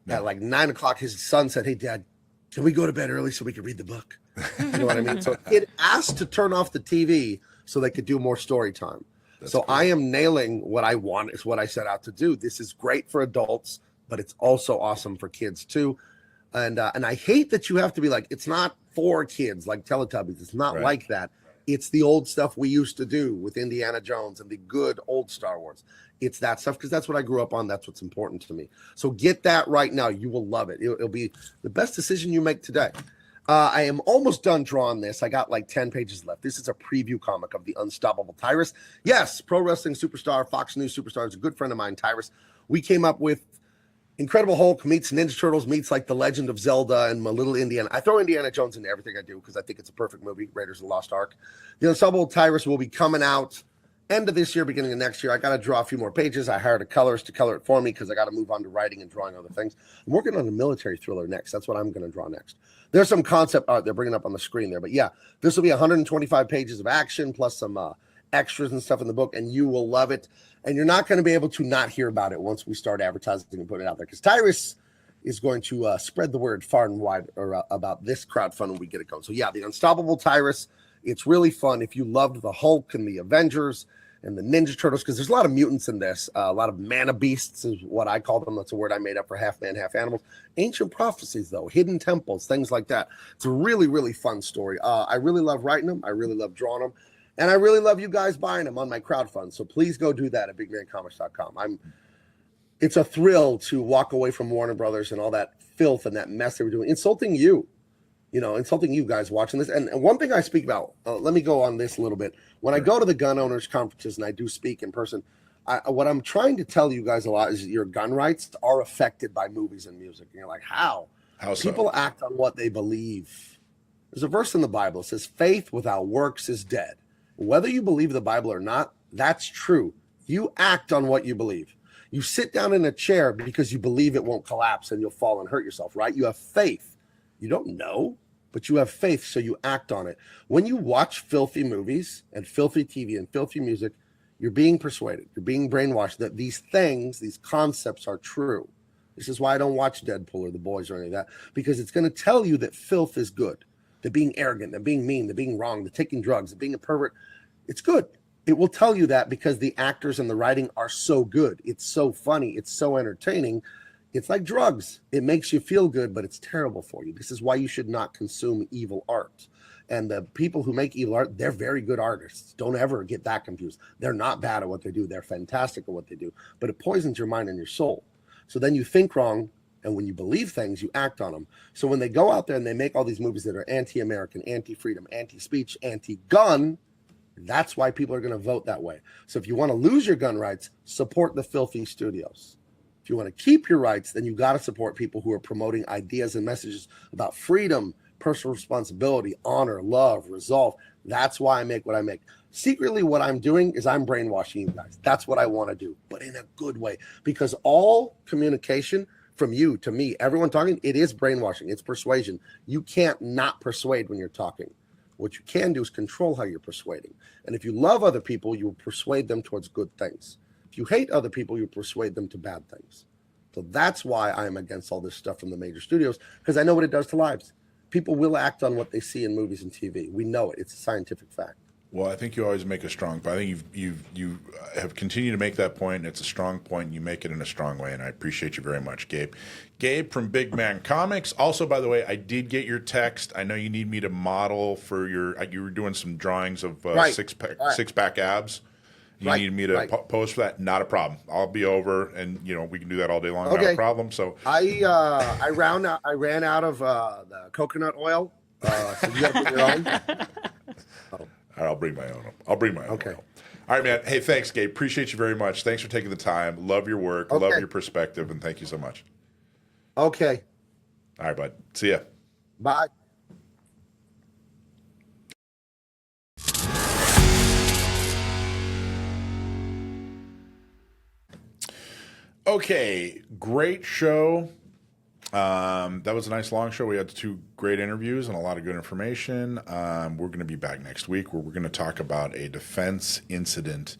At like 9 o'clock, his son said, "Hey, Dad, can we go to bed early so we can read the book?" You know what I mean? So it asked to turn off the TV so they could do more story time. Cool. I am nailing what I want. Is what I set out to do. This is great for adults, but it's also awesome for kids too. And I hate that you have to be like, it's not for kids like Teletubbies. It's not like that. It's the old stuff we used to do with Indiana Jones and the good old Star Wars. It's that stuff because that's what I grew up on. That's what's important to me. So get that right now. You will love it. It'll be the best decision you make today. I am almost done drawing this. I got like 10 pages left. This is a preview comic of the Unstoppable Tyrus. Yes, pro wrestling superstar, Fox News superstar is a good friend of mine, Tyrus. We came up with Incredible Hulk meets Ninja Turtles meets like The Legend of Zelda and my little Indiana. I throw Indiana Jones into everything I do because I think it's a perfect movie, Raiders of the Lost Ark. The Unstoppable Tyrus will be coming out end of this year, beginning of next year. I got to draw a few more pages. I hired a colorist to color it for me because I got to move on to writing and drawing other things. I'm working on a military thriller next. That's what I'm going to draw next. There's some concept art they're bringing up on the screen there. But yeah, this will be 125 pages of action plus some extras and stuff in the book, and you will love it. And you're not going to be able to not hear about it once we start advertising and putting it out there because Tyrus is going to spread the word far and wide about this crowdfund when we get it going. So yeah, the Unstoppable Tyrus, it's really fun. If you loved the Hulk and the Avengers and the Ninja Turtles, because there's a lot of mutants in this, a lot of mana beasts is what I call them. That's a word I made up for half man, half animals. Ancient prophecies, though, hidden temples, things like that. It's a really, really fun story. I really love writing them. I really love drawing them. And I really love you guys buying them on my crowdfund. So please go do that at bigmancomics.com. It's a thrill to walk away from Warner Brothers and all that filth and that mess they were doing, insulting you guys watching this. And one thing I speak about, let me go on this a little bit. When I go to the gun owners conferences and I do speak in person, what I'm trying to tell you guys a lot is your gun rights are affected by movies and music. And you're like, how? How so? People act on what they believe. There's a verse in the Bible. It says, faith without works is dead. Whether you believe the Bible or not, that's true. You act on what you believe. You sit down in a chair because you believe it won't collapse and you'll fall and hurt yourself, right? You have faith. You don't know, but you have faith, so you act on it. When you watch filthy movies and filthy TV and filthy music, you're being persuaded. You're being brainwashed that these things, these concepts are true. This is why I don't watch Deadpool or The Boys or any of that, because it's going to tell you that filth is good. That being arrogant, that being mean, that being wrong, that taking drugs, that being a pervert, it's good. It will tell you that because the actors and the writing are so good. It's so funny. It's so entertaining. It's like drugs. It makes you feel good, but it's terrible for you. This is why you should not consume evil art. And the people who make evil art, they're very good artists. Don't ever get that confused. They're not bad at what they do. They're fantastic at what they do. But it poisons your mind and your soul. So then you think wrong. And when you believe things, you act on them. So when they go out there and they make all these movies that are anti-American, anti-freedom, anti-speech, anti-gun, that's why people are going to vote that way. So if you want to lose your gun rights, support the filthy studios. If you want to keep your rights, then you got to support people who are promoting ideas and messages about freedom, personal responsibility, honor, love, resolve. That's why I make what I make. Secretly, what I'm doing is I'm brainwashing you guys. That's what I want to do, but in a good way, because all communication from you to me, everyone talking, it is brainwashing. It's persuasion. You can't not persuade when you're talking. What you can do is control how you're persuading. And if you love other people, you will persuade them towards good things. If you hate other people, you persuade them to bad things. So that's why I'm against all this stuff from the major studios, because I know what it does to lives. People will act on what they see in movies and TV. We know it. It's a scientific fact.
Well, I think you always make a strong point. I think you have continued to make that point, and it's a strong point, and you make it in a strong way, and I appreciate you very much, Gabe. Gabe from Big Man Comics. Also, by the way, I did get your text. I know you need me to model for you were doing some drawings of six-pack abs. You needed me to post for that. Not a problem. I'll be over, and we can do that all day long. Okay. Not a problem. So
I ran out of the coconut oil. So you got to put your own.
All right, I'll bring my own. Okay. Oil. All right, man. Hey, thanks, Gabe. Appreciate you very much. Thanks for taking the time. Love your work. Okay. Love your perspective, and thank you so much.
Okay.
All right, bud. See ya.
Bye.
Okay, great show. That was a nice long show. We had 2 great interviews and a lot of good information. We're going to be back next week where we're going to talk about a defense incident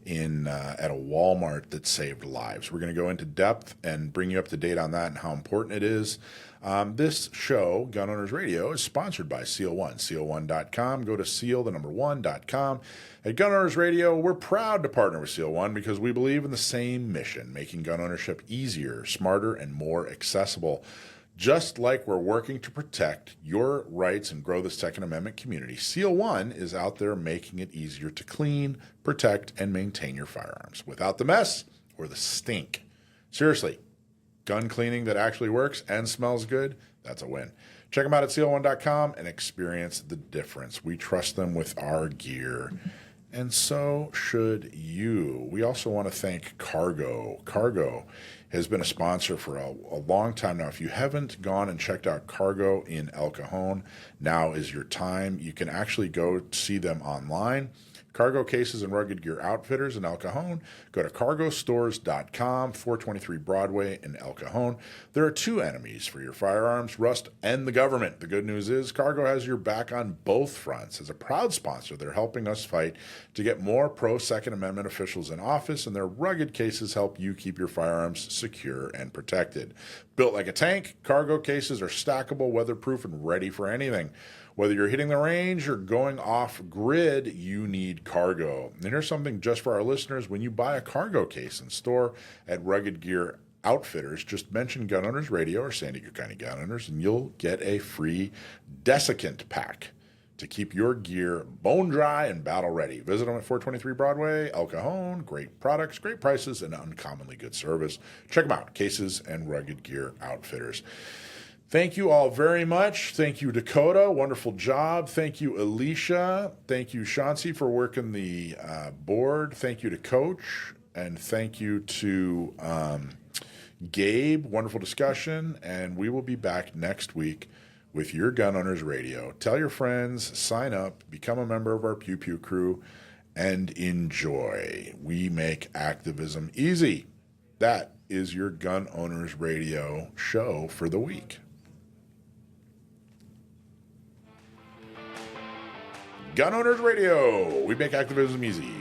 at a Walmart that saved lives. We're going to go into depth and bring you up to date on that and how important it is. This show, Gun Owners Radio, is sponsored by SEAL One, SEAL1.com. Go to SEAL1.com. At Gun Owners Radio, we're proud to partner with SEAL One because we believe in the same mission, making gun ownership easier, smarter, and more accessible. Just like we're working to protect your rights and grow the Second Amendment community, SEAL One is out there making it easier to clean, protect, and maintain your firearms without the mess or the stink. Seriously, gun cleaning that actually works and smells good, that's a win. Check them out at SEAL1.com and experience the difference. We trust them with our gear, and so should you. We also want to thank Cargo. Cargo has been a sponsor for a long time now. If you haven't gone and checked out Cargo in El Cajon, now is your time. You can actually go see them online. Cargo Cases and Rugged Gear Outfitters in El Cajon. Go to cargostores.com, 423 Broadway in El Cajon. There are 2 enemies for your firearms, rust and the government. The good news is Cargo has your back on both fronts. As a proud sponsor, they're helping us fight to get more pro-Second Amendment officials in office, and their rugged cases help you keep your firearms secure and protected. Built like a tank, Cargo cases are stackable, weatherproof, and ready for anything. Whether you're hitting the range or going off grid, you need Cargo. And here's something just for our listeners. When you buy a Cargo case in store at Rugged Gear Outfitters, just mention Gun Owners Radio or San Diego County Gun Owners, and you'll get a free desiccant pack to keep your gear bone dry and battle ready. Visit them at 423 Broadway, El Cajon. Great products, great prices, and uncommonly good service. Check them out, Cases and Rugged Gear Outfitters. Thank you all very much. Thank you, Dakota. Wonderful job. Thank you, Alicia. Thank you, Shansi, for working the board. Thank you to Coach. And thank you to Gabe. Wonderful discussion. And we will be back next week with your Gun Owners Radio. Tell your friends, sign up, become a member of our Pew Pew crew, and enjoy. We make activism easy. That is your Gun Owners Radio show for the week. Gun Owners Radio. We make activism easy.